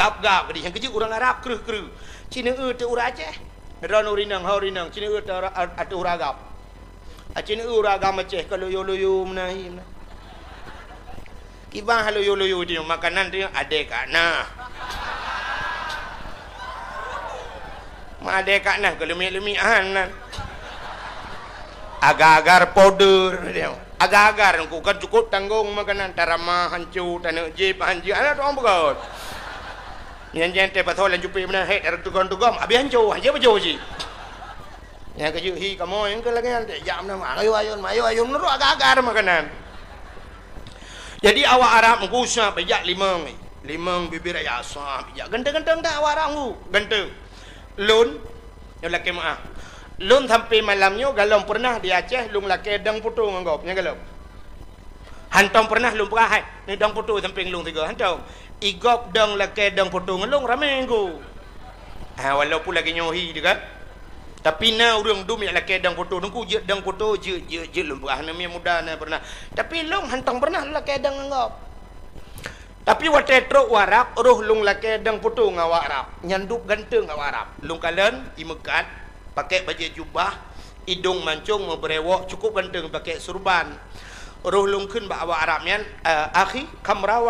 gap-gap dia yang kerja orang Arab keruh-keruh Cina tu orang Aceh ran urinang haurinang Cina tu ada orang Arab Cina orang agam Aceh kalau yo-yo menahi kibah loyo-loyo dia makanan dia adek kana adek kana kalau lemi-lemian agar-agar powder dia agar-agar aku kan cukup tanggung makanan tarama hancur tanah jip hancur ada orang begot yang jangan patol yang jupi mana head tugam habis hancur aja bejo ji yang keju hi kamu yang ke lagi jam nama ayo menurut agar-agar makanan jadi awak Arab mengusah bijak limang bibir ayah asam bijak genteng-genteng dah awak Arab mu genteng lun yang laki maaf lun sampai malamnya galong pernah di Aceh lung laki dang putu nganggap nya galong hantong pernah lung perahai ni dang putu sampai lung tiga hantong igop dang laki dang putu ngelung ramai nggu walaupun lagi nyohi juga tapi na urang dum yang laki dang putu nungku je dang putu je lung perah namanya muda na pernah tapi lung hantong pernah laki dang nganggap tapi wate truk warap roh lung laki dang putu ngawak Arab nyandup ganteng ngawak Arab lung kalen imekat pakai baju jubah hidung mancung berewok cukup ganteng pakai surban roh lungkeun ba awak Arabnya akhi kamra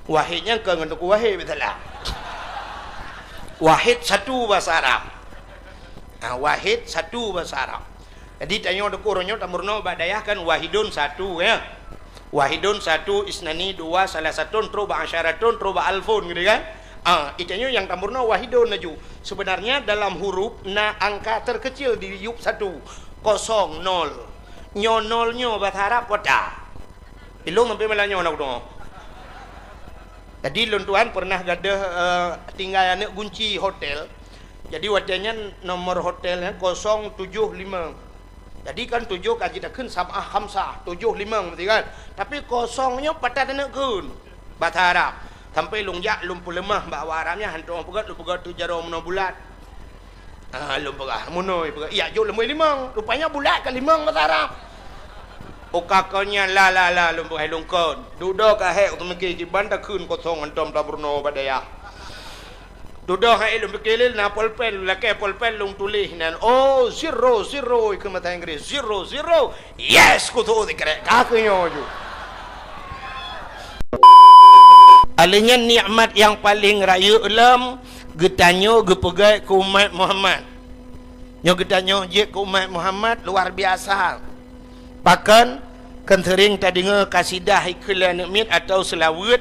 wahidnya ke ngenduk wahid betul wahid satu bahasa Arab wahid satu bahasa Arab jadi tanya dekurnya tamurno badayah kan wahidun satu ya wahidun satu isnani dua salah satu troba asyaratun troba alfun gitu kan itanya yang tamurna wahidun naju sebenarnya dalam huruf na angka terkecil di yup 1 0 0 nyo bahasa Arab kota ilung sampai melanya nak dong jadi lun tuan pernah gadah tinggal anak kunci hotel jadi wajahnya nomor hotelnya 075 jadi kan 7 kaji takkan sama khamsah 75 betul kan tapi kosongnya patah anak kun bahasa Arab sampai lung jak lum pulemah bawa Arabnya hantu orang pegat lu pegat tu jaro mono bulat lum pegat monoi pegat iya jo lemui limang rupanya bulat ke limang bahasa Arab okakonya la lum pegat lungkon duduk ka hek tu meki jiban ta kun kosong antom taburno badaya duduk ha lum pekelil na polpen lake polpen lung tulis nan 0 ke mata Inggris 0 yes ku tu dikre kakenyo ju alihnya nikmat yang paling raya ulam getanyo gepegai ke umat Muhammad nyo getanyo je ke umat Muhammad luar biasa bahkan kan sering tadinga kasidah iklan mit atau selawat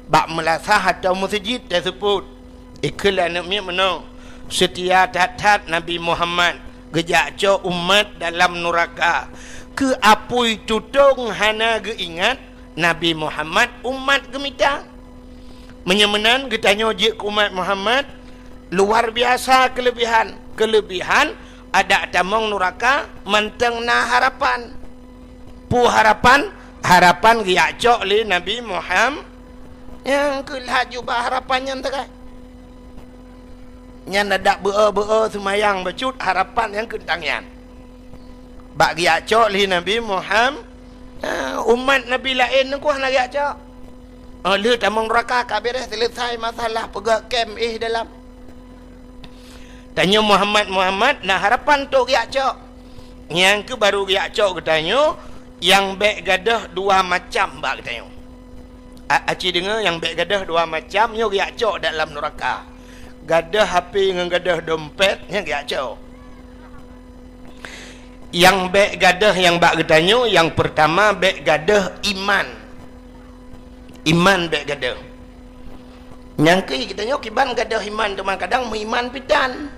bak melasah atau masjid tersebut iklan mit menang setia tat Nabi Muhammad gejak co umat dalam neraka ke apui tutung hana geingat Nabi Muhammad umat gemita menyemenan getanyo je ke umat Muhammad luar biasa kelebihan ada tamong neraka menteng na harapan pu harapan giak cok li Nabi Muhammad yang kelah jubah harapannya entah yang nadak beo semayang becut harapan yang kentangnya bak giak cok li Nabi Muhammad umat Nabi lain ku hana giak cok lu tamang neraka kabireh selesai masalah pegak kem dalam tanya Muhammad nah harapan tu giak cok yang ke baru giak cok katanya yang bek gadah dua macam bak katanya aci dengar yang bek gadah dua macam nyo giak cok dalam neraka gadah HP dengan gadah dompet yang giak cok yang bek gadah yang bak katanya yang pertama bek gadah iman bek gadah yang ke katanya kiban gadah iman teman kadang mengiman pitan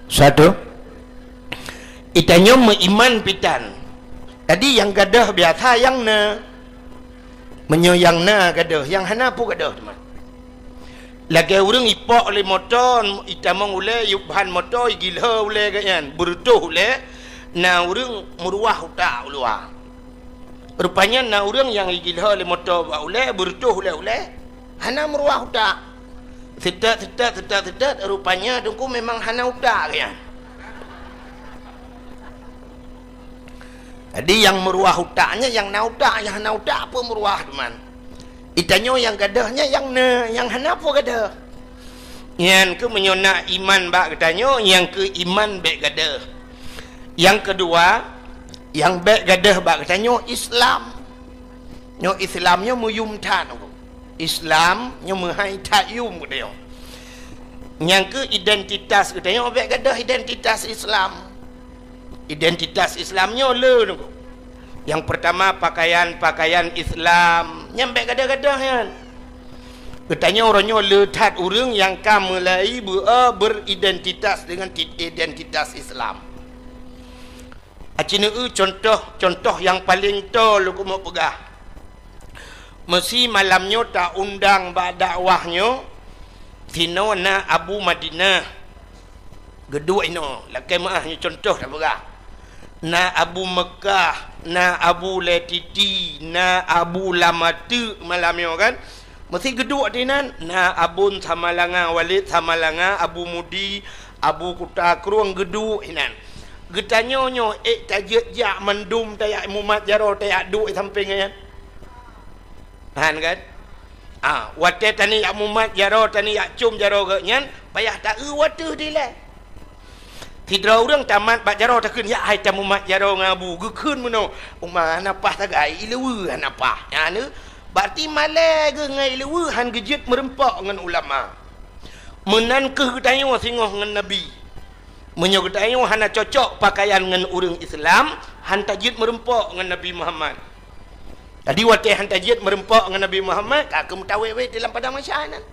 satu itanya mengiman pitan tadi yang gadah biasa yang na menyoyang na gadah yang hana pu gadah teman lagi orang ipok le motor itamong ule yubhan motor gilha ule ganyan berutuh ule na orang meruah utak ulua rupanya na orang yang gilha le motor ule berutuh ule hana meruah utak setat rupanya dengku memang hana utak ganyan jadi yang meruah utaknya yang na utak apa meruah teman Itanyo yang gadahnya yang hanapo gadah. Yang ke menyona iman bak gadanyo, yang ke iman bek gadah. Yang kedua, yang bek gadah bak gadanyo Islam. Nyo Islamnya muyum tan. Islam nyo menghai tayum gadanyo. Yang ke identitas gadanyo bek gadah identitas Islam. Identitas Islamnya le. Yang pertama pakaian Islam. Yang bek gadah-gadah kan. Bertanya orangnya letat orang yang mulai beridentitas dengan identitas Islam. Acina contoh yang paling tol aku mau pegah. Mesti malamnya tak undang bak dakwahnya sino na Abu Madinah. Gedua ino, lakai maahnya contoh tak pegah. Na Abu Mekah, na Abu Letiti, na Abu Lamatu malamnya kan. Mesti geduk dinan na Abun Samalanga Walid Samalanga Abu Mudi Abu Kuta Kruang geduk inan. Getanyonyo tajak jak mendum tayak Muhammad Jaro tayak duk samping kan. Kan? Wate tani yak Muhammad Jaro tani yak cum Jaro ke nyan payah tak wate dileh. Tidra orang tamat bak Jaro takun ya hai ta Muhammad Jaro ngabu gekeun meno. Umah napah tagai ilewe napah. Ya ne berarti malai ke ngai lewe han gejit merempak dengan ulama. Menan ke getanyo singoh dengan Nabi. Menyo getanyo hana cocok pakaian dengan orang Islam, han tajid merempak dengan Nabi Muhammad. Jadi waktu han tajid merempak dengan Nabi Muhammad, kak mutawe dalam padang masyarakat.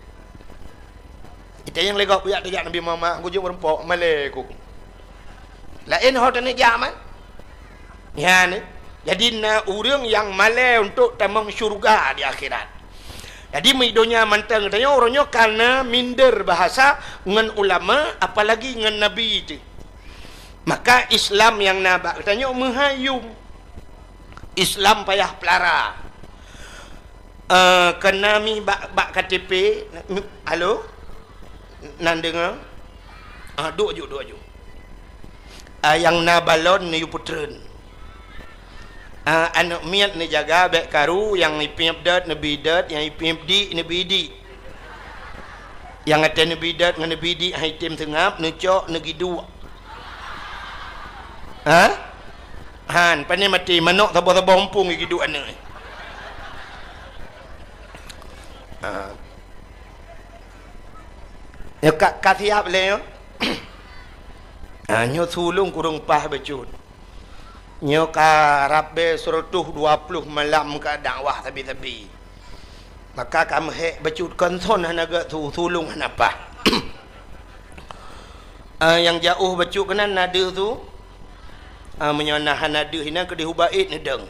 Kita yang legak puyak tajak Nabi Muhammad, aku je merempak malai ku. Lain hal tani jaman. Ya ni. Jadi orang yang malai untuk tamang syurga di akhirat. Jadi midonya mantang katanya orangnya karena minder bahasa dengan ulama apalagi dengan Nabi itu. Maka Islam yang nabak katanya menghayum. Islam payah pelara. Kena mi bak KTP. Halo? Nan dengar? Duk ajuk. Yang nabalon ni putren. Anak miat ni jaga bek karu yang ipimp dat nabi dat yang ipimp di nabi di yang ada nabi dat dengan nabi di hai tim tengap necok negi dua han pandai mati manok tabo ompung negi dua ne ya kat siap le yo nyo sulung kurung pah becut. Nyo ka rabbe surutuh 20 malam ka dakwah tabi-tabi. Maka kamu hek becut konson hanaga sulung hanapa. Yang jauh becut kena nada tu menyonah nada hina ke dihubait nedeng.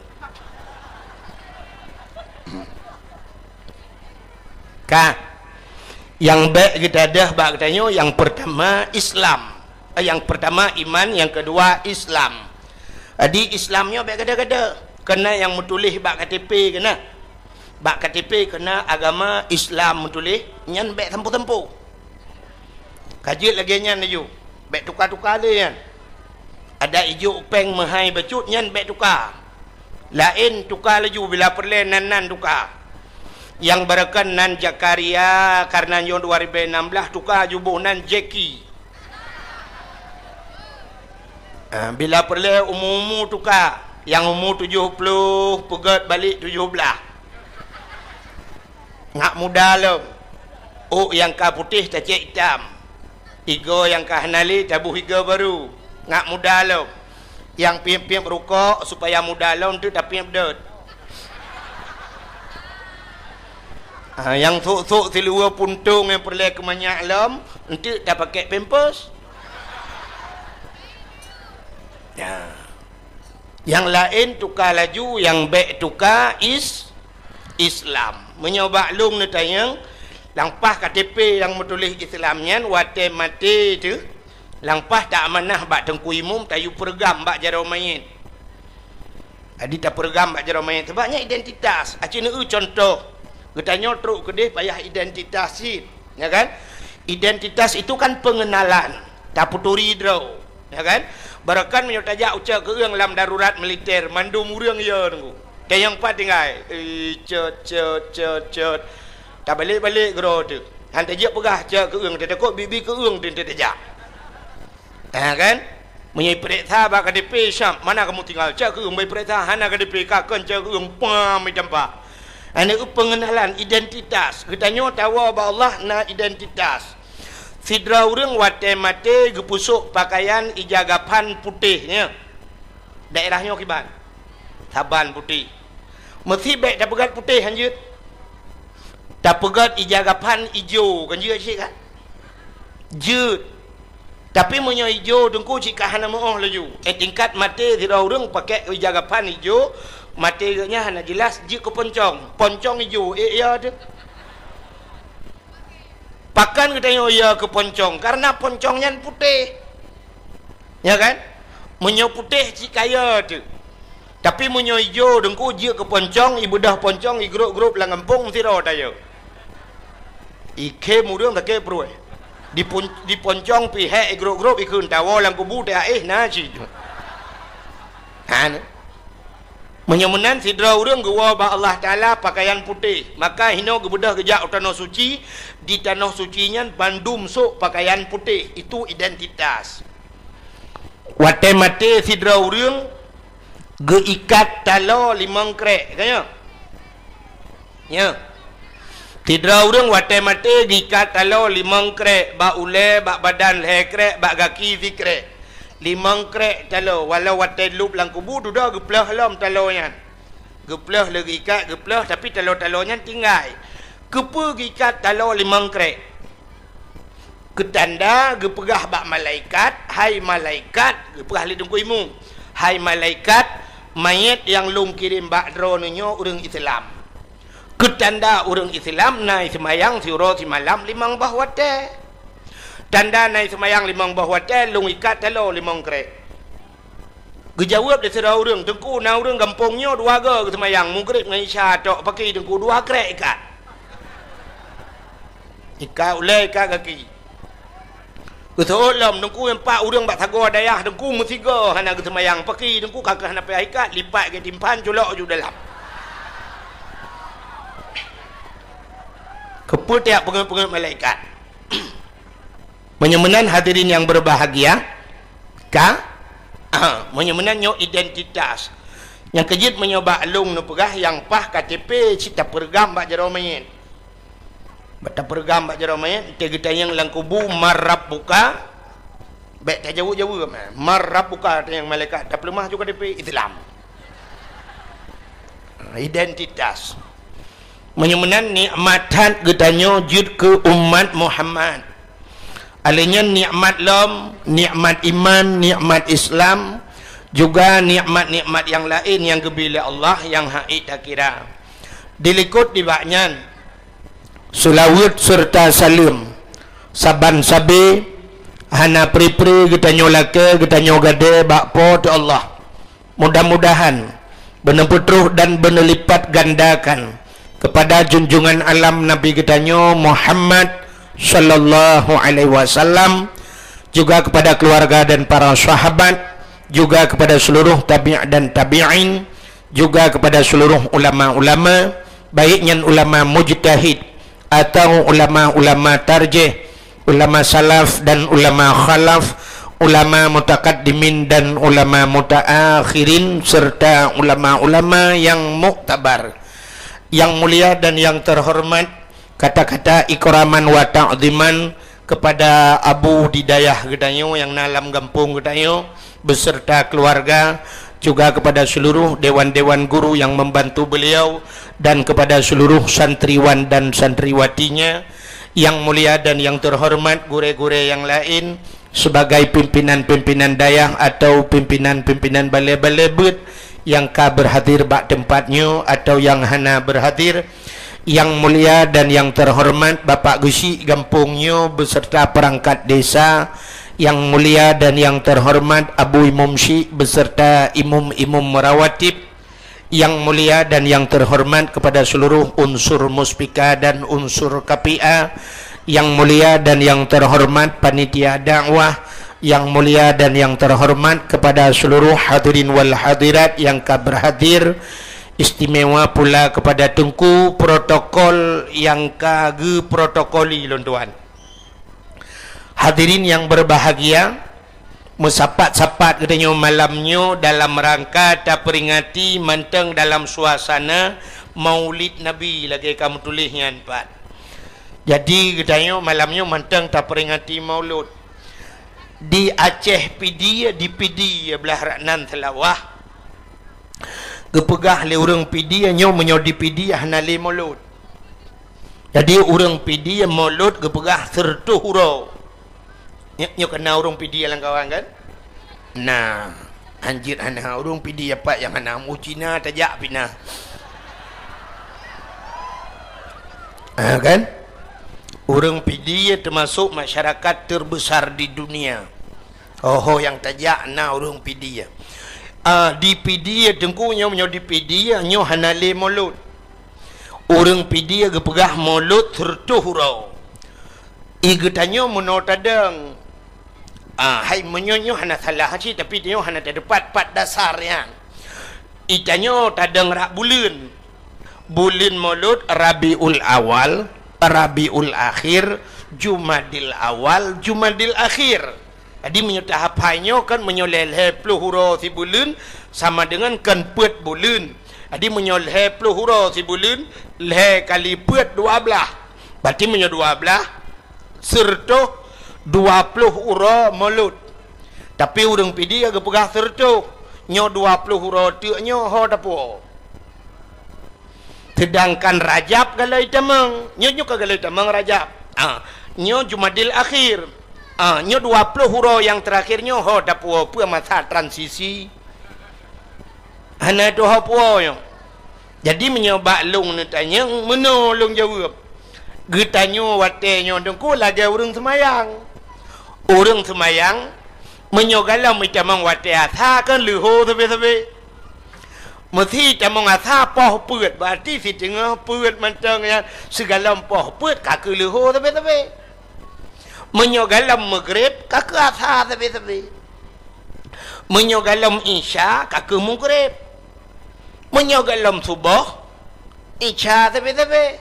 Yang baik kita dah bak katanya yang pertama Islam. Yang pertama iman, yang kedua Islam. Di Islamnya baik gada-gada. Kena yang menulis bak KTP kena. Bak KTP kena agama Islam menulis. Nyan baik tempuh-tempuh. Kajit lagi nyan laju. Baik tukar-tukar dia nyan. Ada hijau peng mahai bacut nyan baik tukar. Lain tukar laju bila perlu nan tukar. Yang berakan nan Jakaria karena nyon 2016 tukar jubuh nan Jeki. Bila perlu umur tukar yang umur 70 pegat balik 17 ngak muda lo yang ka putih tak cek hitam higo yang ka hanali tabuh higo baru ngak muda lo yang piam-piam rokok supaya muda lo tu tak piam dot yang sok-sok silua puntung yang perlu kemanyak lom nanti tak pakai pampers. Ya. Yang lain tukar laju, yang baik tukar Islam. Menyoba lung ni tayang langpah KTP yang menulis Islamnya wate mati tu langpah tak amanah bak tengku imum tayu pergam bak jarau mayit. Adi tak pergam bak jarau mayit sebabnya identitas. Acina contoh. Getanya teruk kedih payah identitas sih, ya kan? Identitas itu kan pengenalan. Tak puturi draw, ya kan? Barakan menyotajak ucap ke orang dalam darurat militer mandum urang ya nunggu. Yang empat tinggal. Cet. Tak balik gero tu. Hantar je pegah je ke ung dia takut bibi ke ung dia tak. Kan? Menyai periksa bak KDP Syam. Mana kamu tinggal? Cak ke ung bai periksa hana KDP kakon cak ke ung pam tempat. Ana pengenalan identitas. Ketanya tawa ba Allah na identitas. Sidra urang wate mate gepusuk pakaian ijagapan putihnya. Daerahnya kiban. Saban putih. Mesti baik dah pegat putih hanjut. Dah pegat ijagapan hijau kan je cik kan? Jut. Tapi punya hijau dengku cik hana moh laju. Tingkat mate sidra urang pakai ijagapan hijau, matenya hana jelas je ke poncong hijau ya tu. Pakan katanya ya ke poncong karena poncongnya putih. Ya kan? Munyo putih cik kaya tu. Tapi munyo hijau dengku je ke poncong, ibu dah poncong i grup lang kampung sira daya. Ike murang tak ke perui. Di poncong pihak grup ikun tawa lang kubu dah na ci. Han. Menyemenan sidra urang gua ba Allah Taala pakaian putih. Maka hino gebedah gejak tanah suci, di tanah sucinya bandum sok pakaian putih. Itu identitas. Wate mate sidra urang geikat talo limang krek kaya. Ya. Sidra urang wate mate gikat talo limang krek, ba ule, ba badan le krek, ba kaki zikrek. Limang krek talo walau wate lup lang kubu tu dah geplah lam talonya. Geplah lagi ikat geplah tapi talo-talonya tinggal. Kepa gikat talo limang krek. Ketanda gepegah bak malaikat, hai malaikat, gepegah li dengku imu. Hai malaikat, mayat yang lung kirim bak dronnya urang Islam. Ketanda urang Islam naik semayang siro si malam limang bahwate. Tanda naik semayang limang bahwate lung ikat talo limang krek. Gejawab dia sedar urang tengku na urang kampungnya dua ke semayang maghrib dengan isya tok pakai tengku dua krek ikat. Ikat ulai ikat kaki. Kesolam tengku empat urang bak sago dayah tengku mesiga hana ke semayang pakai tengku kakak hana payah ikat lipat ke timpan colok ju dalam. Keputiak pengen-pengen malaikat. Menyemenan hadirin yang berbahagia, menyemenannya identitas. Yang kejit menyoba alung nu pegah yang pah KTP cita pergam bak jero mayit. Bata pergam bak jero mayit te kita yang lang kubu marab buka. Baik tak jauh-jauh marab buka yang malaikat tak lemah juga KTP Islam. Identitas. Menyemenan nikmatan getanyo jud ke umat Muhammad. Alanya nikmat lam, nikmat iman, nikmat Islam, juga nikmat-nikmat yang lain yang gebila Allah yang haid tak kira. Dilikut di baknyan sulawut serta salim saban sabi hana pri-pri getanyo lake getanyo gade bakpo tu Allah. Mudah-mudahan benar putruh dan benar lipat gandakan kepada junjungan alam Nabi getanyo Muhammad sallallahu alaihi wasallam, juga kepada keluarga dan para sahabat, juga kepada seluruh tabi' dan tabi'in, juga kepada seluruh ulama-ulama, baiknya ulama mujtahid atau ulama-ulama tarjih, ulama salaf dan ulama khalaf, ulama mutakaddimin dan ulama mutaakhirin, serta ulama-ulama yang muktabar. Yang mulia dan yang terhormat, kata-kata ikraman wa ta'ziman kepada Abu Didayah Gedanyo yang nalam kampung Gedanyo beserta keluarga, juga kepada seluruh dewan-dewan guru yang membantu beliau, dan kepada seluruh santriwan dan santriwatinya. Yang mulia dan yang terhormat gure-gure yang lain sebagai pimpinan-pimpinan dayah atau pimpinan-pimpinan balai-balai bet yang ka berhadir bak tempatnya atau yang hana berhadir. Yang mulia dan yang terhormat Bapak Gusi Gampungnya beserta perangkat desa. Yang mulia dan yang terhormat Abu Imam Syekh beserta imam-imam merawatib. Yang mulia dan yang terhormat kepada seluruh unsur muspika dan unsur KPA. Yang mulia dan yang terhormat panitia dakwah. Yang mulia dan yang terhormat kepada seluruh hadirin wal hadirat yang berhadir. Istimewa pula kepada Tengku protokol yang kage protokoli tuan. Hadirin yang berbahagia, mesapat-sapat katanya malamnya dalam rangka tak peringati manteng dalam suasana Maulid Nabi lagi kamu tulisnya empat. Jadi katanya malamnya manteng tak peringati Maulud. Di Aceh PD, di PD belah Raknan Telawah. Kepegah le orang PD nyo menyo di PD hanale Maulud. Jadi orang PD Maulud kepegah sertuh hurau. Nyo kena orang PD yang kawan kan? Nah, anjir anak orang PD apa yang anak mu Cina tajak pina. Kan? Orang PD termasuk masyarakat terbesar di dunia. Oh yang tajak na orang PD. Di PD Tengku nyo di PD nyo hanale Maulud. Orang PD kepegah Maulud sertuh hurau. Igetanyo menotadang. Hai menyonyo hana salah haji tapi dia hana terdapat pat dasarnya. Itanyo tadang rak bulan. Bulan Maulud Rabiul Awal, Rabiul Akhir, Jumadil Awal, Jumadil Akhir. Jadi menyutah apanya kan menyoleh pluhuro si bulan sama dengan kan pet bulan. Jadi menyoleh pluhuro si bulan leh kali pet 12. Berarti menyo 12 serta 20 ura Maulud. Tapi orang PD agak pegah sertuk nyo 20 ura tu nyo ho dapo. Sedangkan Rajab kalau itamang nyo kalau itamang Rajab. Nyo Jumadil Akhir. Nyo 20 ura yang terakhir nyo ho dapo pu masa transisi. Hana tu ho puo yo. Jadi menyoba long ni tanya menolong jawab. Getanyo watenyo Tengku lagi orang semayang. Orang semayang menyogalam macam wate atha kan leho sabe-sabe. Mesti tamang atha poh puet berarti si tengah puet macam yang segala poh puet kaki leho sabe-sabe. Menyogalam maghrib kaki atha sabe-sabe. Menyogalam isya kaki maghrib. Menyogalam subuh isya sabe-sabe.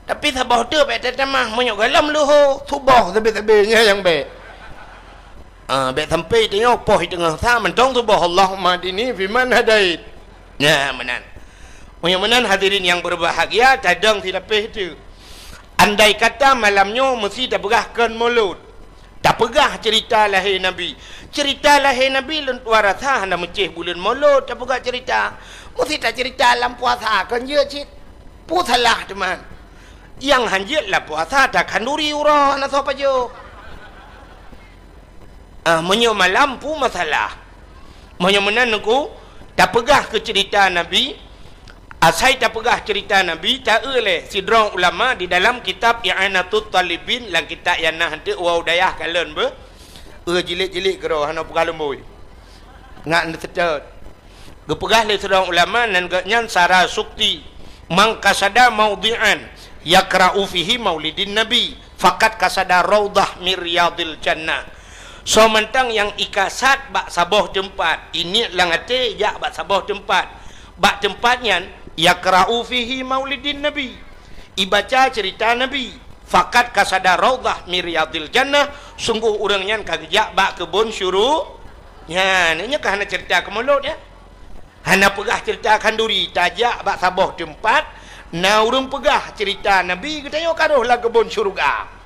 Tapi sabah tu betul tamah menyogalam leho subuh sabe-sabe yang baik. Baik sampai tengok poh tengah sa mentong tu Allahumma dini fi man hadait. Ya menan. Menan hadirin yang berbahagia tadang tidak itu. Andai kata malamnya mesti tak pegahkan Maulud. Tak pegah cerita lahir Nabi. Cerita lahir Nabi lentuar rasa hendak mencih bulan Maulud tak pegah cerita. Mesti tak cerita dalam puasa kan je cik. Pusalah teman. Yang hanjit lah puasa tak kanduri urah nak apa je. Menyo malam pu masalah. Menyo menanku tak pegah ke cerita Nabi. Asai tak pegah cerita Nabi tak oleh sidrong ulama di dalam kitab I'anatut Talibin lang kitab yang nah hente wa udayah kalen be. Jilik-jilik kero hana pegalem boy. Ngak netet. Gepegah le sidrong ulama nan nyan sara sukti mang kasada maudhi'an yakra'u fihi maulidin Nabi faqat kasada raudah miryadil jannah. So mentang yang ikasat bak saboh tempat ini langate ya bak saboh tempat bak tempatnya yakra'u fihi maulidin Nabi ibaca cerita Nabi fakat kasada raudah miryadil jannah sungguh orangnya kagejak bak kebun syuruk ya ini hana cerita ke Maulud ya hana pegah cerita kanduri tajak bak saboh tempat na urang pegah cerita Nabi katanya karohlah kebun syurga.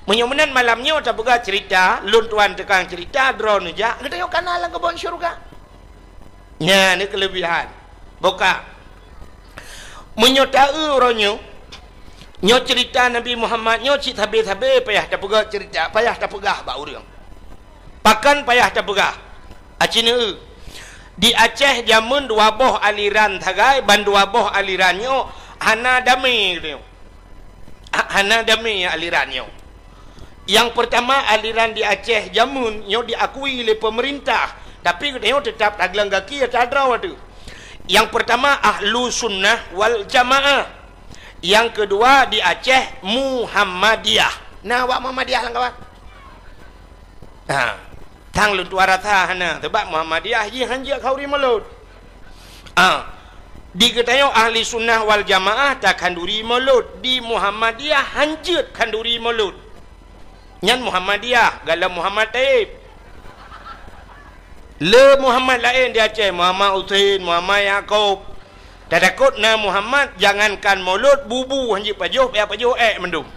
Menyomenan malamnya tak pegah cerita, lun tuan tekang cerita drone aja, kita yuk kanalan kebun syurga. Ya, ni kelebihan. Boka. Menyotai orangnya, nyo cerita Nabi Muhammad, nyo cik habis-habis payah tak pegah cerita, payah tak pegah bak orang. Pakan payah tak pegah. Acina di Aceh jamun dua boh aliran tagai, ban dua boh alirannya, hana damai gitu. Hana damai alirannya. Yang pertama aliran di Aceh jamun nyo diakui oleh pemerintah tapi nyo tetap taglang kaki tak ada tu. Yang pertama ahlu sunnah wal jamaah. Yang kedua di Aceh Muhammadiyah. Nah wak Muhammadiyah lang kawan. Tang lu tuara tha hana sebab Muhammadiyah ji hanja khauri Maulud. Di katayo ahli sunnah wal jamaah tak kanduri maulud. Di Muhammadiyah hancur kanduri maulud. Nyan Muhammadiyah galam Muhammad Taib. Le Muhammad lain dia Aceh, Muhammad Usain, Muhammad Yaakob. Tak takut na Muhammad jangankan maulud bubu hanji pajuh mendung.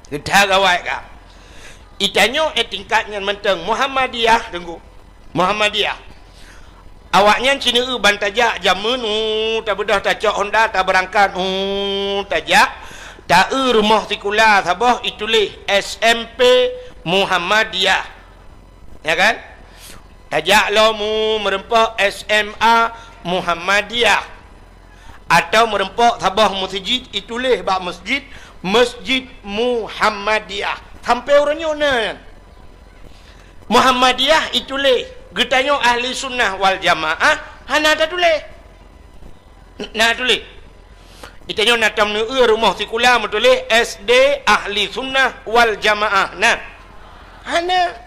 Kita gawai ka. Itanyo tingkatnya menteng Muhammadiyah tunggu. Muhammadiyah. Awaknya cina bantajak jamun tak bedah tak cok Honda tak berangkat tajak tak rumah tikula sabah itulis SMP Muhammadiyah. Ya kan? Tajak lo mu merempak SMA Muhammadiyah atau merempak sabah masjid itulis bak Masjid Muhammadiyah. Sampai orangnya na. Muhammadiyah itulis getanyo ahli sunnah wal jamaah hana ada tulis. Nah tulis. Itanyo natam nu rumah sikula tulis SD ahli sunnah wal jamaah. Nah. Hana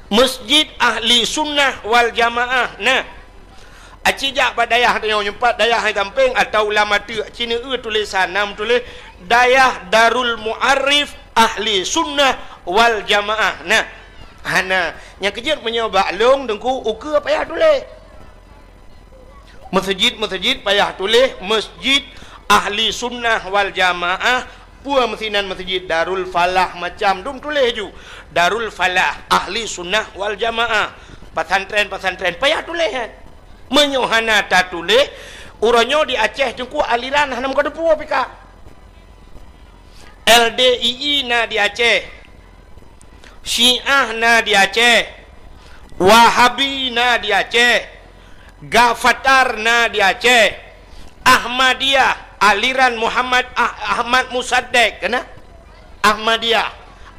Masjid ahli sunnah wal jamaah. Nah. Acijak padayah tanyo nyempat dayah hai tamping atau ulama tu cina tulisan nam tulis dayah Darul Muarrif ahli sunnah wal jamaah. Nah. Hana yang kejut menyoba long dengku ukur payah tulis masjid payah tulis Masjid ahli sunnah wal jamaah pua mesinan masjid Darul Falah macam dum tulis ju Darul Falah ahli sunnah wal jamaah pesantren payah tulis kan menyohana tak tulis uronyo di Aceh dengku aliran hanam kadepu pika LDII na di Aceh Syiah na di Aceh, Wahabi na di Aceh, Gafatar na di Aceh, Ahmadiyah, aliran Ahmad Musaddek, kena?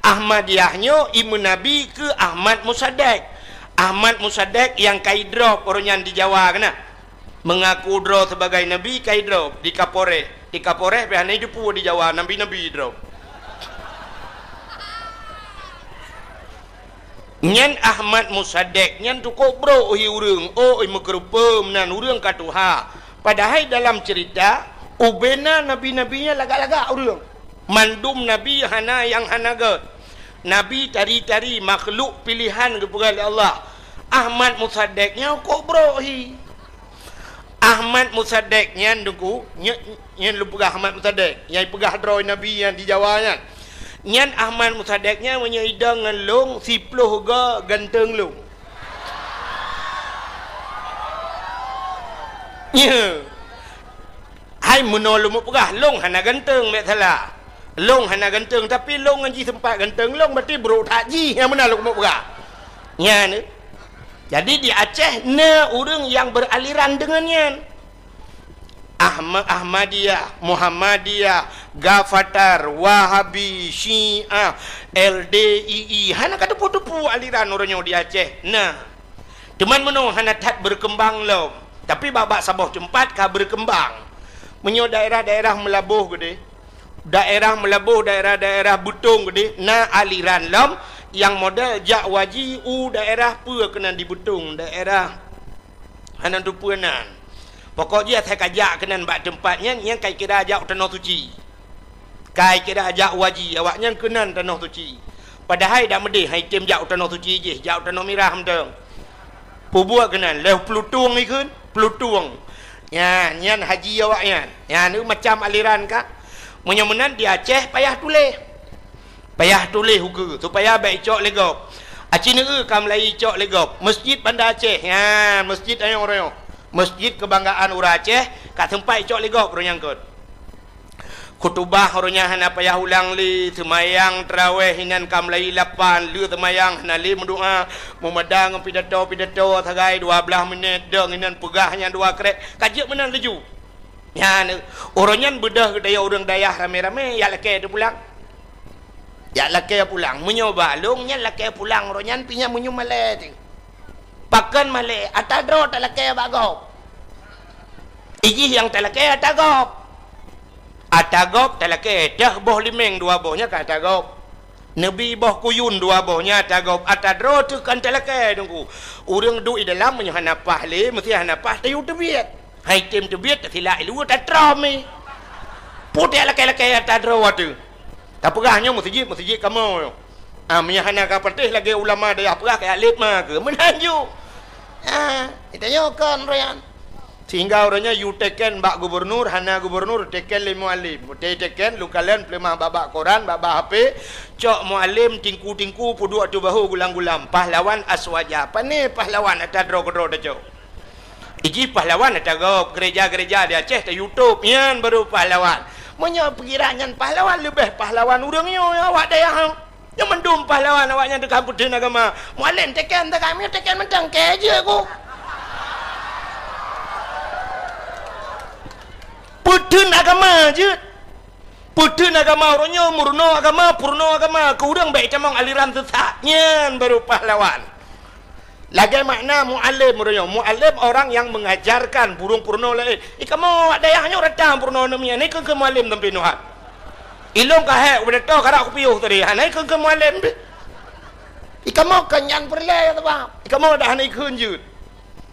Ahmadiyahnya Imam Nabi ke Ahmad Musaddek. Ahmad Musaddek yang kaidrop orang di Jawa, kena? Mengaku drop sebagai Nabi kaidrop di Kapore biasanya itu pun di Jawa Nabi drop. Nyan Ahmad Musaddek nyan tu kobro urang mekerupa menan urang katuha padahal dalam cerita ubena nabi-nabinya lagak-lagak urang mandum nabi hana yang hanaga nabi tari-tari makhluk pilihan kepada Allah Ahmad Musaddek nyan kobro Ahmad Musaddek nyan duku nyan lu pegah Ahmad Musaddek yang pegah droi nabi yang di Jawa nyan Nyan Ahmad Musaddeknya menyaidang dengan long siploh ga ganteng long. Ya. Hai menolong pegah long hana ganteng mek salah. Long hana ganteng tapi long anji sempat ganteng long berarti bro takji yang mana long pegah. Nya ni. Jadi di Aceh na orang yang beraliran dengannya. Ahmadiyah, Muhammadiyah, Gafatar, Wahabi, Syiah, LDII, hana kata putu-putu aliran orangnya di Aceh. Nah, teman menung hana tak berkembang lo. Tapi babak Sabah tempat kah berkembang. Menyo daerah-daerah melabuh gede. Daerah butung gede. Na aliran lom yang model jak waji daerah pua kena di butung, daerah hana tu puanan. Pokoknya saya kajak kenan bak tempatnya yang kai kira ajak tanah suci. Kai kira ajak waji awaknya kenan tanah suci. Padahal dak medih hai tim jak tanah suci je, jak tanah merah mentang. Pubuak kenan leh pelutung ikun, pelutung. Ya, nyan haji awaknya. Ya ni macam aliran kak. Menyemenan di Aceh payah tulis. Payah tulis hukum supaya baik cok legop. Acina kam lai cok legop. Masjid Bandar Aceh. Ya, masjid ayong orang. Masjid kebanggaan orang Aceh kat tempat cok legop orang yang kot. Khutbah orangnya hana payah ulang li semayang tarawih hinan kam lai 8 lu semayang hana li mendoa memadang pidato sagai 12 minit deng hinan pegahnya 2 krek kajak menan leju. Ya orangnya bedah daya orang dayah rame-rame ya laki tu pulang. Ya laki pulang menyoba longnya laki pulang orangnya pinya menyu malai tu. Pakan malai atadro tak laki bagop. Iji yang tak laki atagop. Atagop tak laki dah boh limeng 2 bohnya kat atagop. Nabi boh kuyun 2 bohnya atagop. Atadro tu kan tak laki tunggu. Orang duduk di dalam menyo hanapah le mesti hanapah tayu tebiat. Hai tim tu biat tak silap lu tak trami. Putih laki-laki tak drawat tu. Tak perahnya masjid kamu. Miyahana ka pertih lagi ulama dia perah ke alif mah ke menanju. Itanya kan royan. Sehingga orangnya you teken bak gubernur, hana gubernur teken le muallim. Teken lu kalian pelemah babak Quran, babak HP, cok muallim tingku pudu atu bahu gulang-gulang. Pahlawan aswaja. Apa ni pahlawan ada dro-dro dah cok. Iji pahlawan ada go gereja-gereja di Aceh di YouTube yan baru pahlawan. Menyo perkiraan pahlawan lebih pahlawan urang yo awak daya. Yang mendum pahlawan awaknya di kampus agama. Muallim teken tak kami teken mentang keje aku. Putun agama je. Putun agama orangnya murno agama, purno agama. Kurang baik camang aliran sesatnya baru pahlawan. Lagi makna mu'alim orangnya. Mu'alim orang yang mengajarkan burung purno lain. Kamu dayahnya redang purno namanya. Ini ke mu'alim tempi nuhat. Ilong kahek udah tahu karak kupiuh tadi. Ini ke mu'alim. Kamu kenyan perlai atau apa? Kamu dah ini kunjut.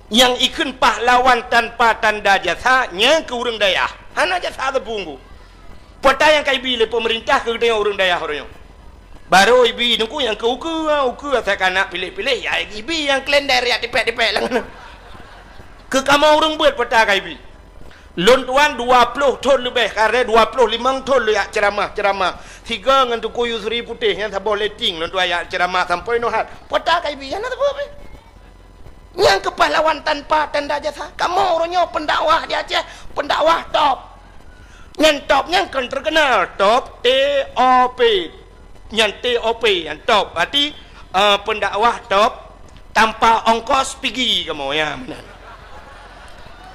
Yang ikut pahlawan tanpa tanda jasanya ke urang dayah. Hana jasa terpunggu. Pota yang kaibi le pemerintah ke dengan urang dayah orangnya. Baru ibi nunggu yang ke uku saya kanak pilih-pilih ya ibi yang klender ya dipek-dipek lah. Ke kamu urang buat pota kaibi. Lon tuan 20 ton lebih karena 25 ton lu ya ceramah. Tiga dengan tu kuyu seri putih yang tak boleh ting lon tuan ya ceramah sampai nohat. Pota kaibi yang tak boleh. Yang kepahlawan tanpa tanda jasa. Kamu orangnya pendakwah di Aceh, pendakwah top. Yang top yang kan terkenal top TOP. Yang TOP yang top. Berarti pendakwah top tanpa ongkos pergi kamu ya benar.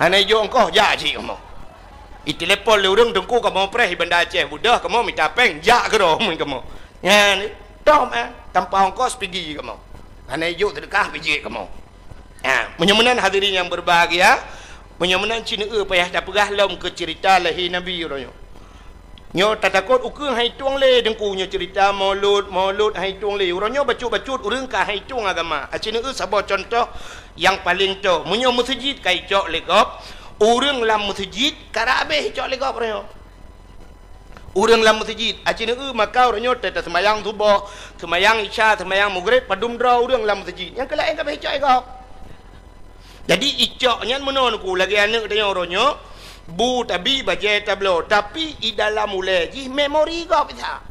Hanya jo ongkos jadi kamu. Itelepon le urang dengku kamu preh bandar Aceh budah kamu minta peng jak ke rom kamu. Ya ni top tanpa ongkos pergi kamu. Hanya jo sedekah biji kamu. Menyemenan hadirin yang berbahagia, menyemenan Cina payah dah perah lom ke cerita lahir Nabi orangnya. Nyo tak takut ukur hai tuang le dengkunya cerita maulud hai tuang le. Orangnya bacut urang ka hai tuang agama. Cina sabar contoh yang paling tu. Menyo masjid kai cok legop, urang lam masjid karabe cok legop orangnya. Urang lam masjid, Cina maka orangnya tetap sembahyang subuh, sembahyang isya, sembahyang maghrib, padum draw urang lam masjid. Yang kelain ka cok legop. Jadi icoknya menonku lagi anak dia orangnya bu tabi bajet tablo tapi di dalam mulai ji memori kau bisa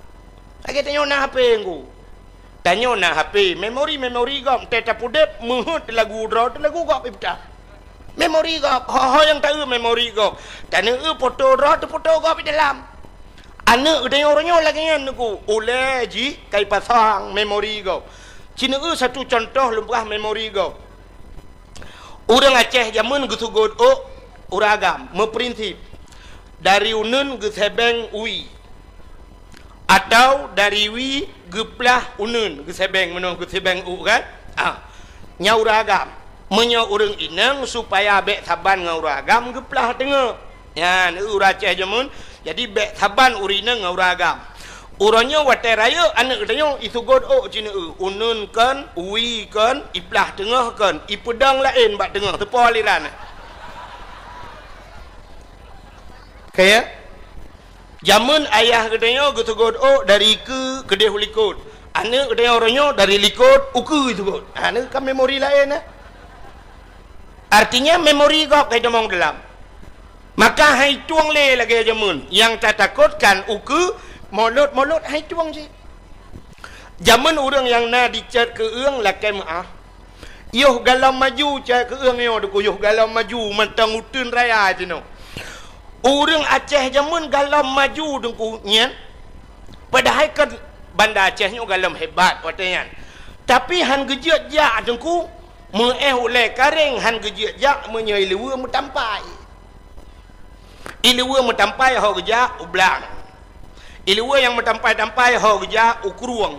lagi tanya nak HP aku tanya nak HP memori kau tetap pudep muhut lagu draw lagu kau bisa memori kau ho yang tahu memori kau tanya foto draw tu foto kau di dalam anak dia orangnya lagi anakku oleh ji kai pasang memori kau Cina satu contoh lumpah memori kau. Orang Aceh zaman gesugod uragam memprinsip dari unun ke sebeng ui atau dari wi geplah unun ke sebeng menung ke sebeng u kan nya uragam menyo urang inang supaya bek saban ngau uragam geplah tengah ya ni ura Aceh zaman jadi bek saban urina ngau uragam urangnya watai raya anak katanya isugod Cina unun kan ui kan iplah tengah kan ipedang lain bak tengah tepa aliran kaya zaman ayah katanya gesugod dari ke kedai likut anak katanya orangnya dari likut uku isugod ni kan memori lain artinya memori kau kaya demong dalam maka hai tuang le lagi zaman yang tak takutkan uku Mulut hai tuang je. Zaman orang yang na dicat ke eung lakai maaf. Yoh galam maju cat ke eung yo deku yoh galam maju mentang utun raya je no. Orang Aceh zaman galam maju deku nyen. Padahal kan bandar Aceh nyo galam hebat katanya. Tapi han gejiat jak deku oleh kareng han gejiat jak menyai lewa metampai. Ilewa metampai ho gejak ublang. Ilewa yang metampai-tampai ho geja ukruang.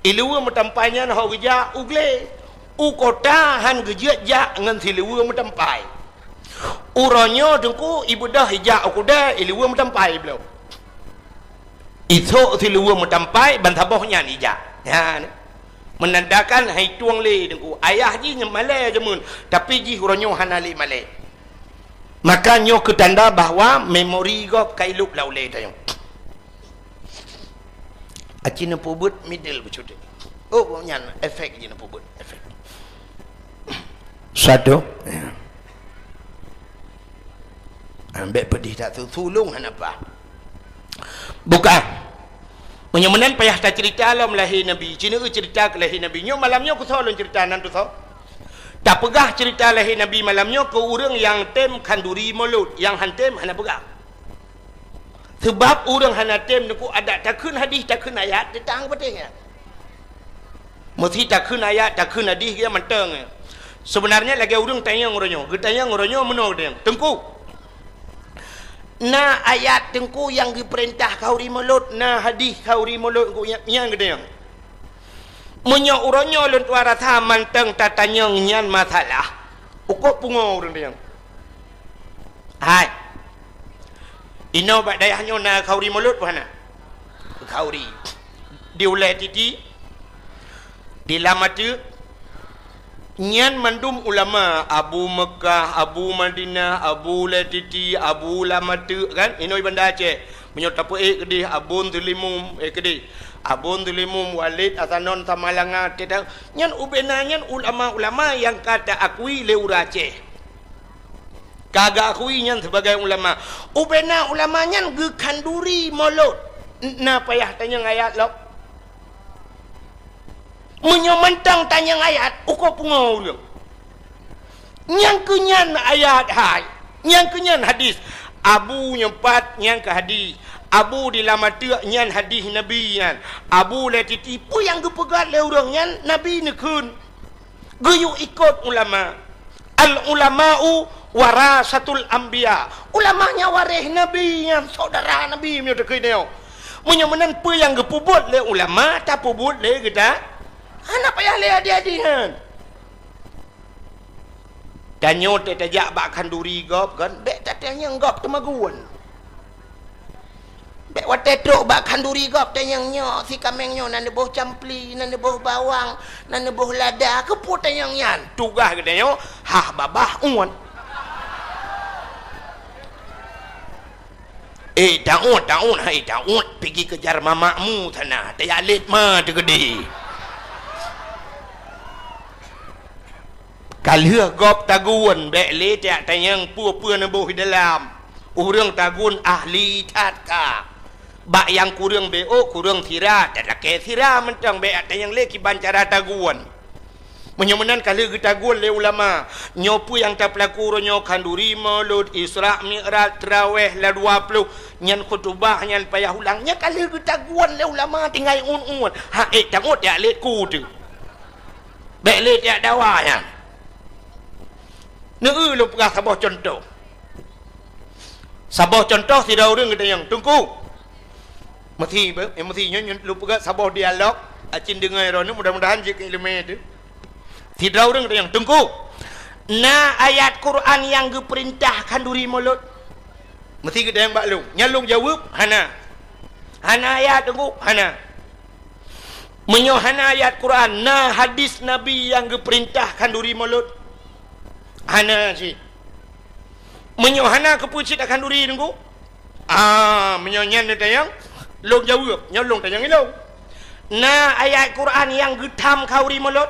Ilewa metampainya ho geja ugle. Ukota han geja jak ngan silewa metampai. Uronyo dengku ibu dah hijak ukuda ilewa metampai belum. Itu silewa metampai bantabohnya nijak. Ya. Menandakan hai tuang le dengku. Ayah ji malai jamun tapi ji uronyo hanali malai. Makanya ketanda bahawa memori gop kailuk laulai tayang. Acina pubut middle bercuti. Oh, nyan efek je na pubut efek. Satu. Ambek pedih tak tolong apa? Bukan. Menyemenan payah tak cerita alam lahir Nabi. Cina cerita ke lahir Nabi. Nyo malamnya aku tahu cerita nan tu tahu. Tak pegah cerita lahir Nabi malamnya ke orang yang tem kanduri mulut, yang hantem hana pegah. Sebab orang hana tem nuku ada takun hadis takun ayat datang betulnya. Mesti takun ayat takun hadis dia mentang. Sebenarnya lagi orang tanya ngoronyo, getanya ngoronyo menol dia. Tengku. Na ayat tengku yang diperintah kau ri mulut, na hadis kau ri mulut ku yang gede. Menyo uronyo lun tuara tha manteng tatanya nyan masalah. Ukok pungo urang dia. Hai. Ino bak dayahnya na kauri mulut mana? Kauri. Diulai titi. Dilamatu. Nyan mandum ulama Abu Mekah, Abu Madinah, Abu Latiti, Abu Lamatu kan? Ino ibanda Aceh. Menyo tapu kedih Abun Tulimum kedih. Abun Tulimum Walid Asanon Tamalanga tidak nyan ubenanya ulama-ulama yang kata akui leura Aceh. Kagak akui nyan sebagai ulama. Ubena ulamanya ge kanduri mulut. Na payah tanya ayat lo. Menyementang tanya ayat uko pungau lo. Nyang kenyan ayat hai. Nyang kenyan hadis. Abu nyempat nyang ke hadis. Abu dilamatu nyan hadis Nabi nyan. Abu le titipu yang gepegat le urang nyan Nabi nekun. Geyu ikut ulama. Al ulama'u warasatul anbiya. Ulamanya waris Nabi nyan saudara Nabi myo dekui neo. Munyo menan pe yang gepubut le ulama ta pubut le kita. Ana payah le adi-adian. Tanyo te tajak bak kanduri gop kan. Bek tatanya gop temaguan. Bek watetruk bak kanduri gop tanyang nyo si kameng nyo nan deboh campli nan deboh bawang nan deboh lada keput tanyang nyan tugah ke nyo hah babah uan taun hai taun pergi kejar mamakmu tanah taya lit ma tegedi kalih gop taguan bek le tak tanyang pua-pua neboh dalam urang tagun ahli tatka bak yang kurang BO kurang sira tak laki sira mentang be ada yang leki bancara taguan menyemenan kali taguan le ulama nyopu yang tak pelaku nyo kanduri maulud Isra Mi'raj Tarawih la 20 nyan khutbah nyan payah ulangnya kali taguan le ulama tinggal un ha tangut ya let ku tu be let ya dawa nya lu pegah sabah contoh si daurang kita yang tunggu mesti nyo lupa sabah dialog acin dengar rono mudah-mudahan jika ilmu itu tidak orang yang tunggu na ayat Quran yang diperintahkan duri mulut mesti kita yang baklung nyalung jawab hana ayat tunggu hana menyo hana ayat Quran na hadis Nabi yang diperintahkan duri mulut hana si menyo hana kepucit akan duri tunggu menyonyan dia yang long jawab nyolong tanyang ilo na ayat Quran yang getam kauri mulut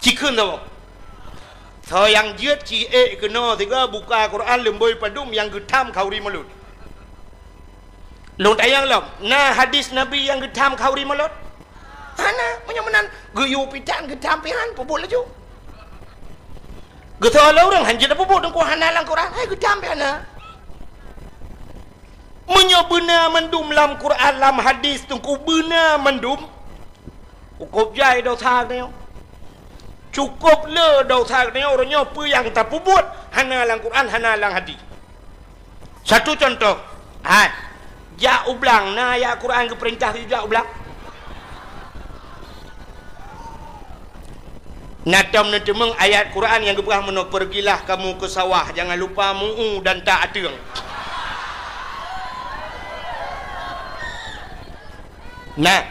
cikun tau so yang jiat ci kena tiga buka Quran lemboi padum yang getam kauri mulut long tayang lom na hadis Nabi yang getam kauri mulut hana menyemenan geyu pitan getam pihan pubul laju getol orang hanjit pubul dengku hana lang Quran hai getam pihan menyo benar mendum dalam Quran dalam hadis tungku benar mendum cukup jai dosa dia cukup le dosa dia orangnya apa yang tak pubut hana dalam Quran hana dalam hadis satu contoh jak ublang na ayat Quran ke perintah jak ublang natam natemeng ayat Quran yang keberah menok pergilah kamu ke sawah jangan lupa mu'u dan tak ateng nah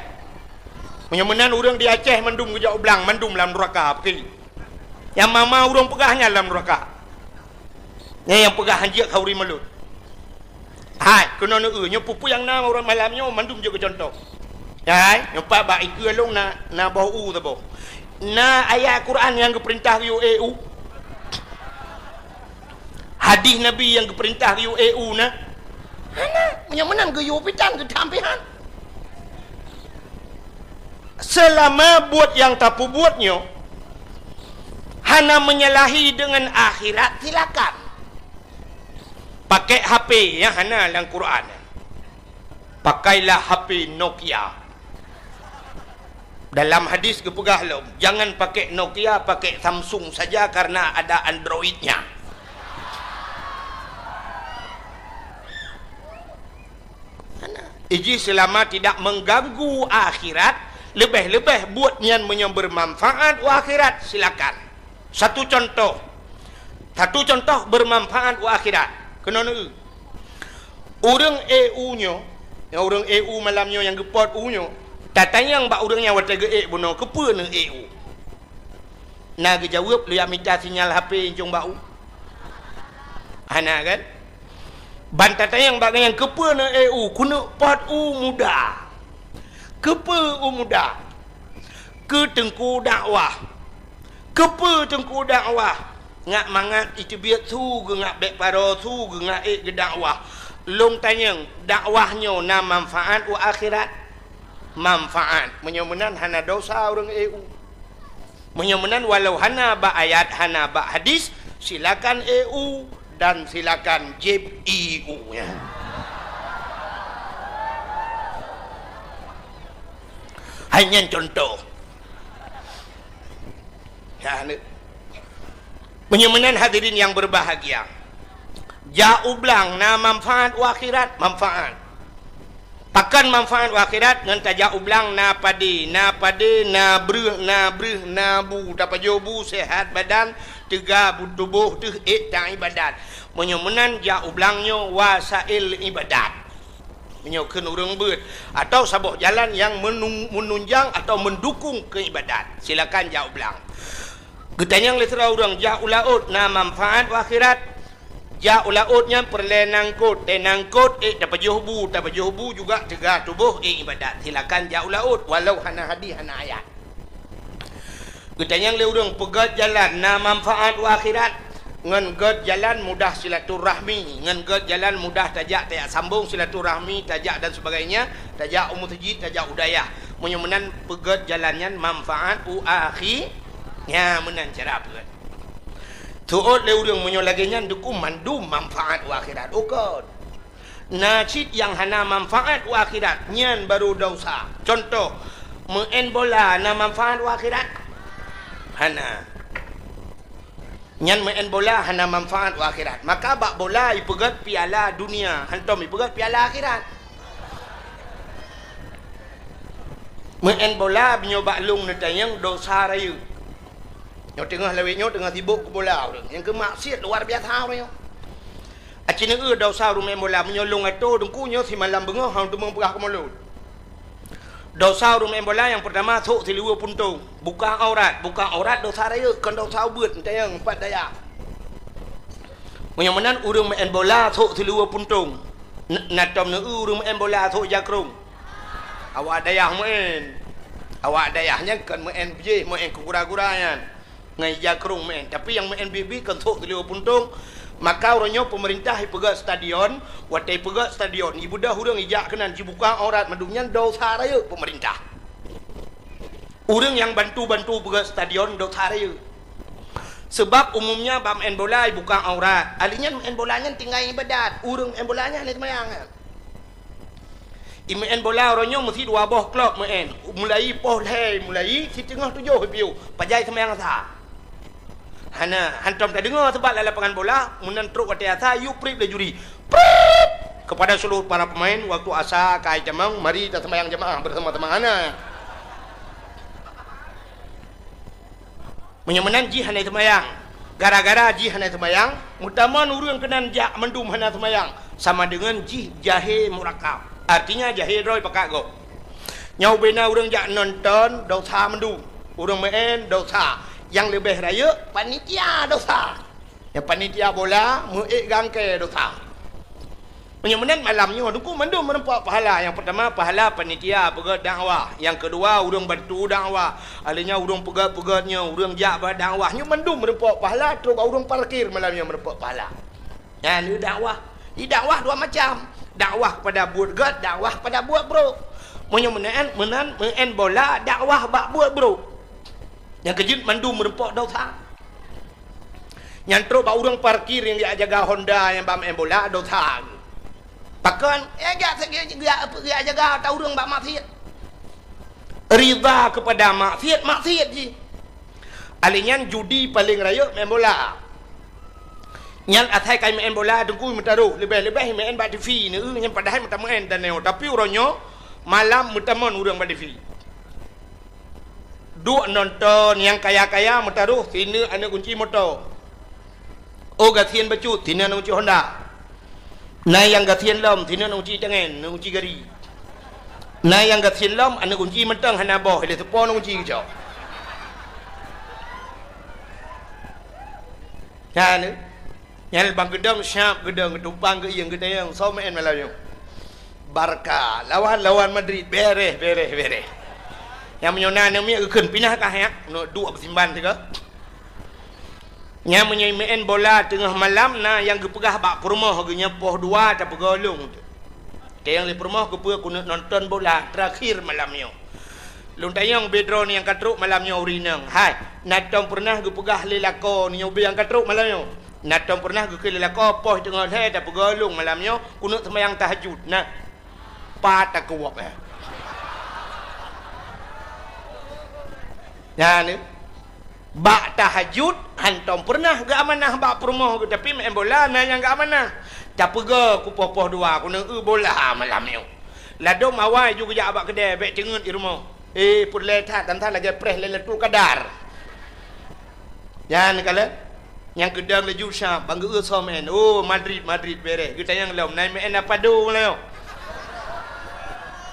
menyemenan orang di Aceh mendum kejak ublang mendum dalam neraka pergi yang mama orang pegahnya dalam neraka yang pegah hanjak khauri malut. Hai, kena nyo pupu yang na orang malamnya mandum juga contoh. Hai, nyopa ba iku long na bau tu boh. Na ayat Quran yang keperintah yo EU. Hadis Nabi yang keperintah yo EU na. Hana, yang menang ke yo pitan ke tampihan. Selama buat yang tapu buatnya, hana menyalahi dengan akhirat, silakan. Pakai HP yang hana dalam Quran. Pakailah HP Nokia. Dalam hadis kepegah lo, jangan pakai Nokia, pakai Samsung saja karena ada Androidnya. Iji selama tidak mengganggu akhirat, lebih-lebih buat yang bermanfaat wa akhirat, silakan. Satu contoh bermanfaat wa akhirat. Kenapa? Orang EU nya, orang EU malamnya yang gepot U nya, tatayang ba orang yang wata ge buno kepa ne EU. Na ge jawab lu yang minta sinyal HP jong bau. Ana kan? Ban tatayang ba yang kepa ne EU kuna pot U muda. Kepa U muda. Ke tengku dakwah. Kepa tengku dakwah. Ngak mangat itu biar tu ngak bek paro tu ngak ke dakwah. Long tanyang dakwahnya na manfaat wa akhirat. Manfaat. Menyomenan hana dosa orang EU. Menyomenan walau hana ba ayat hana ba hadis, silakan EU dan silakan JIP EU nya. Hanya contoh. Ya, Penyemenan hadirin yang berbahagia, jauh belang na manfaat wa akhirat, manfaat. Pakan manfaat wa akhirat ngan tajau belang na padi, na breh, na bu, dapat jobu sehat badan, tiga tubuh tu tak ibadat. Penyemenan jauh belangnya wasail ibadat. Menyokun orang ber atau sabuk jalan yang menunjang atau mendukung keibadat. Silakan jauh belang. Getanyang letera orang jauh laut na manfaat wa akhirat. Jauh lautnya perlenangkut, tenangkut dapat jobu juga tegak tubuh ibadat. Silakan jauh laut walau hana hadis hana ayat. Getanyang le orang pegat jalan na manfaat wa akhirat. Ngan gad jalan mudah silaturahmi, ngan gad jalan mudah tajak sambung silaturahmi, tajak dan sebagainya, tajak umur tajid, tajak udayah. Menyemenan pegat jalannya manfaat u akhir. Ya menan cara apa? Tuot le urang menyolaginya dukung mandum manfaat wa akhirat. Ukot. Najid yang hana manfaat wa akhirat nyan baru dosa. Contoh, main bola na manfaat wa akhirat. Hana. Nyan main bola hana manfaat wa akhirat. Maka bak bola ipegat piala dunia, hantom ipegat piala akhirat. Main bola binyoba lung netayang dosa raya. Yang tengah lewetnya tengah sibuk ke bola orang. Yang ke maksiat luar biasa orang. Acina dosa rumah bola menyolong atau dengkunya si malam bengah hang tu mempegah ke mulut. Dosa rumah bola yang pertama sok siliwa puntung. Buka aurat dosa raya kan dosa ubut tayang empat daya. Menyemenan urang main bola sok siliwa puntung. Natom ne urang main bola sok jakrung. Awak dayah main. Awak dayahnya kan main bije, main kura-kuranya. Ngai jakrung main, tapi yang main BB kan sok teliu puntung. Maka orangnya pemerintah pegat stadion, watai pegat stadion. Ibu dah urang ijak kenan cibuka aurat madungnya dosa raya pemerintah. Urang yang bantu pegat stadion dosa raya. Sebab umumnya bab main bola buka aurat. Alinya main bolanya tinggal ibadat. Urang main bolanya ni semayang. Main bola orangnya mesti dua boh klub main. Mulai poh leh, mulai si tengah 7 piu. Pajai semayang sah. Hana hantam tak dengar sebab dalam lapangan bola munan truk kata asa yuk prip le juri. Prip kepada seluruh para pemain waktu asa kai jamang mari kita sembahyang jemaah bersama-sama hana. Menyemenan ji hana sembahyang. Gara-gara ji hana sembahyang, mutaman urang kenan jak mendum hana sembahyang sama dengan ji jahe murakab. Artinya jahe roy pakak go. Nyau bena urang jak nonton dosa mendum. Urang main dosa. Yang lebih raya panitia dosa. Yang panitia bola muik gangkai dosa. Menyemenan malamnya dulu mandum menempat pahala. Yang pertama pahala panitia pegat dakwah. Yang kedua urang bantu dakwah. Alanya urang pegat-pegatnya, urang jabat dakwahnya mandum menempat pahala. Terus urang parkir malamnya menempat pahala. Ya, ni dakwah. Di dakwah dua macam. Dakwah kepada buat god, dakwah kepada buat bro. Menyemenan men bola dakwah bak buat bro. Yang kejut mandum menempat dosa. Yang terus bak urang parkir yang dia jaga Honda yang bak main bola dosa. Pakan, gak jaga tahu orang bak maksiat. Rida kepada maksiat je. Alinyan judi paling raya main bola. Nyan atai kai main bola dengku mentaruh lebih-lebih main bak TV ni yang padahal menta main dan neo tapi uronyo malam mutamon urang bak TV. Duk nonton yang kaya-kaya mentaruh sini ana kunci motor. Oh gatien bacut sini ana kunci Honda. Nah yang gatien lom sini ana kunci tangan, ana kunci gari. Nah yang gatien lom ana kunci mentang hana boh, dia tepon ana kunci kejau. Kan? Yang bang gedang syap gedang tumpang ke yang gedang so main malam. Barca lawan Madrid beres. Yang menyona ni keun pindah ka hak, no dua bersimban tiga. Nya main bola tengah malam na yang gepegah bak perumah genya poh dua ta pegolong. Ke yang di perumah gepe aku nonton bola terakhir malamnya. Lung tayang bedron yang katruk malamnya urinang. Hai, natong pernah gepegah lelako ni ubi yang katruk malamnya. Natong pernah ge lelako poh tengah he ta pegolong malamnya kuno sembahyang tahajud. Nah. Pat aku wap. Ya ni. Bak tahajud hantom pernah ke amanah bak perumah ke tapi main bola na yang ke amanah tak pega ku poh dua ku nang bola malam ni ladom awai juga jak bak kedai bek cengut di rumah pur letat dan lagi preh leletu kadar jangan kala yang kedang laju syam bangga so main Madrid beres kita yang lom nai main apa do leo.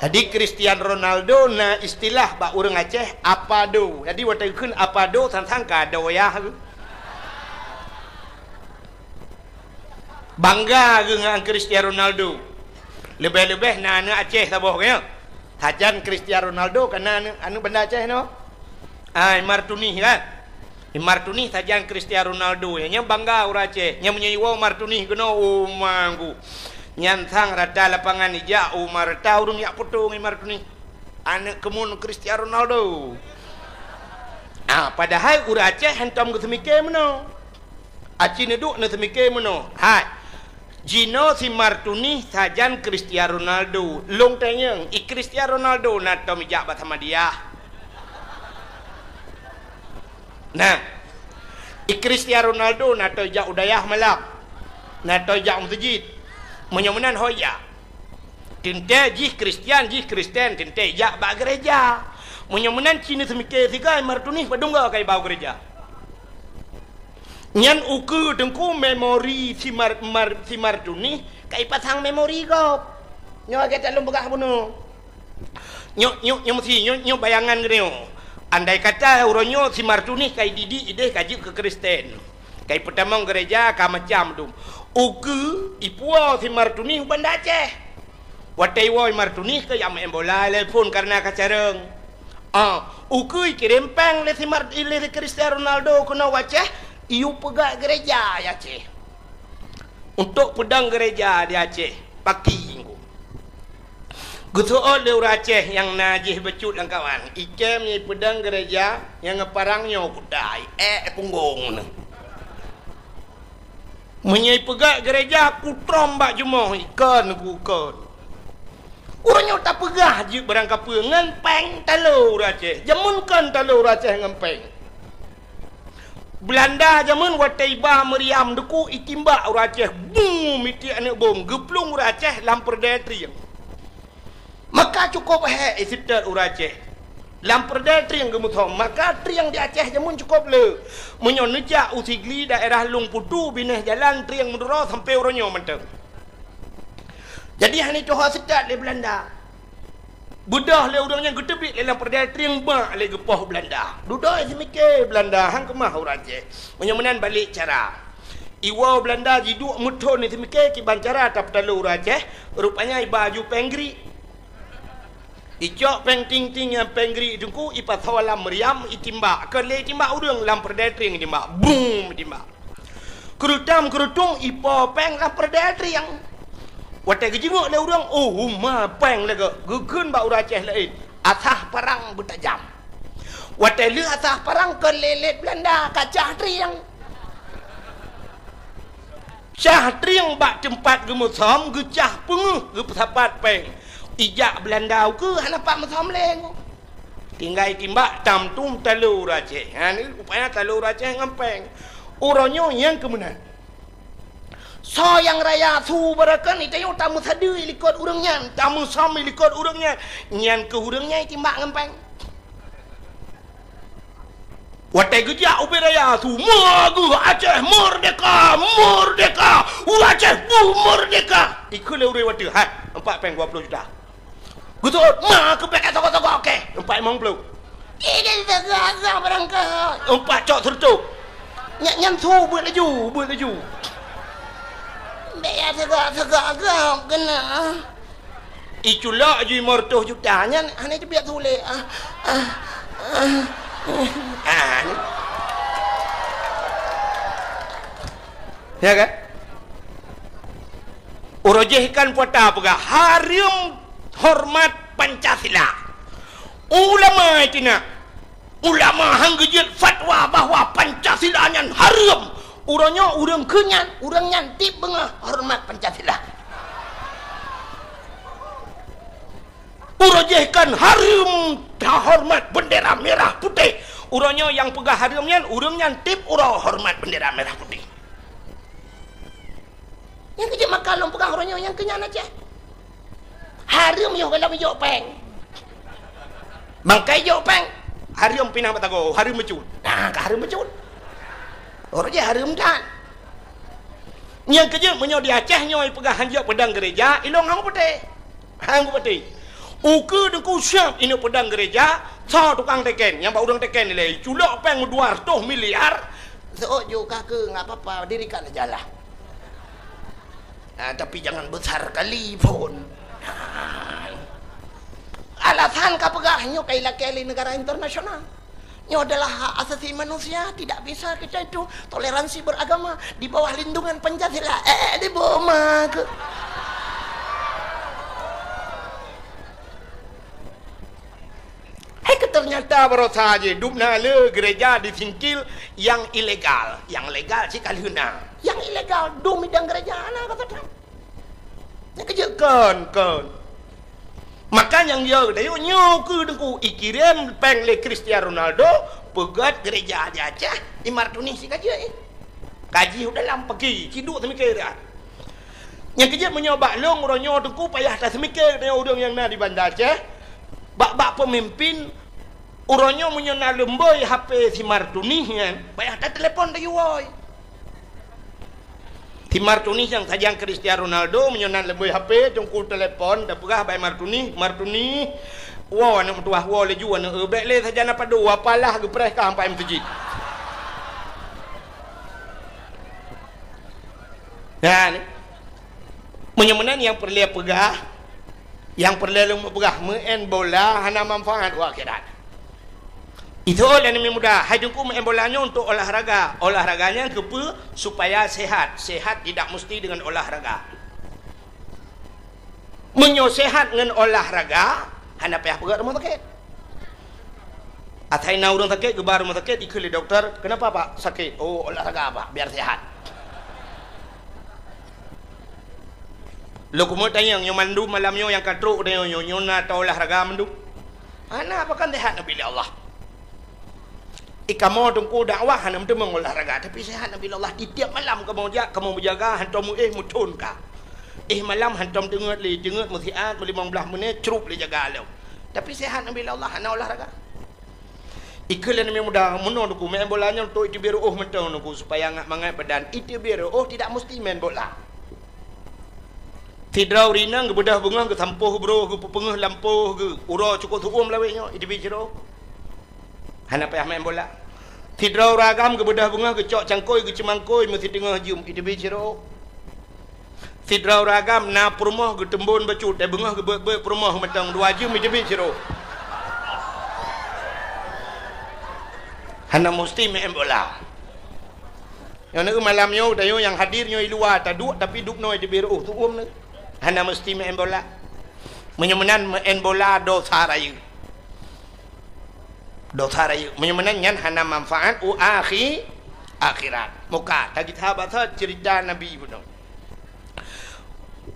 Tadi Cristiano Ronaldo na istilah bak urang Aceh apa do. Jadi waktu kun apa do tantang kado ya. Bangga dengan Cristiano Ronaldo. Lebih-lebih na anak Aceh taboh ya. Tajan Cristiano Ronaldo kana anu benda Aceh no. Martuni kan. Martuni tajan Cristiano Ronaldo nya bangga urang Aceh. Nya menyewa Martuni kena manggu. Nyantang rata lapangan ija Umar tahu yak potong Umar tu ni anak kemun Cristiano Ronaldo. Padahal urang Aceh hantam ke semike meno. Aci neduk na semike meno. Jino si Martuni sajan Cristiano Ronaldo. Long tanyang Cristiano Ronaldo na tom ija bat sama dia. Nah, Cristiano Ronaldo na to ija udayah malak. Na to ija masjid. Menyemenan hoya tinte jih Kristen tinte jak bak gereja menyemenan Cina semike tiga Martuni padungga kai bau gereja nyan uku dengku memori si Martuni kai pasang memori gop nyo kita lum begah bunuh nyo mesti nyo bayangan gini andai kata uronyo si Martuni kai didi ide kaji ke Kristen kai pertama gereja ka macam tu uku ipua si Martuni banda Aceh watai woi Martuni ke yang main bola telepon karena kacareng uku kirempang le si Cristiano Ronaldo kena Aceh iu pegak gereja ya Aceh untuk pedang gereja di Aceh paki gutu le urang Aceh yang najih becut dan kawan ikem ni pedang gereja yang ngeparangnya kudai punggung ni menyai pegak gereja aku trombak jumah ikan urangnya tak pegah je berangkap ngempeng talur Aceh jamunkan talur Aceh ngempeng Belanda jamun wataiba meriam deku itimba urang Aceh boom iti anak bom geplung urang Aceh lampur triang maka cukup isitat urang Aceh lampur triang gemuthom maka triang di Aceh jamun cukup le menyon nejak usigli daerah Lung Putu bineh jalan triang menduro sampai orangnya menteng jadi hani toha sedat le Belanda budah le orangnya gedebik le lampur triang bak le gepoh Belanda duduk semike Belanda hang kemah urang Aceh menyemenan balik cara Iwa Belanda jiduk mutun ni semike ki bancara tap talu Aceh rupanya baju penggri icok peng ting ting yang penggri dengku ipat sawalam meriam itimba kele timba urang lam perdetring timba boom timba kerutam kerutung ipo peng lam perdetring wate gejenguk le urang oh ma peng le gegeun ba urang Aceh lain asah perang bertajam wate le asah perang kelelet Belanda kacah triang cah triang bak tempat gemusom gecah penguh ge sapat peng ijak Belanda ke hanapak musom leng tinggal timbak tamtum telur Aceh ha ni rupanya telur Aceh ngempeng uronyo yang kemunan so yang raya su barakan itayo tamu sadu likot urangnya tamu som likot urangnya nyan ke urangnya timbak ngempeng watai gejak uberaya tu magu Aceh merdeka merdeka Aceh merdeka ikut le urang watai hat 4.20 juta betul ma ke pek toko-toko okey 4.50 ini segala berangkat 4 cok sertuk nyan su buat laju biar segala kena iculak ju 500 juta nyan ane biar sulit ya kan urojehkan puata apa harum hormat Pancasila ulama itina ulama hanggejit fatwa bahwa Pancasila nyan harum uronyo urang kenyan urang nyantip bengah hormat Pancasila urojehkan harum hormat bendera merah putih uronyo yang pegah harumnya urang nyantip uro hormat bendera merah putih yang kejap makalong pegah uronyo yang kenyan aja harum yo kalau yo peng bangkai yo peng harum pinang batago harum mecut nah ke harum mecut orang je harum dan yang kejap menyo di Aceh nyoy pegah hanjak pedang gereja ilong hang putih uke dengku siap ini pedang gereja so tukang teken yang bau udang teken nilai culok peng 200 miliar so juga ke nggak apa-apa dirikan aja lah nah, tapi jangan besar kali pun alasan kapegahnya kaila-kaili negara internasional ini adalah hak asasi manusia tidak bisa kita itu toleransi beragama di bawah lindungan Pancasila di bawah ke ternyata baru saja dubna le gereja disingkil yang ilegal yang legal sih kali huna yang ilegal dumi dan gereja anak kata dia yang kejekan makan yang dia dayo nyoku dengku ikirim peng le Cristiano Ronaldo pegat gereja aja di Martuni si kaji udah lam pergi ciduk semikir dah yang kejap menyoba long ronyo dengku payah tak semikir dengan orang yang nak di Bandar Aceh bak pemimpin uronyo menyona lemboi HP si Martuni kan payah tak telepon dah yuoi si Martuni yang sajang Cristiano Ronaldo menyona lemboi HP jongkul telepon dah pegah by Martuni wow anak tuah wow leju anak ebek le sajana padu apalah gepres ka sampai masjid dan menyemenan yang perlu pegah yang perlu pegah main bola hana manfaat akhirat itu oleh yang mudah hajungku main bolanya untuk olahraganya kepa supaya sehat tidak mesti dengan olahraga menyosehat dengan olahraga hana payah pegat rumah sakit atai na urang sakit gebar rumah sakit ikut dokter kenapa pak sakit oh olahraga apa biar sehat lo kumot tanya yang mandu malamnya yang katruk dia nyona atau olahraga mandu ana apa kan sehat nabi Allah ikamu tungku dakwah hana mtu mengolahraga tapi sehat nabi Allah di tiap malam kamu menjaga hantamu mutun ka malam hantam dengat musiat 15 menit cerup le jaga lo tapi sehat nabi Allah hana olahraga ikulan yang mudah menon ku main bolanya untuk itu biar mentang ku supaya ngak mangat badan itu biar tidak mesti main bola tidrau rinang ke bedah bunga ke sampuh bro ke pengeh lampuh ke ura cukup suum laweknya itu bicara hana payah main bola Tidrau ragam ke bedah bunga ke cok cangkoi ke cemangkoi mesti tengah jum itu biciro. Tidrau ragam na perumah ke tembun bacut te bunga ke perumah matang dua jum itu biciro. Hana mesti main bola. Yang nak malam nyo dayo yang hadirnya di luar taduk tapi duk noi di biru tu ni. Hana mesti main bola. Menyemenan main bola dosa raya. Dosa raya. Menyemenan nyan hana manfaat akhirat. Muka tadi sahabat cerita Nabi pun.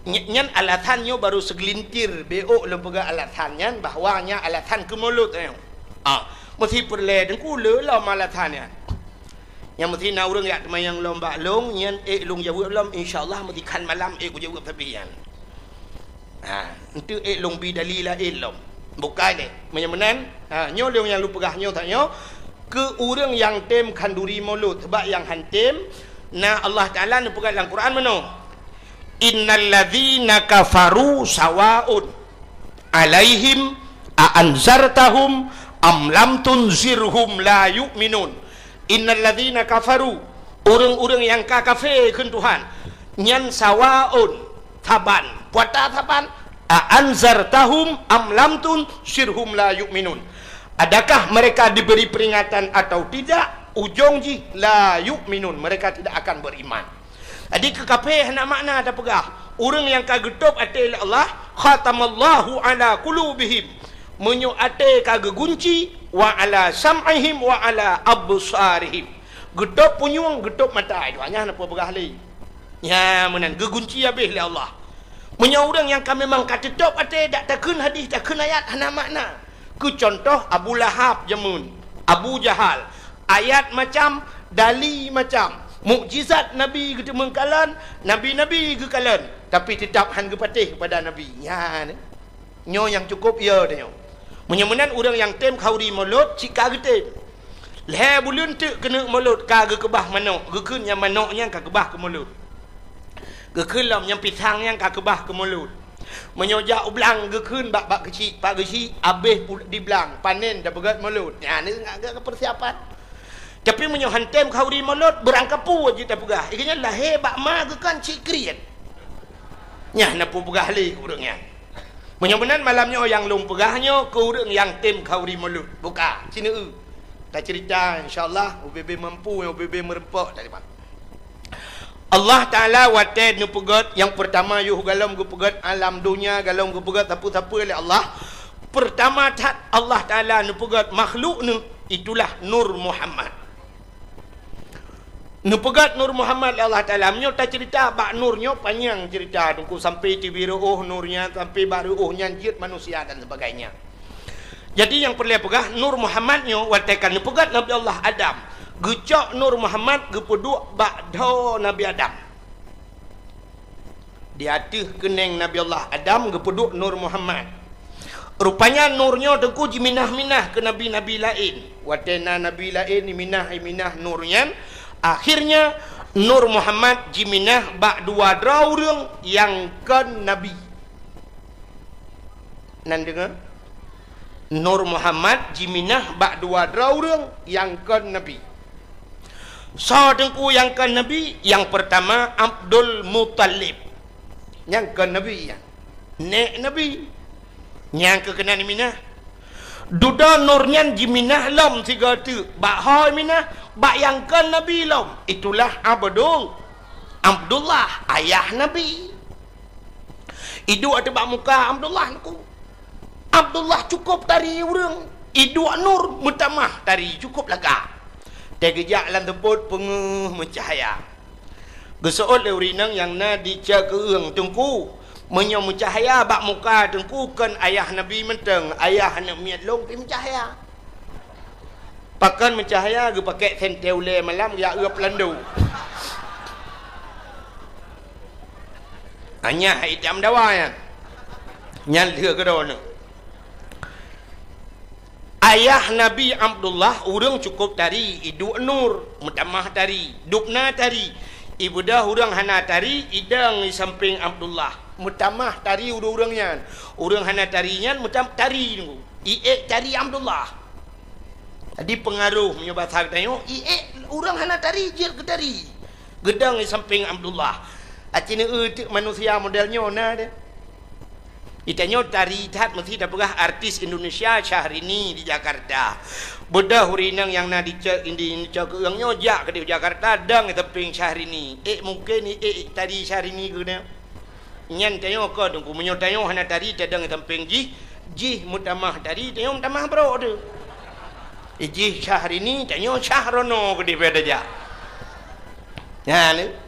Nyan alasannya baru segelintir beok lembaga alasannya bahwanya alasan ke mulut mesti perle dengku le lah malatannya yang mesti nak orang yak yang lomba long nyan long jawab lom insyaallah mesti kan malam ku jawab tabian itu long bi dalila lom bukan ni menyemenan nyo long yang lu pegah nyo tak nyo ke orang yang tem kanduri mulut sebab yang hantem na Allah Taala ni pegah dalam Quran mano innal ladzina kafaru sawaun alaihim a anzartahum am lam tunzirhum la yu'minun. Innal ladzina kafaru, orang-orang yang kafir keun Tuhan, nyan sawaun taban, puata taban, anzartahum am lam tunzirhum la yu'minun. Adakah mereka diberi peringatan atau tidak? Ujung ji la yu'minun, mereka tidak akan beriman. Jadi kekafir nak makna ada pegah. Orang yang kagetup ati Allah, khatamallahu ala qulubihim. Menyo ate kage gunci wa ala sam'ihim wa ala absarihim. Getup punyung, getup mata. Doanya apa begah li? Ya menan gegunci habis li Allah. Menyo orang yang kami memang katetup ate dak takun hadis, takun ayat hana makna. Ku contoh Abu Lahab jamun, Abu Jahal. Ayat macam, dali macam, mukjizat Nabi gitu mengkalan, nabi-nabi ke kalan, tapi tetap han gepatih kepada Nabi. Ya ni. Nyo yang cukup ya dia. Menyemenan orang yang tem khauri mulut cika getem. Leh bulun tu kena mulut ka ge kebah manok, gekeun yang manoknya ka kebah ke mulut. Gekeun lam yang pisang yang ka kebah ke mulut. Menyojak ublang gekeun bak kecil, pak kecil habis di belang, panen dah begat mulut. Ya ni agak persiapan. Tapi menyohan tem khauri mulut berangkapu aja tak pegah. Ikanya lahir bak ma gekan cik kriat. Nyah napu pegah li urangnya. Menyebenan malamnya yang long pegahnya ke orang yang tim khauri mulut. Buka sini tak cerita insyaallah UBB mampu yang UBB merempak tak dapat. Allah Taala wated nu pegat yang pertama yuh galom gu pegat alam dunia galom gu pegat apa-apa oleh Allah. Pertama tat Allah Taala nu pegat makhluk nu itulah Nur Muhammad. Nu pegat Nur Muhammad Allah Taala menyo tak cerita bak nurnya panjang cerita tunggu sampai tibiruh nurnya sampai baru nyanjit manusia dan sebagainya. Jadi yang perlu pegah Nur Muhammad nyo watekan nu pegat Nabi Allah Adam. Gecok Nur Muhammad gepeduk bak do Nabi Adam. Di atas keneng Nabi Allah Adam gepeduk Nur Muhammad. Rupanya nurnya tengku jiminah-minah ke nabi-nabi lain. Watena nabi lain minah nurnya. Akhirnya Nur Muhammad jiminah bak dua draurung yang kan Nabi. Nan dengar? Nur Muhammad jiminah bak dua draurung yang kan Nabi. So tengku yang kan Nabi, yang pertama Abdul Muttalib. Yang kan Nabi ya. Nek Nabi. Yang kekenan minah. Duda nurnya jiminah lam tiga tu. Bak hoi minah, bak yang kan Nabi lam. Itulah Abdullah, ayah Nabi. Idu ada bak muka Abdullah aku. Abdullah cukup tari urang. Idu nur mutamah tari cukup lega. Tegejak lan teput penguh mencahaya. Gesoot le urinang yang na dica keung tengku. Menyo mencahaya bak muka tengku kan ayah Nabi menteng, ayah nak miat long pi mencahaya. Pakan mencahaya ge pakai senteule malam ya eup landu. Hanya hitam dawa ya. Nyan leu ke don. Ayah Nabi Abdullah urang cukup tari, idu nur, mutamah tari, dupna tari. Ibu dah urang hana tari, idang di samping Abdullah. Mutamah tari urang-urangnya. Urang hana tarinya mutam tari nunggu. Tari Abdullah. Adi pengaruh punya bahasa tanya, orang hana tari je ke tari. Gedang di samping Abdullah. Acina manusia modelnya ona dia. Itanya tari tat mesti dah pegah artis Indonesia Syahrini di Jakarta. Bedah hurinang yang na dicek indi cak yang nyojak ke di Jakarta dang di samping Syahrini. Mungkin tadi Syahrini ke dia. Nyan tanya ke dengku menyotanya hana tari tadang di samping jih mutamah tari tanya mutamah bro tu. Jih Syahrini tanya Syahrono ke di beda aja. Ya ni.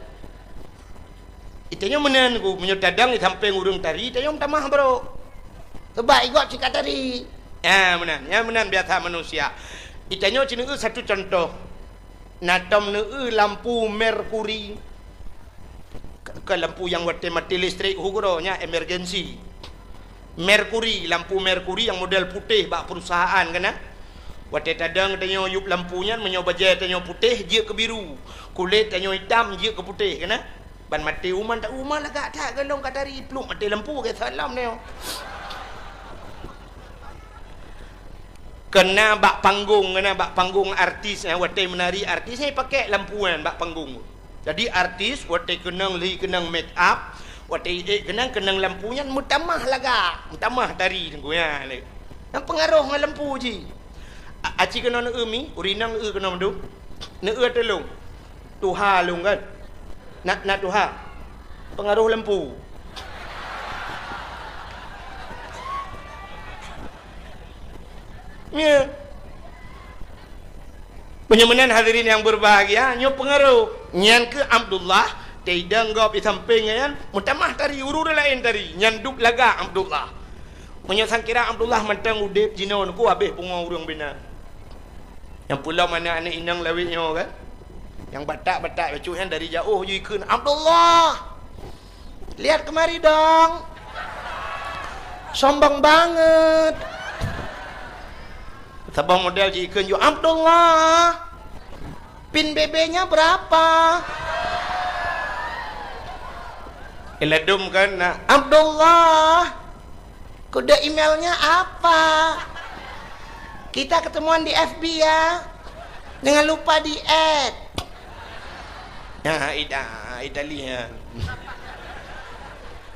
Itanya menan ku menyotadang di samping urung tari tanya mutamah bro. Sebab ikut cakap tari. Ya menan biasa manusia. Itanya cina satu contoh. Natam lampu merkuri. Ke lampu yang mati listrik hukuronya emergency. Merkuri, lampu merkuri yang model putih bak perusahaan kena. Waktu tadang tanya yup lampunya menyoba jaya tanya putih je ke biru. Kulit tanya hitam je ke putih kena. Ban mati uman tak uman lah tak gelong kat tari peluk mati lampu ke salam ni. Kena bak panggung artis waktu menari artis saya pakai lampuan bak panggung. Jadi artis waktu kenang make up, waktu kenang lampunya mutamah laga, mutamah tari tengku ya. Yang pengaruh dengan lampu je. Aci kena mi, urinang kena mdu. Telung. Tuha lung kan. Nak tuha. Pengaruh lampu. Ya. Penyemanan hadirin yang berbahagia, nyo pengaruh. Nyan ke Abdullah, tidak gop di samping kan. Mutamah tari urur lain tari. Nyan duk laga Abdullah. Menyang kira Abdullah mentang udip jinon ku habis pungong urang bina. Yang pula mana anak inang lawitnya kan. Yang batak-batak bacuhan dari jauh je ikut Abdullah. Lihat kemari dong. Sombong banget. Sabang model je ikut juga Abdullah. Pin BB-nya berapa? Eladum kan nak Abdullah. Kode emailnya apa? Kita ketemuan di FB ya. Jangan lupa di add. Ya, Italia.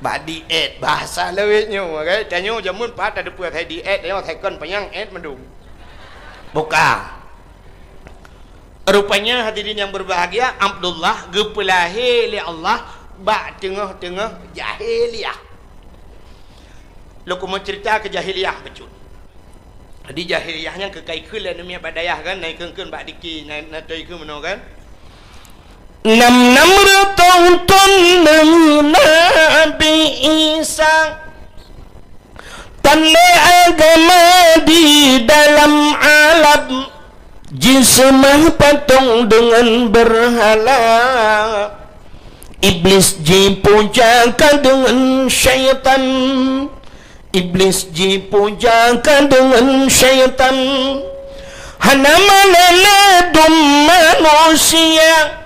Ba di add bahasa lewitnya, okay? Tanya jamun pat ada puat hai di add, dia thai kon penyang add mendung. Buka. Rupanya hadirin yang berbahagia, Abdullah gepelahi li Allah ba tengah-tengah jahiliyah. Lo mau cerita ke jahiliyah becut. Jadi jahiliyahnya kekaikul dan demi badayah kan naik kengkun bak diki naik ke mana kan. Nam ratun Nabi Isa tanle agama di dalam alam jismah patung dengan berhala. Iblis dipujakan dengan syaitan. Iblis dipujakan dengan syaitan. Hana meneledum manusia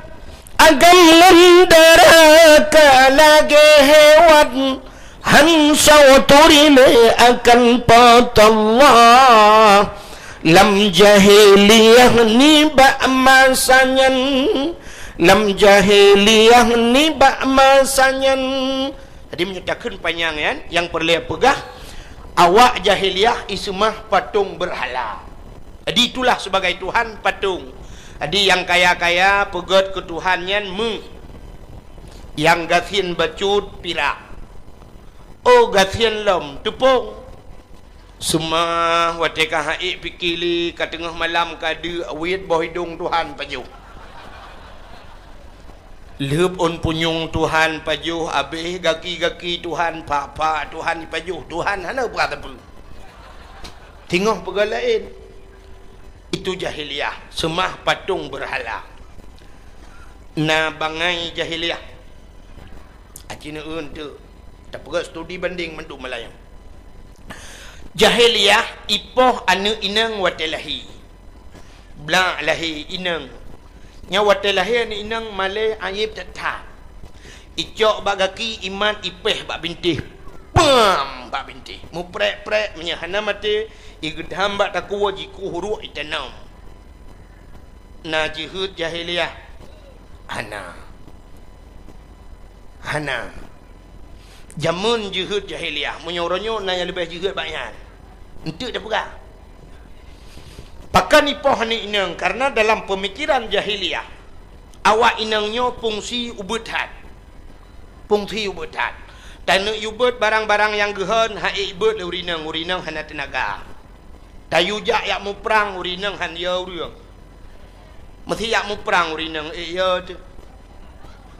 agam mendaraka lagi hewan. Hansa turime akan patallah. Lam jahiliyah ni ba'masanyan. Lam jahiliyah ni ba'masanyan. Jadi menyatakan panjang kan, yang perlu pegah awak jahiliyah ismah patung berhala. Jadi itulah sebagai Tuhan patung. Jadi yang kaya-kaya pegat ke Tuhannya yang gasin bacut pirak. Oh gasin lom tepung. Semua watika haik pikili ke tengah malam kada awit bawah hidung Tuhan pajuh. Lep on punyung Tuhan pajuh habis gaki-gaki Tuhan pak Tuhan pajuh Tuhan hana berata pun. Tengok perkara lain. Itu jahiliyah, semah patung berhala. Na bangai jahiliyah. Acina untuk tak perlu studi banding menduk Melayu. Jahiliyah ipoh anu inang watelahi. Bla lahi inang. Nya watelahi anu inang malay ayib tetap. Icok bagaki iman ipeh bak bintih. Pam bak bintih. Mu prek-prek menyahana mati igedham bak takwa jiku huru itanam. na jihad jahiliyah hana jamun jihad jahiliyah menyoronyo na yang lebih jihad banyak untuk dah perang pakan ipoh ni inang karena dalam pemikiran jahiliyah awak inangnya fungsi ubutan dan nak ubut barang-barang yang gehan hai ibut le urinang hana tenaga tayujak yak mu perang urinang han ya urang mesti yak mu perang urinang ya tu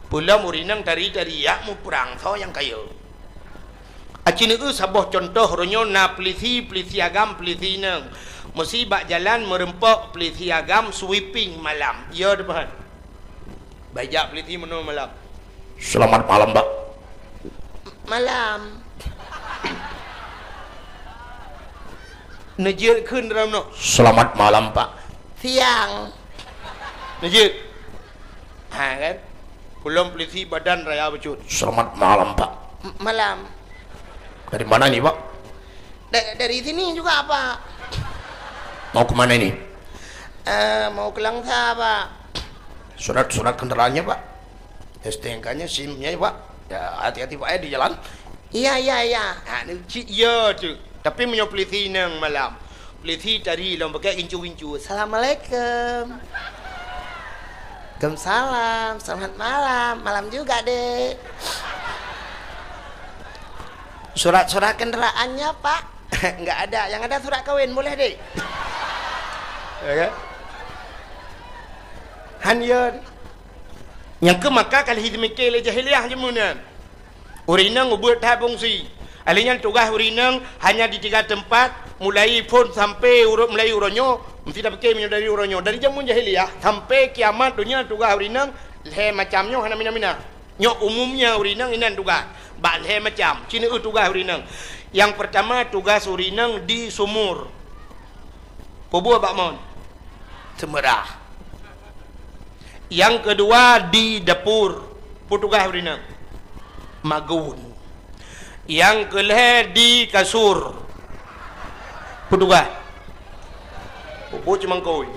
pula urinang dari yak mu perang so yang kaya acin itu sebuah contoh ronyo na pelisi agam pelisi nang mesti bak jalan merempak pelisi agam sweeping malam ya depan bajak pelisi menu malam selamat malam Pak malam nejir kun dalam no selamat malam Pak siang nejir kan belum pelisi badan raya becut selamat malam Pak malam dari mana nih Pak dari sini juga Pak mau kemana ini mau ke Langsa Pak surat kendaraannya Pak STNK-nya SIM-nya Pak ya hati-hati Pak di jalan iya nah iya tu tapi punya pelisi nang malam pelisi tadi long pakai incu assalamualaikum Waalaikumsalam selamat malam juga dek surat kendaraannya Pak enggak ada yang ada surat kawin boleh dek ya hanyan yang ke maka kali hidmikil jahiliyah jemunan urinang ubut tak fungsi alinya tugas urinang hanya di 3 tempat mulai pun sampai mulai uronyo mesti dah pakai minyak dari uronyo dari jamun jahiliyah sampai kiamat dunia tugas urinang le macamnya hana mina nyok umumnya urinang inan tugas bak le macam cina tugas urinang yang pertama tugas urinang di sumur pobua bakmon semerah yang kedua di dapur tugas urinang magun yang kelih di kasur petugas Pupu cuma koi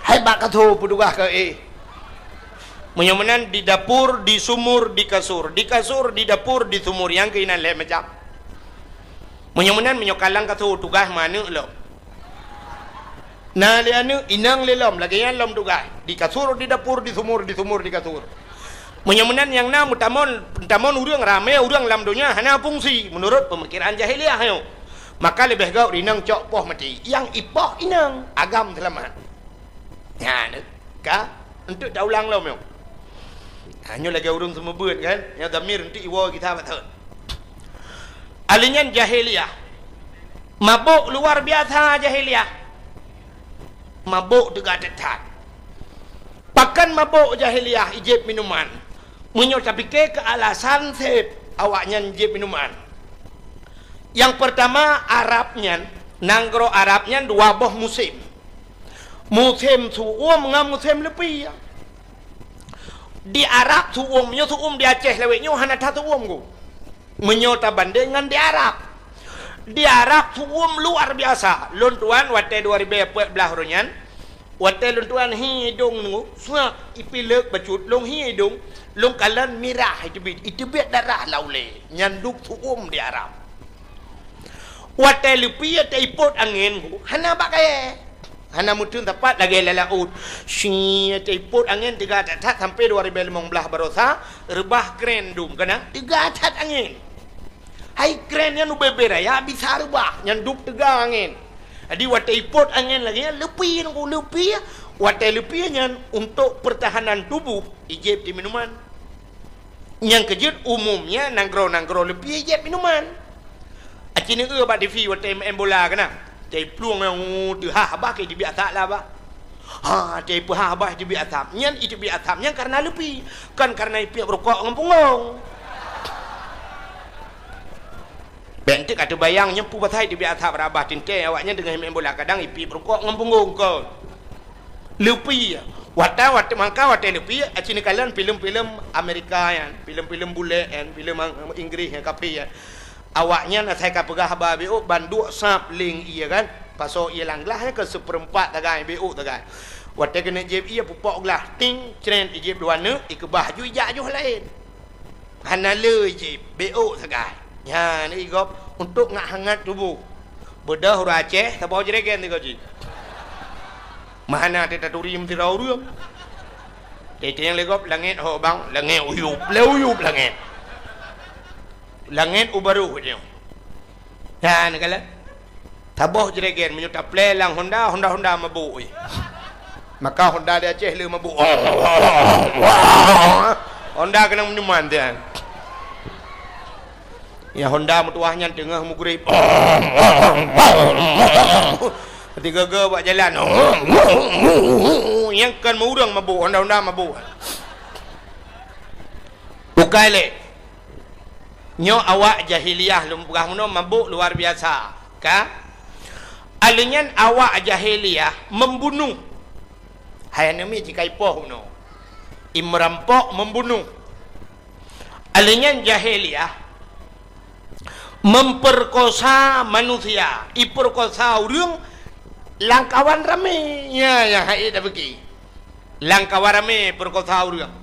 hai bak katu petugas ke menyamanan di dapur di sumur di kasur di dapur di sumur yang keinan le macam menyamanan menyokalang katu tugas mana lo nah lianu inang lelom lagi yang lom tugas di kasur di dapur di sumur di kasur menyamanan yang na mutamon urang ramai urang lam dunia hana fungsi menurut pemikiran jahiliyah yo maka lebih gau inang cok poh mati yang ipoh inang agam selamat ya ka untuk dah ulang lo meu hanya lagi urang semua buat kan yang damir untuk iwo kita betul alinyan jahiliyah mabuk luar biasa jahiliyah mabuk tegak tetat pakan mabuk jahiliyah ijib minuman menyo tapi ke alasan sep awaknya ijib minuman yang pertama Arabnya nanggro Arabnya 2 boh musim suum ngam musim lebih ya. Di Arab suumnya di Aceh leweknya hana suum go menyota bandingan di Arab suum luar biasa luntuan wate 2014 ronyan wate luntuan hidung nu suak ipilek bacut long hidung long kalan mirah itu bit darah laule nyanduk suum di Arab wate lupi te ipot angin hana bakai hana mutun tepat lagi lalaut si te ipot angin 3 tat sampai 2015 barosa rebah grandum kena 3 tat angin hai keren yang berbeda ya bisa rebah nyanduk 3 angin jadi wate ipot angin lagi lepi wate lepi yang untuk pertahanan tubuh ijib di minuman yang kejut umumnya nanggro lepi ijib minuman acini ba di fi wate embola kana te pluang yang tu ba ke di biasa lah ba te ba di biasa nyan itu biasa nyan karena lepi kan karena ipi rokok ngempungong bentik kata bayang nyempu batai di biasa berabah tinte awaknya dengan embola kadang ipi rokok ngempungong ko lepi wata mangka wate lepi acini kalian film-film Amerika yan film-film bule yan film Inggris yang kapi ya awaknya nak saya kapegah babi bandu sap ling iya kan pasok ia lang gelas ke seperempat tagai BO tagai waktu kena jeb ia pupok gelas ting cren jeb dua ne ikebah ju ijak ju lain hanale jeb BO tagai ya ni gop untuk ngak hangat tubuh bedah huruf Aceh tabau jeregen tiga ji mana teta turim tirau ruam teta yang legop langit ho bang langit uyup langit ubaru dia ya ni kala tabau jeregen menyuta plelang Honda mabuk maka Honda dia Aceh le mabuk Honda kena menyuman dia ya Honda mutuahnya tengah mugrib ketika ke buat jalan yang kan murang mabuk Honda mabuk bukai le nyo awak jahiliyah lumpah muno mabuk luar biasa ka alinyan awak jahiliyah membunuh hayanami jika ipoh muno imrampok membunuh alinyan jahiliyah memperkosa manusia iperkosa urang langkawan rame ya yang hai dah pergi langkawan rame perkosa urang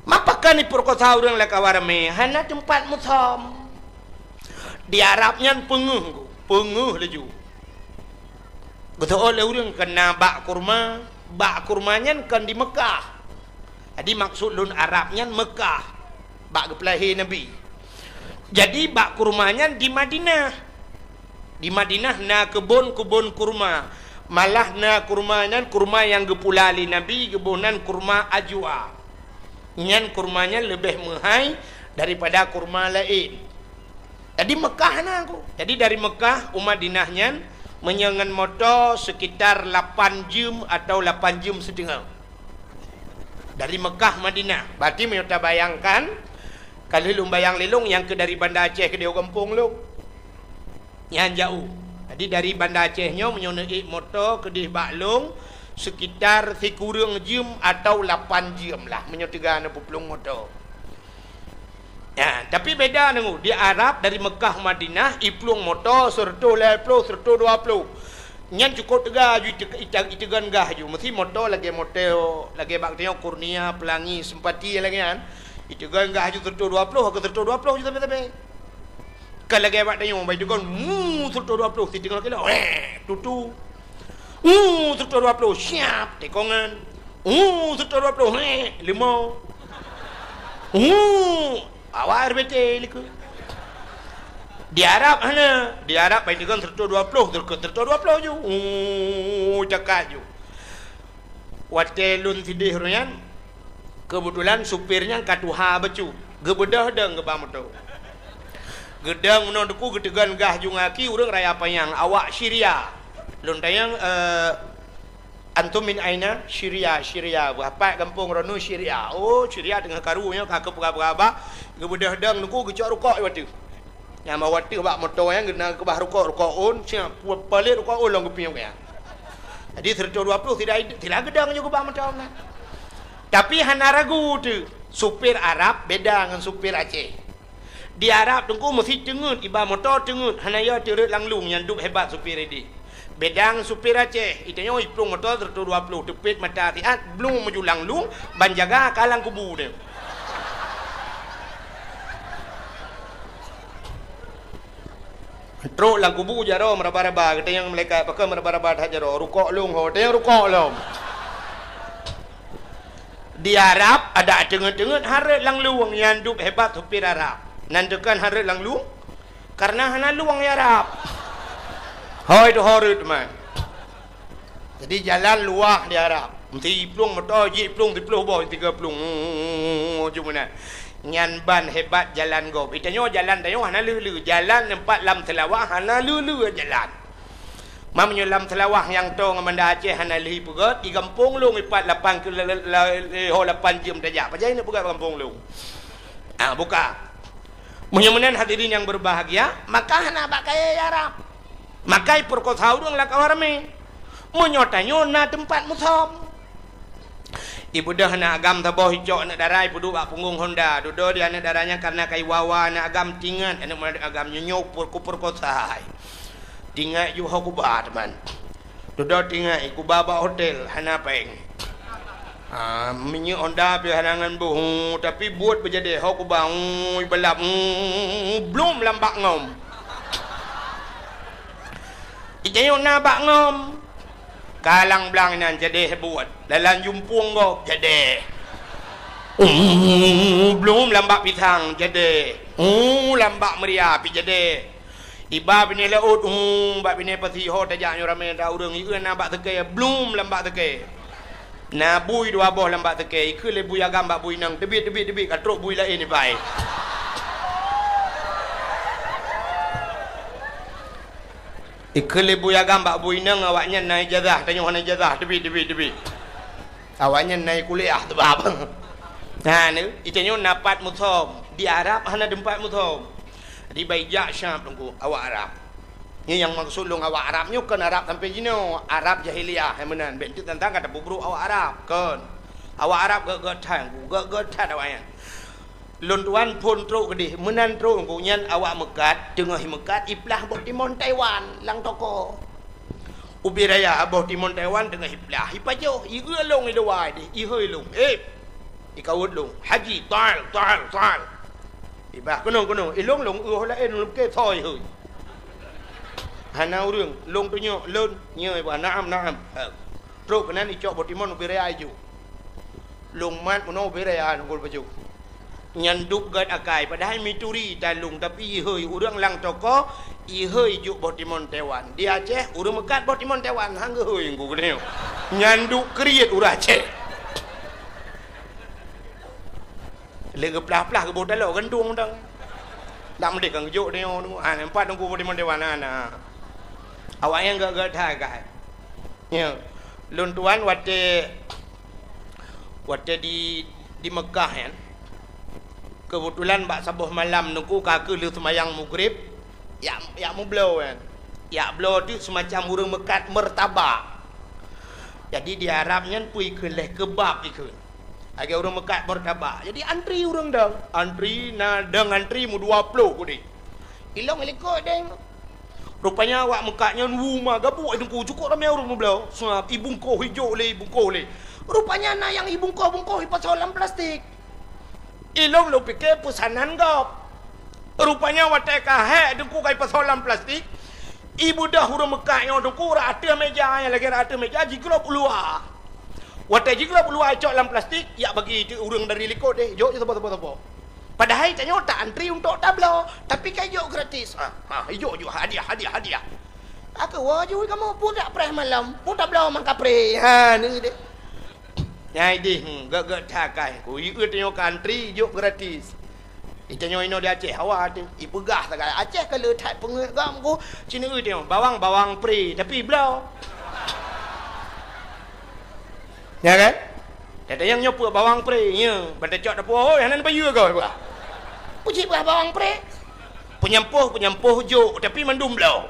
mapakan iperkosa urang langkawan rame hana tempat mutam di Arabnya penguh laju betul oleh urang kena bak kurmanya kan di Mekah jadi maksud lun Arabnya Mekah bak kepelahi Nabi jadi bak kurmanya di Madinah na kebun kurma malah na kurmanya kurma yang gepulali Nabi kebunan kurma ajwa nyan kurmanya lebih mahal daripada kurma lain jadi Mekah na aku jadi dari Mekah Madinahnya menyengan motor sekitar 8 jam atau 8 jam setengah dari Mekah Madinah berarti menyuta bayangkan kalau lu bayang lelong yang ke dari Banda Aceh ke dia kampung lu yang jauh jadi dari Banda Acehnya menyonai motor ke di Baklong sekitar sekurang jam atau 8 jam lah menyutiga pupulung motor ya tapi beda nengu di Arab dari Mekah Madinah iplung motor serta 10 serta 20 nyan cukup tega ju itegan gah ju mesti motor lagi bak tengok kurnia pelangi simpati lagi kan itu kan enggak haju tertu 20 aku tertu 20 je tapi kalau lagi buat tanya baik tu kan tertu 20 ti tengok kilo tutu tertu 20 siap tekongan tertu 20 limau awak RBT liku di Arab baik tu kan tertu 20 tertu 20 je cakap je watelun tidih royan kebetulan supirnya katuha becu gebedah deng gebang motor gedang menon deku gedegan gah jungaki urang raya payang awak Syria lun tayang antum min aina Syria berapa kampung rono Syria Syria dengan karunya kakek berapa gebedah deng deku gecok rokok waktu yang bawa waktu bak motor yang gena ke bah rokok on siap palit rokok on long kepiang ya jadi 120 tidak gedang juga bak motor tapi hana ragu tu supir Arab beda dengan supir Aceh di Arab tunggu mesti cengut iba motor cengut hana ya turut langlung yang duk hebat supir ini beda dengan supir Aceh itanya iplung motor 120 tepit mata hati belum maju langlung banjaga kalang kubu dia teruk lang kubu jaro meraba-raba kata yang mereka pakai meraba-raba dah jaro rukuk long ho tanya rukuk long di Arab ada cengut-cengut harat lang luang yang duk hebat supir Arab nantikan harat lang luang karena hana luang ya Arab hoi tu harat man jadi jalan luah di Arab mesti plung motor je plung di pluh bawah 3 plung cuma nyan ban hebat jalan go itanya jalan tayo hana lulu jalan tempat lam telawah hana lulu jalan mamnya lam telawah yang to ngamanda Aceh hana lehi pegot di kampung lu 48 ke 8 jam dajak pajai nak pegat kampung lu buka mudah-mudahan hadirin yang berbahagia maka hana bakai Arab makai perkosa urang la kawarme monyotanyo na tempat musom ibu dah nak agam taboh hijau nak darai pudu bak punggung Honda dodo dia anak darahnya karena kai wawa nak agam tingan anak agam nyonyok perkosa tinggal you aku ba teman duduk tinggal aku baba hotel hana peng minyak onda pi halangan bu tapi buat berjadi aku bang belap belum lambak ngom ijayo na bak ngom kalang blang nan jadi buat dalam jumpung go jadi belum lambak pisang jadi lambak meriah pi jadi iba bini laut bak bini pasiho tajak nyorame da urang ieu na bak teke belum lambak teke na bui dua boh lambak teke ikeu le bui agam bak bui nang tebit katrok bui lain ni bai ikeu le bui agam bak bui nang awaknya naik jazah tanya mana jazah tebit awaknya naik kuliah tu bab nah ni itanyo napat muthom di Arab hana dempat muthom di Baijak Syam tunggu awak Arab ni yang maksud long awak Arab nyu kan Arab sampai jino Arab jahiliyah menan bentuk tentang kata bubruk awak Arab kan awak Arab gak thang gak that awaknya lon tuan pun truk gede menan truk ngku nyan awak mekat tengah mekat iplah bot timon Taiwan lang toko ubi raya aboh timon Taiwan tengah iplah ipajo i long i dawai di i hơi long ikawut long haji tal ibah kono ilong long hola en lum ke thoi hơi hanau rương long tu nyo lơn nhơi ba naam truk nan i chok bot timon ubi raya ju long mat mono ubi raya ngul baju nyanduk gad akai padahal mituri talung tapi hơi urang lang toko i hơi juk bot timon Taiwan di Aceh urang mekat bot timon Taiwan hang hơi ngku keneo nyanduk kriet urang Aceh le plah ke bot dalo gandung dang lam dek kang juk neo empat ngku bot timon Taiwan ana awak yang gak tha kai ya lun tuan wate di Mekah kan kebetulan bak sabuh malam nunggu kaki lu semayang maghrib ya mu blow kan ya blow tu semacam urang mekat mertabak jadi di Arabnya pui ke leh kebab ikut agak urang mekat mertabak jadi antri urang dah antri na deng antri mu 20 kudi ilong lekok deng rupanya awak mekatnya rumah gabuk itu cukup ramai urang mu blow sebab ibungkoh hijau le rupanya na yang ibungkoh pasal dalam plastik ilong lo pikir pesanan gop rupanya watai kahe dengku kai pasolam plastik ibu dah hurung Mekah yang dengku rata meja yang lagi rata meja jiglop luar watai jiglop luar cok dalam plastik ya bagi urang dari likod deh jok je apa padahal tanya tak antri untuk tablo tapi kai jok gratis jok hadiah aku wajib kamu budak preh malam budak tablo mangka pre ni deh nyai dih gak takai ku ieu tanya country juk gratis itanyo ino di Aceh awak tu ipegah takai Aceh kalau tak pengagam ku sini eu tanya bawang pre tapi blau ya kan ada yang nyopo bawang pre nya pada cok dapur oi hanan payu kau ba puji bawang pre penyempuh juk tapi mendum blau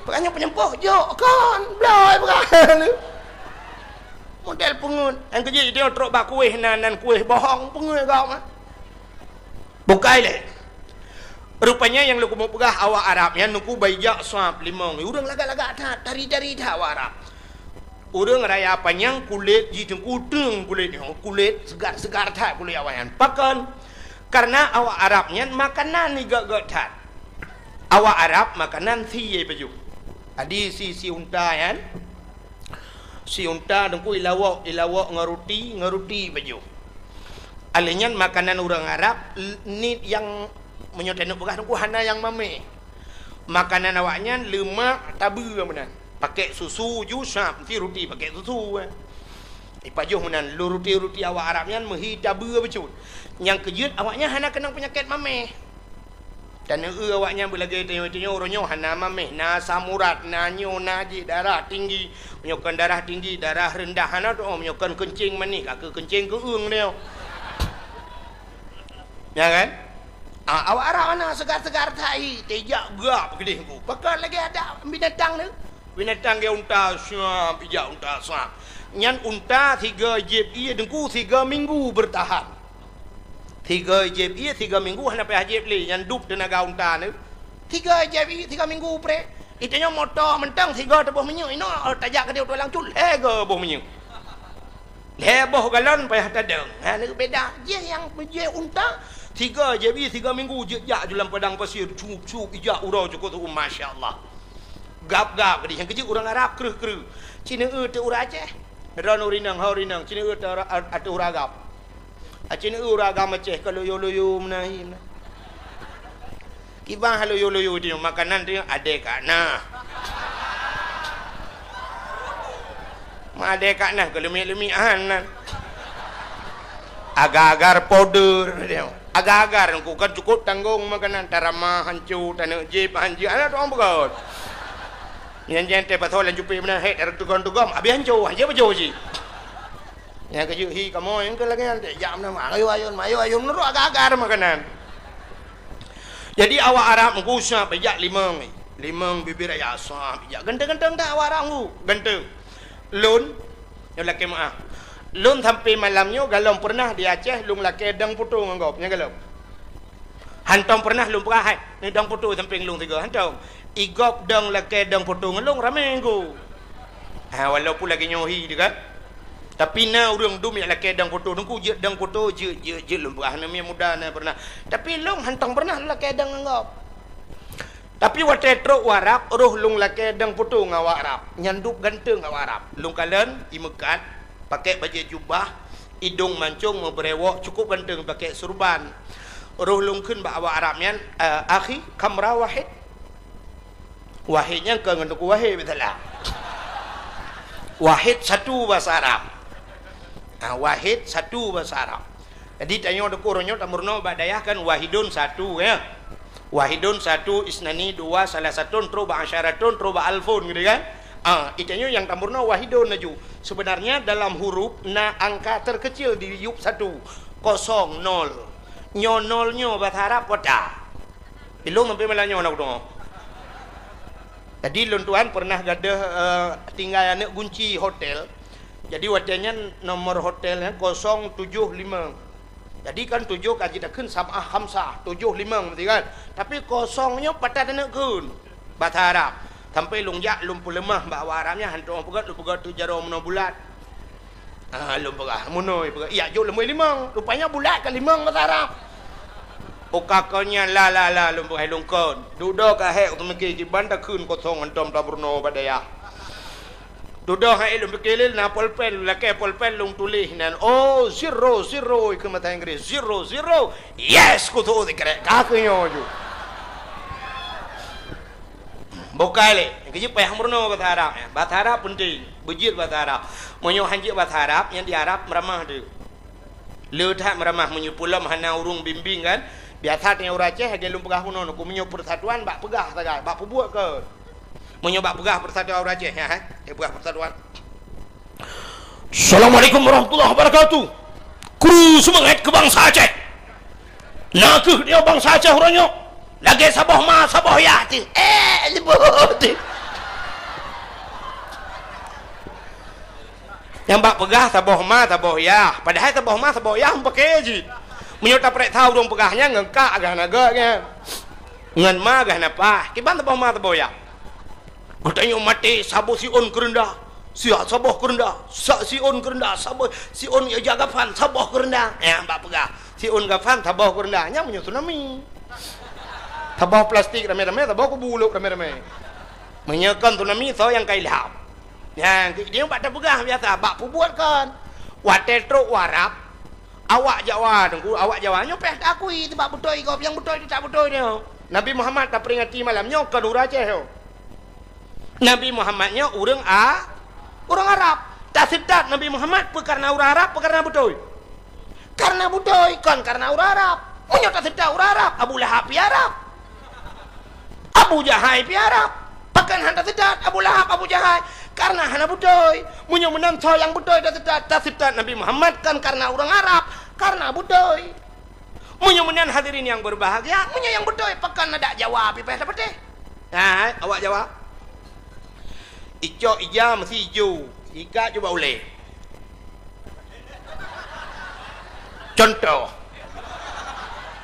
bukannya penyempuh juk kan blau bukan model pengun yang kerja dia trok bak kuih nan kuih bohong pengun kau mah bukai le rupanya yang lu mau pegah awak Arab yang nuku Baijak Syam limong urang lagak-lagak dari awak Arab urang raya panjang kulit ji tengku teng kulit segar tak kulit awayan pakan karena awak Arabnya makanan ni gak tat awak Arab makanan si baju adi si unta kan si unta dengku ilawak ngaruti baju alihnya makanan orang Arab ni yang menyotenuk bekas dengku hana yang mame makanan awaknya lemak tabu menan pakai susu jus nanti roti pakai susu ipajuh menan lu roti awak Arabnya mehi tabu becut yang kejut awaknya hana kena penyakit mame dan awaknya belagi tanya orangnya hana mameh na samurat na nyo naji darah tinggi menyokkan darah tinggi darah rendah hana tu menyokkan kencing manih ke kencing ke dia ya kan awak Arab mana segar-segar tai tejak gap gede ku pakal lagi ada binatang dia unta syam pijak unta syam nyan unta 3 jeb ia dengku 3 minggu bertahan 3 jeb ia 3 minggu hana payah jeb le yang dup tenaga unta ni 3 minggu pre. Itanya motor mentang 3 tebuh minyak ino tajak ke dia tulang cul lega boh minyak. Leboh galon payah tadang. Ha ni beda. Dia yang je unta 3 minggu je jak dalam padang pasir cup ijak urau cukup tu masya-Allah. Gap-gap dia yang kecil orang Arab kreh-kreh. Cina tu orang Aceh. Ron urinang haurinang Cina tu atu orang Arab. Cina orang agam Aceh kalau yo-yo menahi. Kibang halo-yo dia makanan dia adek kana. Ada kat nah kelemi-lemian agar-agar powder dia agar-agar ku kan cukup tanggung makanan tarama hancur tanah jip hanji ana tu ambot yang jente patholan jupi mana het er tugon-tugom abi hancur aja bejo ji yang ke hi kamu yang ke lagi ante jam na ayo nuru agar-agar makanan jadi awak Arab ngusah pejak limang bibir ayah asam pejak genteng-genteng dah awak Arab ngu genteng lun yang laki maaf lun sampai malamnya galong pernah di Aceh lung laki dang putu nganggapnya galong hantong pernah lung perahai ni dang putu sampai lung 3 hantong igop dang laki dang putu ngelung ramai nggu walaupun lagi nyohi juga tapi na urang dum yang laki dang putu nungku je dang putu je lung perah namanya muda na pernah tapi lung hantong pernah laki dang nganggap tapi waktu truk warap roh lung laki dang putu ngawak Arab nyanduk ganteng ngawak Arab lung kalen imekat pakai baju jubah hidung mancung berewok cukup ganteng pakai surban roh lung kun ba awak Arab nyan akhi kamra wahidnya ke nganduk wahid betul wahid satu bahasa Arab wahid satu bahasa Arab jadi tanya dekurnya tamurno badayah kan wahidun satu ya wahidun satu isnani 2 salah satu truba asyaratun truba alfun gitu kan itanya yang tamurna wahidun naju sebenarnya dalam huruf na angka terkecil di yub 1 0 0 nyo bahasa Arab wada ilung sampai malanya nak dong jadi lun tuan pernah gadah tinggal anak kunci hotel jadi wadanya nomor hotelnya 075 jadi kan 7 kaji dah kun sama khamsah 75 berarti kan tapi kosongnya patah nak kun bahasa Arab sampai lung yak lum pulemah bawa Arabnya hantu pegat lu pegat tu jarum no bulat lum pegat munoi pegat ya jo lemui limang rupanya bulat ke limang bahasa Arab okakonya la lum pegat lung kon duduk ka hek tu meki jiban dah kun kosong antom taburno badaya duduk hai lum pekelil na polpen lake polpen lung tulis nan zero ke mata Inggris 0 yes ku tu dikere kakenyo ju bokale keje peh murno bahasa Arab penting bejit bahasa Arab monyo hanji bahasa Arab yang di Arab meramah tu leutha meramah monyo pulam hana urung bimbing kan biasa teng ora Aceh hage lum pegah kuno ku monyo persatuan bak pegah sagai bak pubuat ke menyobak pegah persatuan orang Aceh ya pegah persatuan Assalamualaikum warahmatullahi wabarakatuh kru semangat ke bangsa Aceh nak ke dia bangsa Aceh orangnya lagi sabah ma sabah ya ti lebut yang bak pegah sabah ma sabah ya padahal sabah ma sabah ya pakai je menyota prek tahu dong pegahnya ngengkak agak nagaknya ngan ma agak napa kiban sabah ma sabah ya katanya mati sabo si on kerendah siak sabah kerendah si on kerendah sabo si on ya jagafan sabah kerendah ya mbak pegah si on gafan sabah kerendahnya punya tsunami sabah plastik rame-rame sabah kubuluk rame-rame menyekan tsunami so yang kailham ya dia mbak tak pegah biasa bak pubuat kan watetruk warap awak Jawa tengku awak Jawanya peh akui sebab betul kau yang betul itu tak betul dia Nabi Muhammad tak peringati malamnya kan ura Aceh Nabi Muhammadnya orang Arab tak sedap Nabi Muhammad karena orang Arab karena betul kan karena orang Arab punya tak sedap orang Arab Abu Lahab pi Arab Abu Jahal pi Arab pakan handa sedap Abu Lahab Abu Jahal karena hana betul punya menang yang betul tak sedap Nabi Muhammad kan karena orang Arab karena betul punya menang hadirin yang berbahagia punya yang betul pakan ada Jawa pi peh dapat awak Jawa Ijo ija mesti hijau, iga coba oleh. Contoh,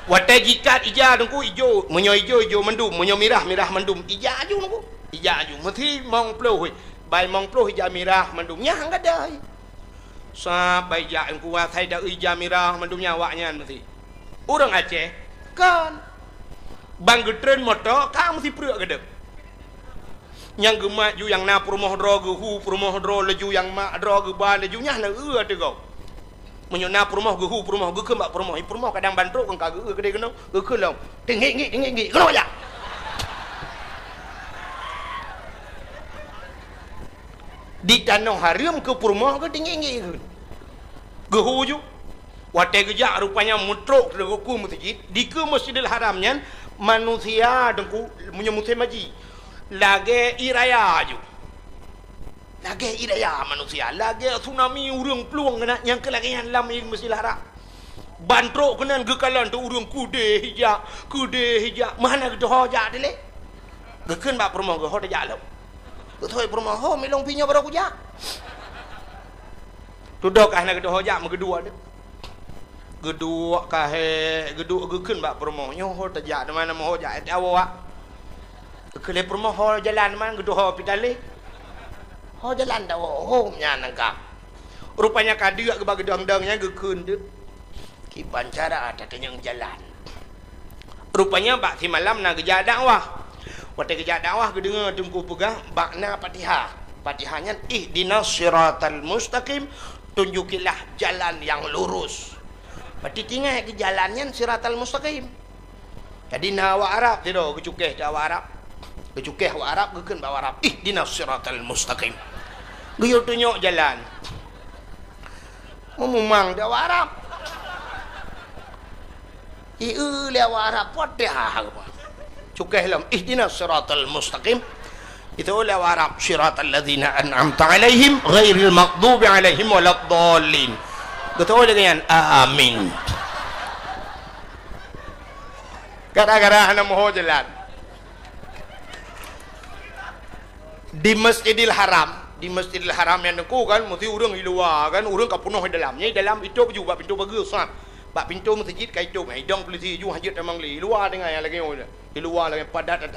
Watai jikat ija dengku ijo, menyo ijo mendum, menyo mirah mendum. Ija aju dengku. Ija aju. Mesti mong ploh hui. Bai mong ploh ija mirah mendum. Nyah enggak ada. Sampai ija dengku watai dah ija mirah mendumnya awaknya mesti. Orang Aceh kan bang getren motor kan mesti peruk gedek. Yang gemak ju yang na perumoh dro ge hu perumoh dro leju yang mak dro ge ba leju nyah na te kau. Menyona perumoh ge hu perumoh ge ke mak perumoh kadang bandruk kan kagak gede kena ke long. Tinggi kena aja. Di tanah haram ke perumoh ke tinggi ge hu ju. Watai gejak rupanya mutruk deku masjid di ke Masjidil Haramnya manusia dengku menyemut maji lagi iraya ju lagi iraya manusia lagi tsunami urang peluang kena yang kelagian lam ing Masjidil Haram bantruk kena gekalan tu urang kude hijak mana ke hoja dile gekeun ba permoh ge hoja lo thoi permoh ho milong pinya baru kuja tudok kana ke hoja megedua de geduk kahe geduk gekeun bak permoh nyo ho tajak mana mo hoja et awak kele permoh ho jalan man geduk ho pitale ho jalan dah ho nya nangka rupanya kadeuk ke bag gedang-dangnya gekeun de ki bancara ada kenyang jalan rupanya bak si malam na geja dakwah wate geja dakwah gedengar dengku pegah bakna Fatihahnya ihdinas siratal mustaqim tunjukilah jalan yang lurus. Berarti tinggal ke jalannya siratal mustaqim. Jadi nawa Arab tidak kecukeh Jawa Arab. Kecukeh wa Arab gekeun bawa Arab. Ihdinas siratal mustaqim. Guyur tunjuk jalan. Memang Jawa Arab. Ieu lewa Arab Fatihah. Cukeh lam ihdinas siratal mustaqim. Itu lewa Arab siratal ladzina an'amta alaihim ghairil maghdubi alaihim waladdallin. Betul dengan amin. Gara-gara anak mau jalan di Masjidil Haram yang aku kan mesti orang di luar kan orang kat penuh di dalam itu juga pintu bagus sah. Bak pintu masjid kai itu hidung polisi ju hajat memang di luar dengan yang lagi di luar lagi padat.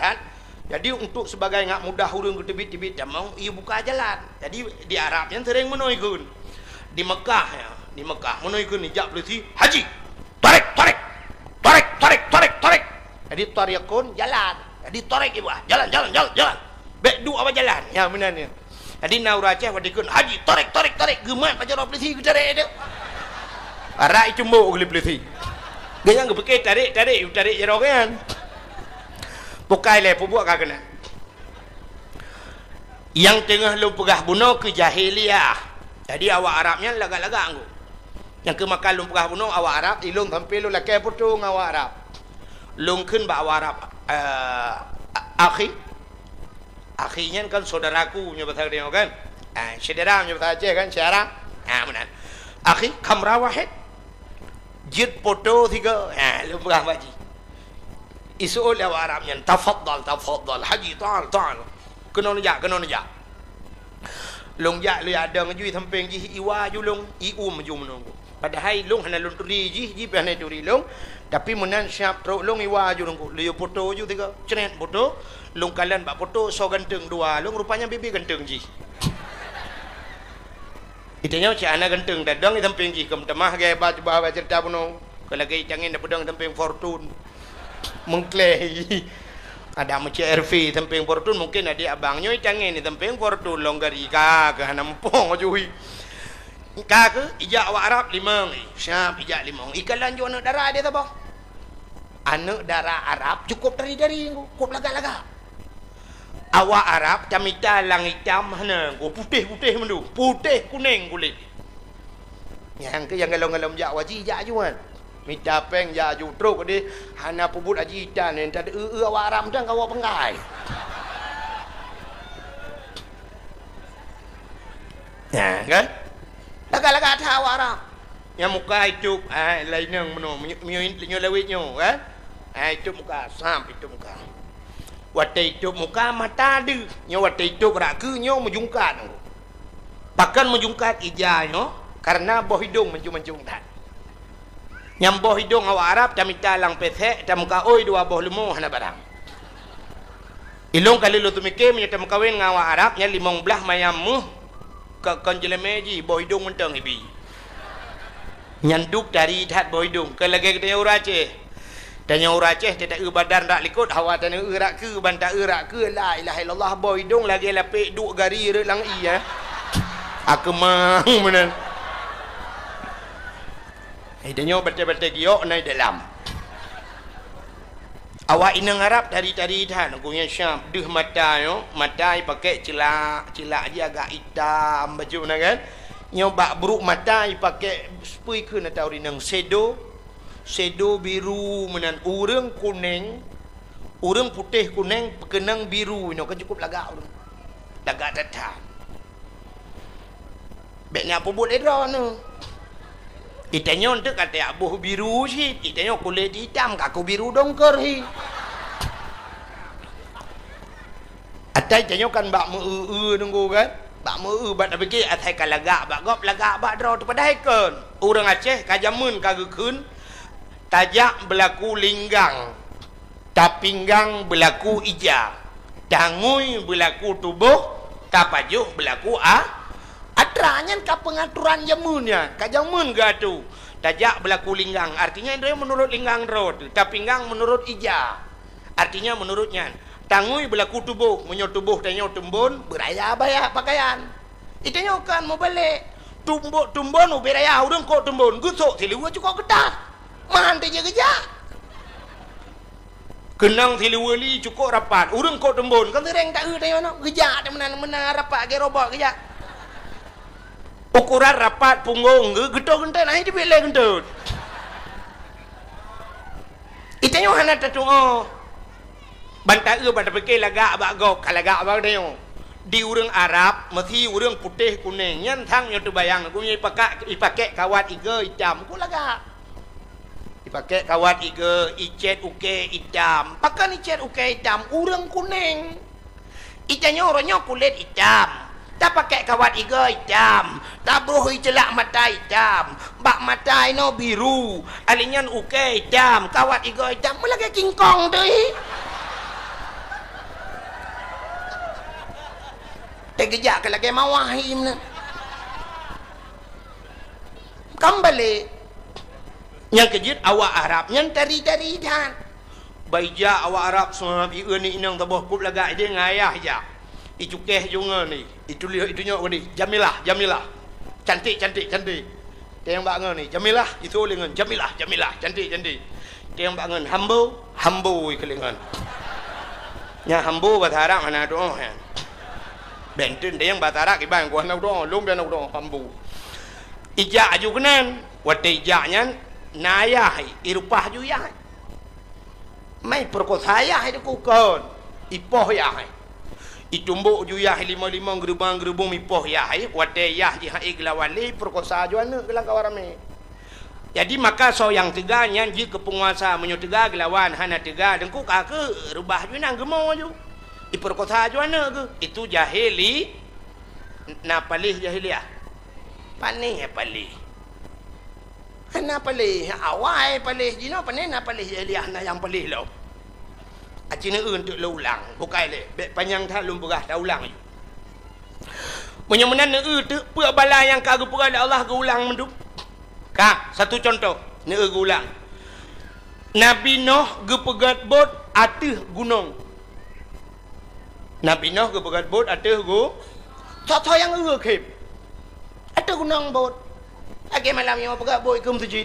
Jadi untuk sebagai ngak mudah orang ke tebit-tebit mau ia buka jalan. Jadi di Arab yang sering menoikun di Mekah ya. Di Mekah menuju nijak polisi haji tarik jadi tarikun jalan jadi tarik ibu jalan bek dua apa jalan ya benarnya jadi nauraceh wadikun haji tarik gemat pacar polisi ke tarik dia arah itu mau oleh polisi dia yang pakai tarik jero kan bukai le pubuak kagena yang tengah lu pegah bunuh ke jahiliyah jadi awak Arabnya lagak-lagak anggu yang ke makan lung pegah bunuh awak Arab ilung sampai lu lakai putung awak Arab lung kun ba awak Arab akhinya kan saudaraku nya bahasa dia kan saudara nya bahasa Aceh kan saudara benar akhi kamera wahid jid foto tiga lung pegah baji isu oleh awak Arabnya tafaddal haji ta'al kena nejak lung jak lu ada ngejui samping ji iwa julung maju menunggu padahal lung hana lung turi ji hana turi lung tapi menan siap teruk lung iwa julung lu foto ju tiga cenet foto lung kalian bak foto so ganteng dua lung rupanya bibi ganteng ji itanya si anak ganteng dadang di samping ji kem temah gaya baca cerita puno kalau gaya jangan dah pedang samping fortune mengklei ada macam RV tempeng fortune mungkin ada abangnya canggih ni tempeng fortune longgari ka nampong ajuhi ka ke ijak awak Arab limang siap ijak limang ikan lanjut anak darah dia apa anak darah Arab cukup dari cukup laga awak Arab camita lang hitam mana putih mendu putih kuning kulit yang galong-galong jak wajib jak juan minta peng ya jutru ke dia hana pubut ajitan yang tadi awak Arab dan kau penggai ya kan laga-laga ada awak Arab yang muka hidup lain yang menyo lewitnya kan hidup muka sampai hidup muka waktu hidup muka mata ada yang waktu hidup rakunya menjungkat bahkan menjungkat ijanya karena boh hidung menjungkat Nyamboh hidung awak Arab tamita lang pesek tamuka oi dua boh lemu hana barang. Ilong kali lu tu mikir menyata kawin dengan awak Arab nya 15 mayamu ke konjelemeji boh hidung mentang ibi. Nyanduk dari dat boh hidung ke lagi kita urace. Tanya urace tidak badan rak likut hawa tanya urak ke banta urak ke la ilaha illallah boh hidung lagi lapik duk gari re lang iya. Aku mang menan. Tanya betul-betul giok naik dalam. Awak inang Arab dari dah aku yang Syam deh mata yo mata pakai celak dia agak hitam baju mana kan nyoba buruk mata pakai spui ke nak tahu inang sedo biru menan urang kuning urang putih kuning kenang biru no kan cukup lagak datang beknya apa buat edra no itanya untuk kata abuh biru sih itanya kulit hitam kaku biru dongker hi atai itanya kan bak mu nunggu kan bak mu bat bagi atai kalagak bak gop lagak bak draw tu padai kan orang Aceh kajamun kagekun tajak berlaku linggang tapinggang berlaku ija tangui berlaku tubuh tapajuh berlaku atranya ka pengaturan jamunnya ka jamun gatu tajak berlaku linggang artinya dia menurut linggang road tapinggang menurut ija artinya menurutnya tangui berlaku tubuh menyo tubuh tanya tumbun beraya bayar pakaian itanya kan mau balik tumbun beraya urang kok tumbun gusuk tilu cukup kedah man tanya kerja kenang tiliwali cukup rapat urang kok tumbun kan tereng tak tanya no kerja tak menan rapat ke robot kerja ukuran rapat punggung gedor gentai naik di belai gentut itanya hana tatu banta banta pakai lagak abak gok kalagak abak dia di urang Arab mesti urang putih kuning nyan thang yang tu bayang aku ipakai kawat iga hitam aku lagak ipakai kawat iga icet uke hitam pakai icet uke hitam urang kuning itanya orangnya kulit hitam tak pakai kawat iga hitam tak bruhi celak mata hitam bak mata ino biru alinyan uke hitam kawat iga hitam melagi kingkong tu tegejak ke lagi mawahim na kembali yang kejut awak Arab yang dari dan baija awak Arab semua ini inang tabuh kup lagak dia ngayah je itu keh juga ni itu lihat itunya ni Jamilah cantik dia yang bangun ni Jamilah itu lengan Jamilah cantik dia yang bangun hambo kelengan nya hambo bahasa Arab mana doa kan benten dia yang bahasa Arab ibang gua nak doa lom dia nak doa hambo ijak juga nan wate ijaknya nayah irupah juga mai perkosa ya itu kukon ipoh ya itumbuk juyah 55 gerubang mipoh ya wate ya jihai gelawali perkosa juana gelang kawarame jadi maka so yang teganya ji ke penguasa menyo tega gelawan hana tega dengku ka ke rubah juana gemo ju iperkosa juana ke itu jahili na palih jahiliah panih palih hana palih awai palih jino panih na palih jahiliah na yang palih lo acina untuk ulang bukai le bek panjang tak lum berah dah ulang menyemenan tu pua bala yang kagu pura Allah ke ulang mendup ka satu contoh ne ulang Nabi Nuh ge pegat bot ateh gunung Nabi Nuh ge pegat bot ateh go tak yang khip ateh gunung bot age malam yang pegat bot ke masjid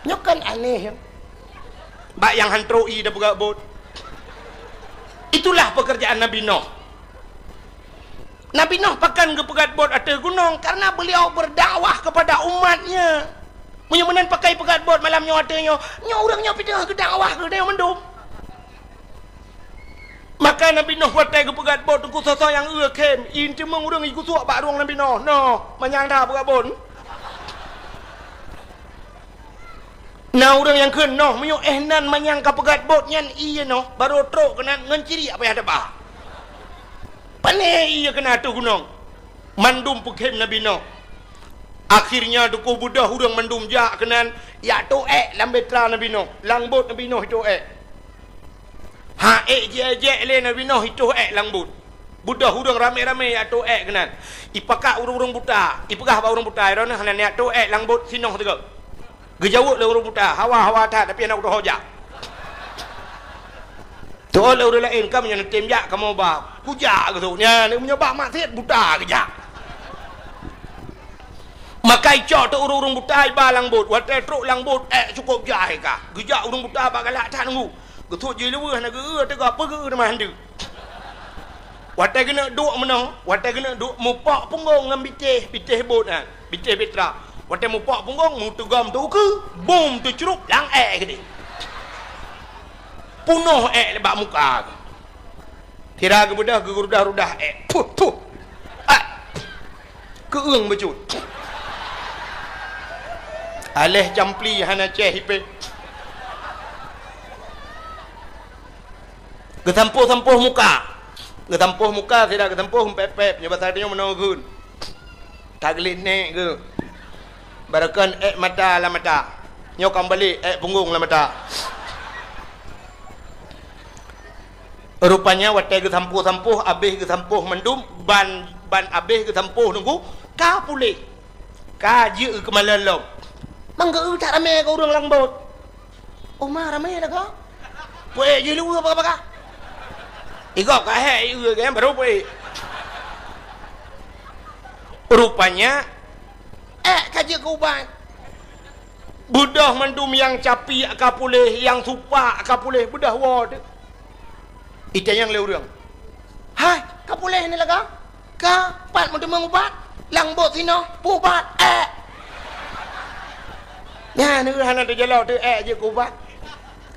nyokan aneh ya bak yang hantroi dah pegat bot itulah pekerjaan Nabi Nuh pakan ke pegat bot atas gunung karena beliau berdakwah kepada umatnya menyemenan pakai pegat bot malam nyawatnya orangnya pindah ke dakwah ke dia mendum maka Nabi Nuh watai ke pegat bot ku soso yang kem inti mengurang iku suak bak ruang Nabi Nuh manyang dah pegat bot nah orang yang kena menyo nan manyang ka pegat bot nyan iya baru trok kena ngenciri apa yang ada bah pane iya kena tu gunung mandum pekem Nabi Nuh. Akhirnya duku budak hurung mandum jak kenan ya toek lambetra Nabi Nuh, langbut Nabi Nuh toek. Ha je le Nabi Nuh toek langbut. Budak hurung rame-rame ya toek kenan. Ipakak urung-urung buta, ipagah ba urung buta ron hanan ya toek langbut sinoh tega. Gejawuk le urung buta, hawa-hawa tak tapi anak udah hojak. Tu le urang lain kam yang tem jak kamu ba. Kujak gitu nya ni punya bak mak set buta kejak. Makai cok tu urung buta ba langbut, watai truk langbut cukup jahai ka. Gejak urung buta ba galak tak nunggu. Getuk je lewe nak ge tega apa ge dah handu. Watai kena duk menang, watai kena duk mupak punggung ngam bitih bot ah. Bitih betra. Watai mupak punggung mu tegam tu ke, bom tu ceruk lang gede. Punuh lebak muka. Kira ke budak ke rudah-rudah puh. Keung becut. Aleh jampli hana ceh hipe. Getampuh-tampuh muka. Getampuh muka tidak getampuh pep-pep nya batadnya menogun. Taglit nek ke. Barakan mata la mata. Nyokam balik punggung la mata. Rupanya watai getampuh-tampuh abih getampuh mendum ban abih getampuh nunggu ka pulih. Ka je ke malalom. Mangga tak ramai kau urang langbut. Omah ramai dah kau. Puai je lu apa ka? Igok ka he ke baru puai. Rupanya kaje kau ban. Budah mendum yang capi ka pulih, yang supak ka pulih budah wad. Itu yang le urang. Hai, ka pulih ni laga? Ka pat mendum ubat. Langbut sino pubat Ya, ni hana tu jalau tu je kubat.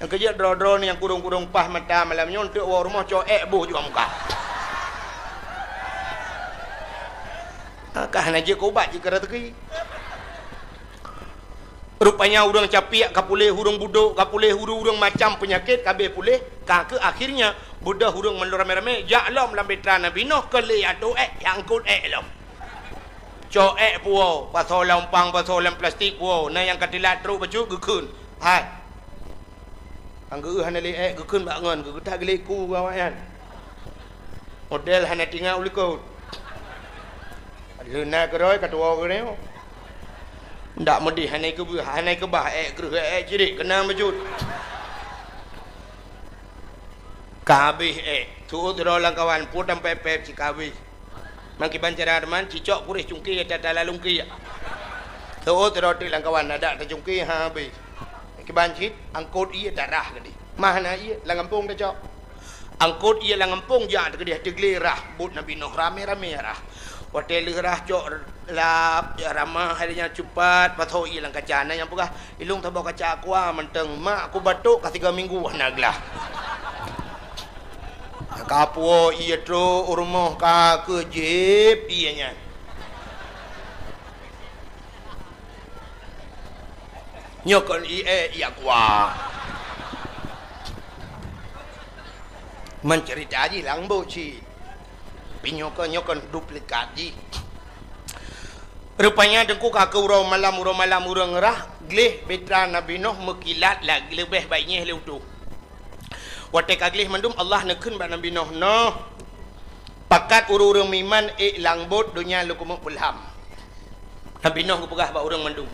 Yang kerja dro-dro ni yang kurung-kurung pah mata malam nyon tu rumah cok buh juga muka. Kah hana je kubat je kara teki. Rupanya urang capiak kapuleh hurung buduk, kapuleh hurung macam penyakit kabeh pulih. Ke akhirnya budak hurung melur rame-rame jaklom lambetra Nabi Nuh kele atu yang kut lom. Cok puo pasal lampang pasal plastik puo na yang katilat teruk baju gekun hai angge hana le gekun bangun ge tak geleku kawan model hana tinggal uliko lena keroi katua ke neo ndak medi hana ke bah gereh jirik kena baju kabeh tu dro lang kawan putam pep cikabeh Mangki bancara teman cicok kurih cungki tata lalungki. Tu teroti langkawan ada tercungki habis. Ki bancit angkut ia darah gedi. Mana ia langampung dah cok. Angkut ia langampung ja gedi deglirah but Nabi Nuh rame-rame rah. Hotel lirah cok lap ramah harinya cepat patho ia lang kacana yang pugah ilung tabau kaca aku menteng mak aku batuk ka 3 minggu naglah. Kapuo iya tro urmoh ka kejip ianya. Nyokon iya kuah. Mencerita aja lang boci. Pinyokon duplikat ji. Rupanya dengku ka urau malam urang ngerah gleh betra Nabi Nuh mekilat lagi lebih baiknya leutu. Watai kaglih mandum Allah nekun ba Nabi Nuh no pakat urung miman langbut dunia lukumuk pulham Nabi Nuh gupegah ba urang mandum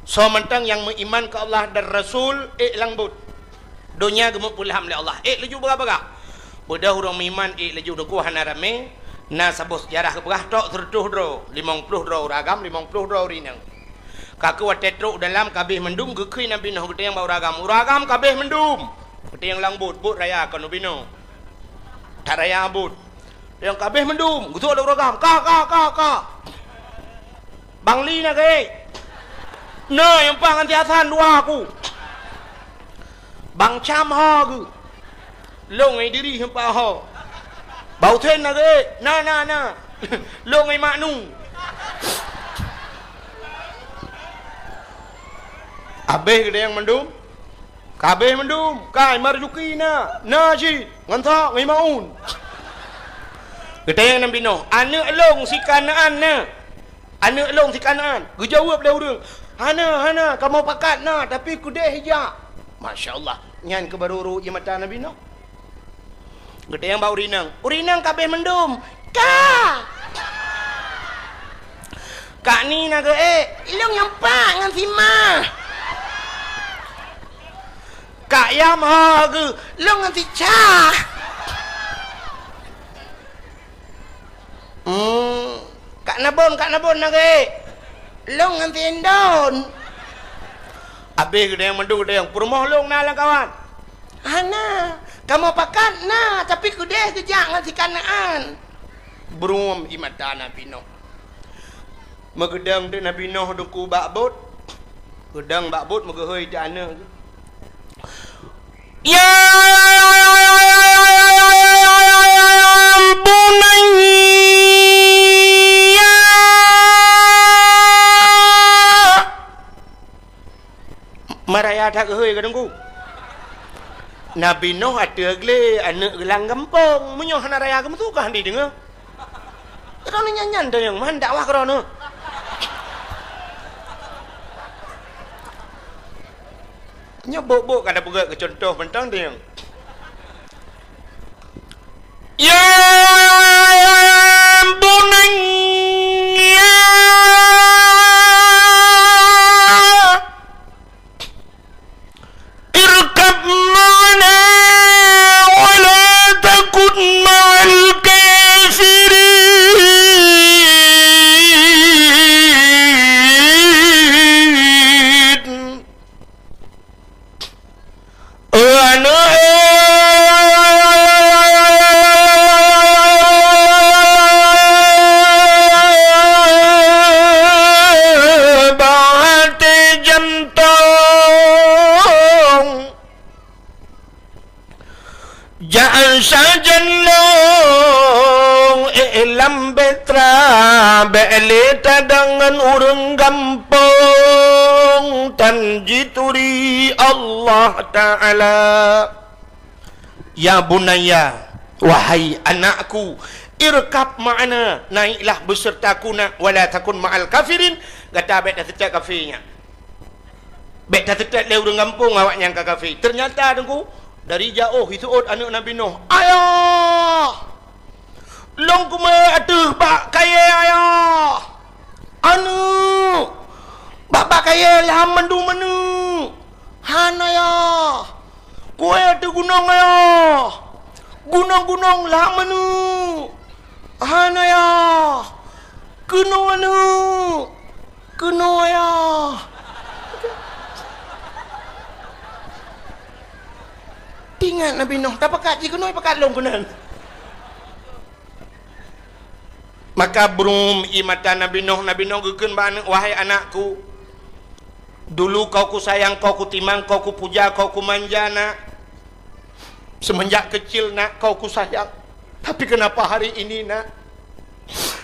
so mentang yang beriman ke Allah dan Rasul langbut dunia gemuk pulham le Allah leju berapa budah urang miman leju duku hana rame na sabus sejarah gupegah tok tertuh dro 50 dro uragam 50 dro rinang kaku watai truk dalam kabeh mendum gekui Nabi Nuh gede yang ba uragam kabeh mendum Peti yang langbut, but raya kan Nabi Nuh. Tak raya but. Yang kabeh mendum, gutuk ada uragam. Ka. Bangli nak ke? Nah, yang pang antiasan dua aku. Bang cam ho ke? Long ai diri hempa ho. Bau ten nak ke? Na. Long ai maknu. Abeh gede yang mendum. Kabeh mendum, kai marjuki na si, ngantak ngai maun. Ketayang Nabi Nuh, anak long si Kanaan na. Anak long si Kanaan. Dia jawab dah orang. Hana, kamu pakat na, tapi kudeh hijak. Masya-Allah. Nyan kebaruru je mata Nabi Nuh. Ketayang bau urinang kabeh mendum. Kak ni nak long yang pak ngan si ma. Kak yam ha ke long ngan si cha. Kak nabon nak long ngan si endon. Habis gede yang mendu gede yang permoh long na lah kawan. Hana, kamu pakat na, tapi kudeh kejak ngan si Kanaan. Berum imata Nabi Nuh. Megedang de Nabi Nuh duku bakbut. Gedang bakbut megehoi dana. Ya bunayya maraya tak gehoi kadangku. Nabi Nuh ada gle anak gelang gempong munyoh naraya kamu tu kah di dengar. Kau ni nyanyan dah yang mana dakwah kau ni. Nyebuk-buk kada pegak ke contoh pentang dia. Ya bunayya irkab ma'ana wa la takun ma'al kafirin. Beleta dengan urang gampang tanjituri Allah Ta'ala. Ya bunayya, wahai anakku, irkab ma'ana, naiklah besertaku nak, wala takun ma'al kafirin. Kata bet dah tetap kafirnya, bet dah tetap le urang gampang awak yang kafir. Ternyata dengku dari jauh itu anak Nabi Nuh, ayah long kumai atuh bak kaya ayah. Anu bak kaya lah mandu menu. Han ayah. Kue atuh gunung ayah. Gunung lah menu. Han ayah. Kuno anu. Kuno ayah. Tinggal Nabi Nuh tak pakat ji kuno pakat long kunan. Maka berum imata Nabi Nuh gekeun bana, wahai anakku, dulu kau ku sayang, kau ku timang, kau ku puja, kau ku manja nak. Semenjak kecil nak kau ku sayang. Tapi kenapa hari ini nak,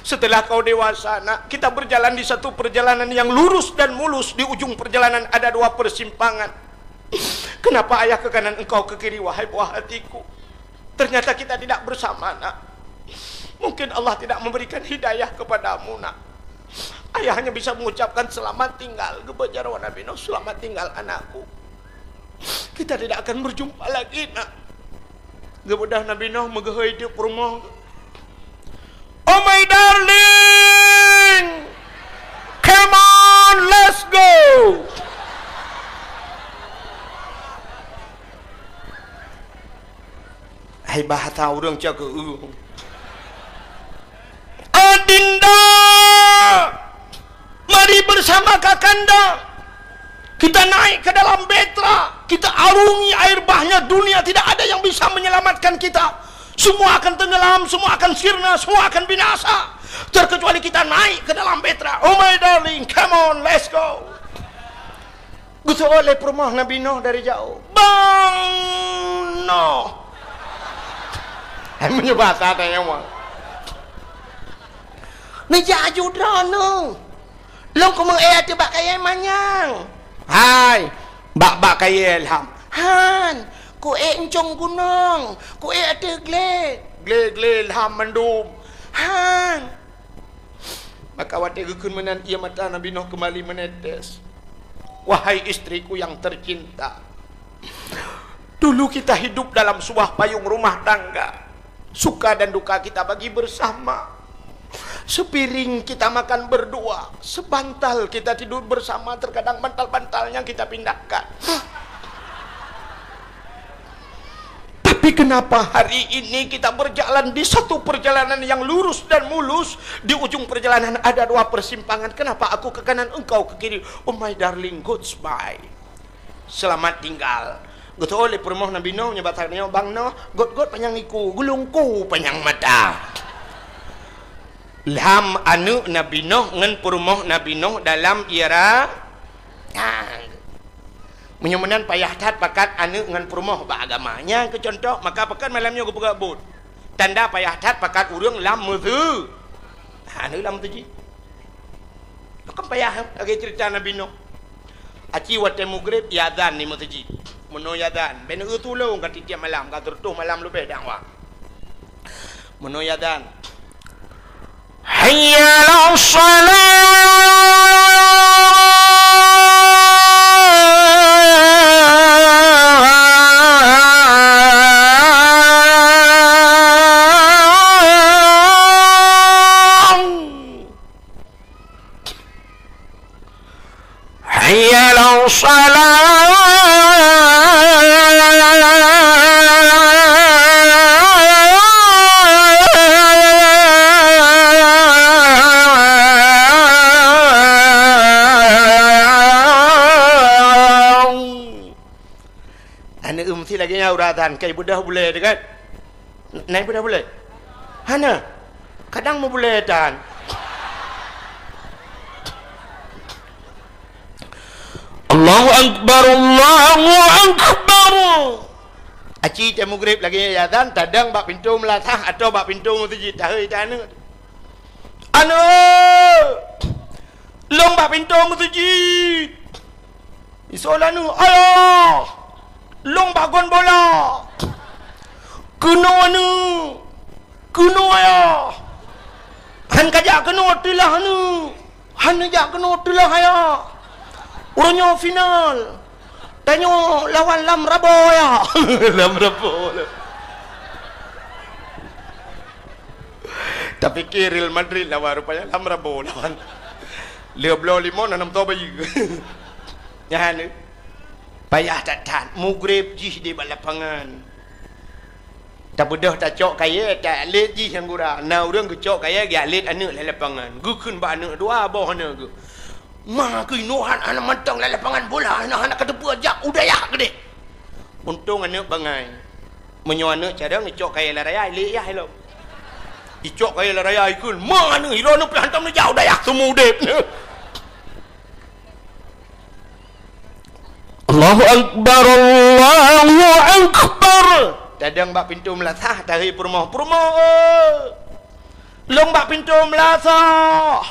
setelah kau dewasa nak, kita berjalan di satu perjalanan yang lurus dan mulus, di ujung perjalanan ada dua persimpangan. Kenapa ayah ke kanan, engkau ke kiri, wahai buah hatiku? Ternyata kita tidak bersama nak. Mungkin Allah tidak memberikan hidayah kepadamu nak. Ayah hanya bisa mengucapkan selamat tinggal kepada Nabi Nuh, selamat tinggal anakku. Kita tidak akan berjumpa lagi nak. Kemudian Nabi Nuh megehoi di rumah. Oh my darling, come on, let's go. Hai bahasa orang jaga Adinda, mari bersama kakanda kita naik ke dalam betra, kita arungi air bahnya dunia, tidak ada yang bisa menyelamatkan kita. Semua akan tenggelam, semua akan sirna, semua akan binasa, terkecuali kita naik ke dalam betra. Oh my darling, come on, let's go. Gusto oleh perumah Nabi Nuh dari jauh. Bang Nuh. Menyebut tanya mah. Nejak judra nu. Long ko mang ayat bak kaya manyang. Hai, bak kaya ilham. Han, ku encong gunung, ku ada gle ilham mendum. Han. Maka waktu kemudian ia mata Nabi Nuh kembali menetes. Wahai istriku yang tercinta, dulu kita hidup dalam sebuah payung rumah tangga. Suka dan duka kita bagi bersama. Sepiring kita makan berdua, sebantal kita tidur bersama, terkadang bantal-bantalnya kita pindahkan. Tapi kenapa hari ini kita berjalan di satu perjalanan yang lurus dan mulus, di ujung perjalanan ada dua persimpangan. Kenapa aku ke kanan, engkau ke kiri? Oh my darling, goodbye, selamat tinggal. Gitu oleh permoh Nabi Nuh nyebatannya bang Nuh, god panjang iku, gulungku panjang mata. Lam anu Nabi Nuh ngan permoh Nabi Nuh dalam era menyemenan payah tat pakat anu ngan permoh bagamanya ke contoh, maka pakat malamnya aku pegabut. Tanda payah tat pakat urang lam mutu. Anu lam tu ji. Kan payah lagi cerita Nabi Nuh. Aci wate mugrib yadan ni mutu ji. Meno yadan ben tulung kat tiap malam kat tertuh malam lebih dakwah. Meno yadan. Hayya 'alas salah. Hayya 'alas salah. Lagi uratan kai budah boleh dekat naik budah boleh hana kadang mau boleh dan Allahu akbar aci temu grip lagi azan tadang bak pintu melatah atau bak pintu masjid tahai tanu anu long bak pintu masjid isolanu ayo long bagon bola kuno anu kuno ya han kajak kuno tilah anu han kajak kuno tilah ya urunyo final tanyo lawan lam rabo ya lam rabo tapi Real Madrid lawan rupanya lam rabo lawan Leoblo limon nanam to bayi ya anu payah tak mugrib jih di balapangan tak bedah tak cok kaya tak alit jih yang gura na urang ke cok kaya gi alit anak la lapangan gu keun ba anak dua boh anak gu mah ke nohan anak mantang la lapangan bola anak kedepu ajak udayah gede untung anak bangai menyo anak cara ngecok kaya la raya alit ya hello icok kaya la raya ikun mah anak hilo anak hantam na jauh udayah semua udep Allahu akbar Allahu akbar dadang bak pintu melatah dari permoh long bak pintu melatah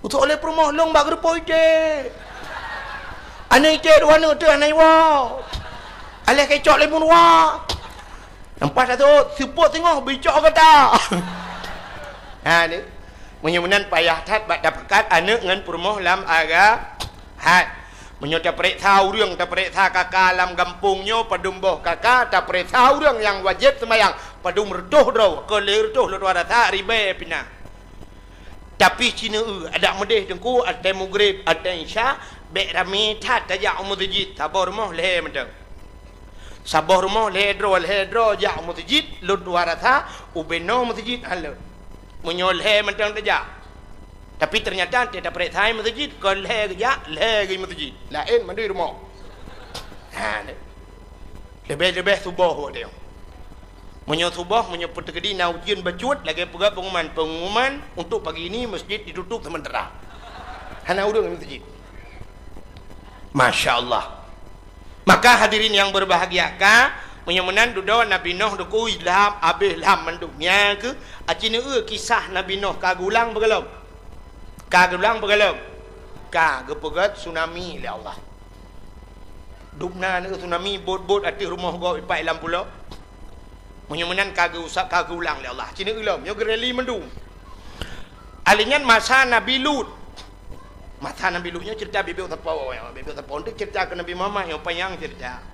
untuk oleh permoh long bak gerpoi je anai je dua nu tu anai wa alih kecok lemun wa nampak tu support tengok bicok kata ha ni menyemenan payah tat bak dapat anak ngan permoh lam aga hat menyo ta prek tahu rang ta prek tha kakak lam kampungnya padum boh kakak ta prek tahu rang yang wajib sembahyang padum redoh do ke lerdoh lo ada ta ribe pina tapi cina ada medeh dengku ada mugrib ada isya be rami tat ta masjid tabor moh le mendang sabor moh le dro ja masjid lo ada ta ubeno masjid halo menyo le mendang ta tapi ternyata tidak perek thai masjid kon le ya le gi masjid lain mandi rumah ha lebih subuh dia menyo subuh menyo pertegedi na ujian bacut lagi pegak pengumuman untuk pagi ini masjid ditutup sementara hana urang masjid masya-Allah. Maka hadirin yang berbahagia ka menyemenan dudo Nabi Nuh duku ilham abih ilham menduknya ke acine kisah Nabi Nuh kagulang begelom kagulang begelom kagepegat tsunami le Allah dupna ne tsunami bot-bot ati rumah go ipai lam pulau Menyemenan kagak usah kagak ulang le Allah. Cina ulam yo gereli mendu. Alingan masa Nabi Lut. Masa Nabi Lutnya cerita Bibi Utapau. Bibi Utapau itu cerita ke Nabi Muhammad yang panjang cerita.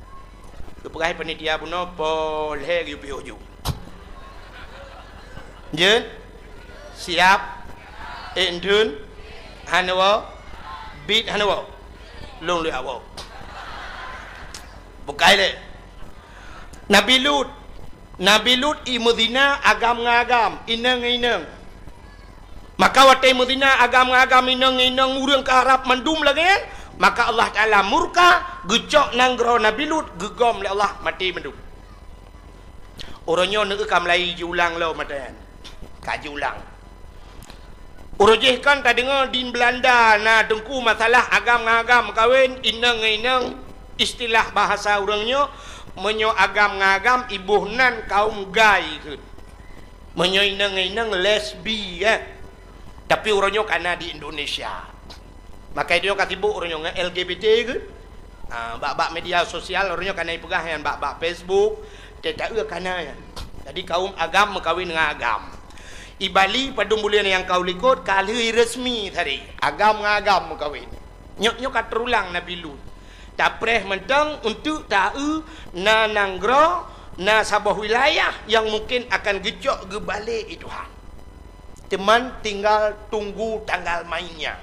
Keperai panitia puno boleh yu piuju. Jen siap endun hanawa bit hanawa long le awo. Bukai le. Nabi Lut i Medina agam ngagam ineng. Maka watai Medina agam ngagam ineng urang ke Arab mandum lagi kan. Maka Allah Ta'ala murka gecok nanggro Nabi Lut gegom le Allah mati mandum. Orangnya nak kam lai julang lo matan. Ka julang. Urujih kan tak dengar di Belanda na dengku masalah agam-agam kawin ineng istilah bahasa orangnya menyo agam-agam ibuhnan kaum gay ke. Menyo ineng lesbi ya. Tapi orangnya kana di Indonesia. Maka dia katibu orangnya LGBT ke. Bak-bak media sosial orangnya kana ipegahan bak-bak Facebook, tak kana ya. Jadi kaum agam mengkawin dengan agam. I Bali pada bulan yang kau likut kali resmi tadi agam kawin nyok kat terulang Nabi Lut tapreh mentang untuk tahu na nanggro na sabah wilayah yang mungkin akan gecok ke balik itu Tuhan. Teman tinggal tunggu tanggal mainnya.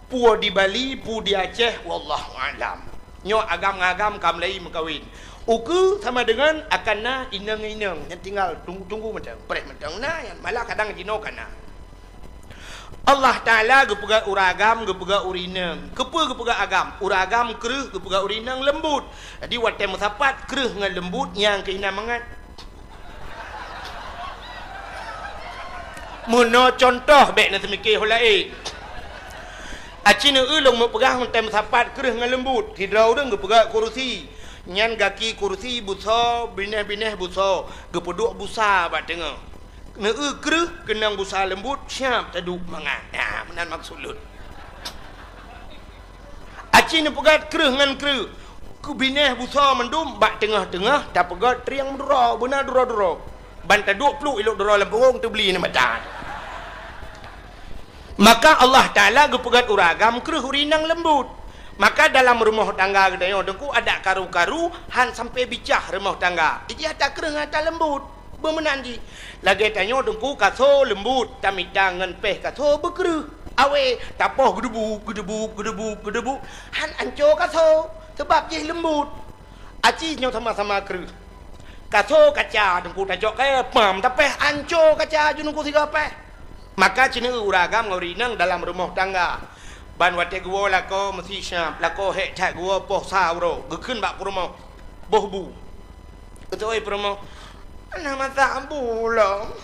Pu di Bali, pu di Aceh, wallahu alam. Nyok agam kamlai mengkawin. Uku sama dengan akan na inang yang tinggal tunggu macam preh macam na yang malah kadang jino kana. Allah Taala gepega uragam gepega urinang. Gepega agam, uragam kreuh gepega urinang lembut. Jadi watai musapat kreuh ngan lembut yang keina mangat. Muno contoh baik na semikir holai. Acina ulung mau pegang watai musapat kreuh ngan lembut. Hidrau deng gepega kursi. Nyan gaki kursi busa bineh busa gepeduk busa bat tengah neu kreuh kenang busa lembut siap taduk mangat menan maksud lut aci ne pegat kreuh ngan kreuh ku bineh busa mendum bat tengah-tengah tak pegat triang dura benar dura ban taduk pluk ilok dura lempung tu beli ne macan. Maka Allah Taala gepegat uragam kreuh urinang lembut. Maka dalam rumah tangga kita dengku ada karu-karu han sampai bicah rumah tangga. Dia tak kereng ada lembut. Bermenandi. Lagi tanya dengku kaso lembut. Kami tangan peh kaso berkeruk. Awe tapoh gedebu. Han anco kaso. Sebab dia lembut. Aci nyo sama-sama keruk. Kaso kaca dengku tajok kaya pam tapeh anco kaca junungku tiga peh. Maka cina uragam ngaurinang dalam rumah tangga. Ban wate gua lako mesti syam lako hek tak gua poh sauro gekun bak promo boh bu ketoi promo nama sabu lo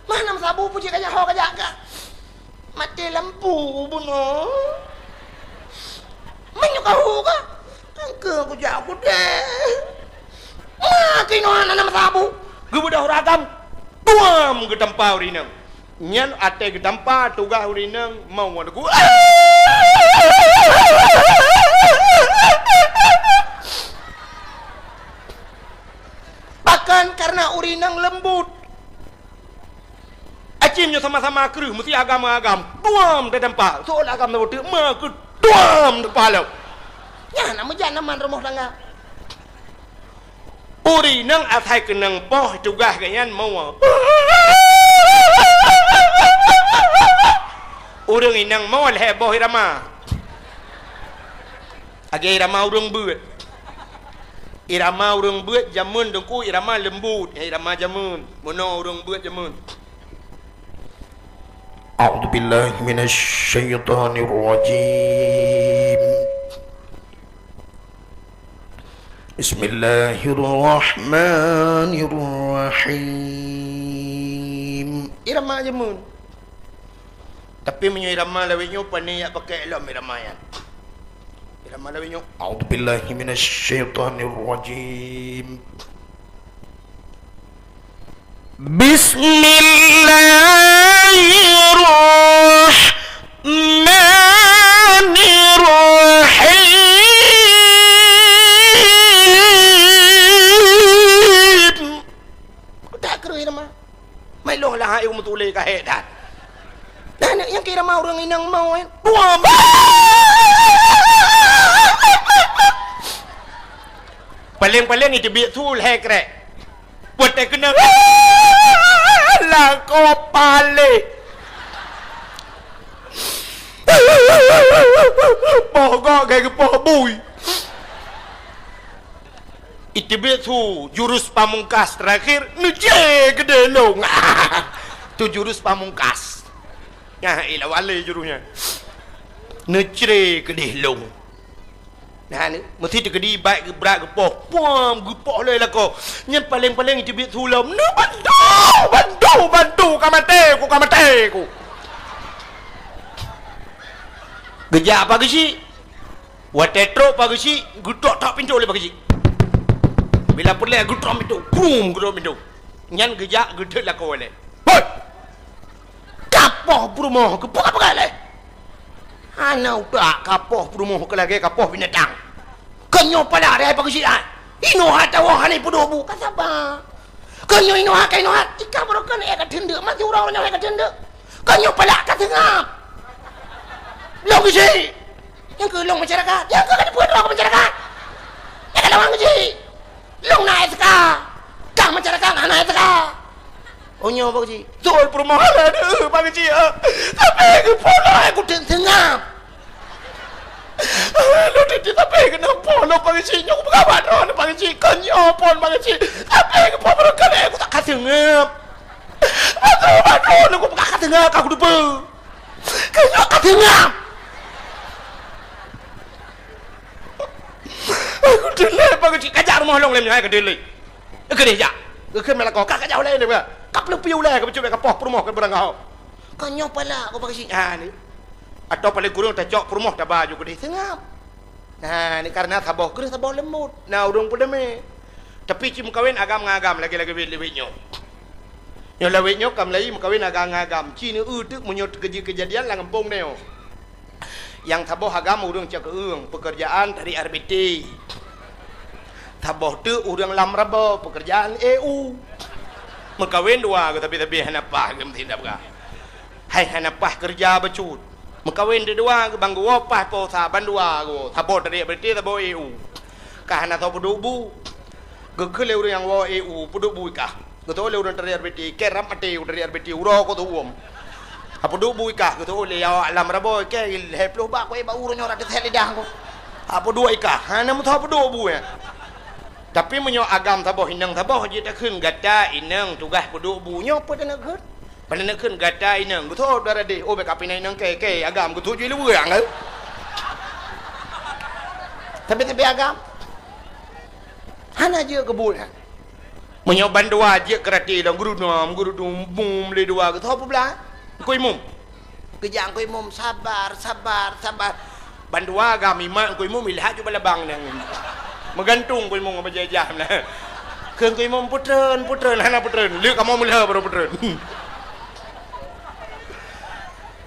mana sabu puji kaya ho kaya ka mati lampu buno menyo kau ka angke aku jago deh kino nama sabu gua dah ragam tuam ke tempat urinang nyan ate gedampa tugas urinang mau aku bahkan karena urinang lembut acimnya sama-sama kerih mesti agam-agam tuam gedampa soal agam lembut mah ke tuam kepala ya nama janaman rumah tangga urinang atai kenang poh tugas ganyan mau urang inang mau heboh irama age irama urang buat jamun dengku irama lembut irama jamun mono urang buat jamun. A'udzubillahi minasyaitonir rajim. Bismillahirrahmanirrahim. Irama jamun. Tapi menyo irama lawinyo pani yak pakai elam irama yan. Irama lawinyo. A'udzubillahi minasyaitonir rajim. Bismillahirrahmanirrahim. kawin. Buam. Paling-paling itu biar tu leh krek. Buat tak kena. Lah kau paling. Pokok kayak kepok bui. Itu biar tu jurus pamungkas terakhir. Nujek gede long. Tu jurus pamungkas. Ya ilah wale jurusnya. Necre gede long. Nah ni mesti terkedi baik ke berat ke poh. Puam gepoh le lah ko. Yang paling-paling itu biar sulam. Nu bantu kamate ku. Gejak apa gesi? Watetro apa gesi? Gutok tak pintu le pagi. Bila pelak gutok pintu. Boom gutok pintu. Nyan gejak gedek lah ko le. Hoi. Kapoh perumoh ke apa le? Ana udah kapoh perumoh ke lagi kapoh binatang. Kenyo pala ada apa gesi ah? Ino hata wah ni pudobu kata ba. Kenyo ino hata ika brokan eka tendek mati urang nyo eka tendek. Kenyo pala kata ngap. Long gesi. Yang ke long masyarakat. Yang ke kan puan masyarakat. Yang ke lawang gesi. Long naik seka. Kang masyarakat naik seka. Onyo apa gesi? Zol perumahan ada apa gesi? Tapi ke polo aku tengah. Lu tidak tapi kenapa lu panggil si nyok berkawan orang panggil si kenyo pun panggil si tapi kenapa berkan aku tak kata ngap aku bukan kata ngap aku lupa kenyo kata ngap aku delay panggil si kajak rumah long lem nyai ke delay ke dia jak ke melakau kak kajak oleh ni ba kap lu piu leh ke cuba ke poh rumah ke berang kau kenyo pala aku panggil si ni atau paling kurang tak cok perumah tak baju ke dia tengap. Nah, ni karena tabah kena tabah lemut. Nah, urung pun demi. Tapi cim kawin agam-agam lagi-lagi wit-witnya. Yang lawitnya kam lagi kawin agam-agam. Cina utuk menyot kejadian lah ngempung dia. Yang tabah agam urang cak keung pekerjaan dari RBT. Tabah tu urang lamraba pekerjaan EU. Mekawin dua tapi hanapah ke mesti dak. Hai hanapah kerja becut. Mekawin dia dua ke banggu wapah po saban dua go tabo dari berarti tabo EU kahana tabo dubu gegele urang yang wa EU pudubu ikah geto le urang dari RBT keram ate dari RBT uro ko tuum apa dubu ikah geto le ya alam rabo ke heplo ba ko ba urang ora tet lidah ko apa dua ikah hana mu tabo dubu ya tapi menyo agam tabo hinang tabo je tak keun gata inang tugas pudubu nyo apa nak keun pada nak keun gata inang betul darah de oh backup inang ke agam ku tuju lu yang ke tapi agam hana je kebul menyoban dua je kerati dong guru dum bum le dua ke apa belah koi mum kejang koi mum sabar bandua agam imak koi mum ilhat ju balabang nang menggantung koi mum apa jajah nah keun koi mum putren hana putren le kamu mulha baru putren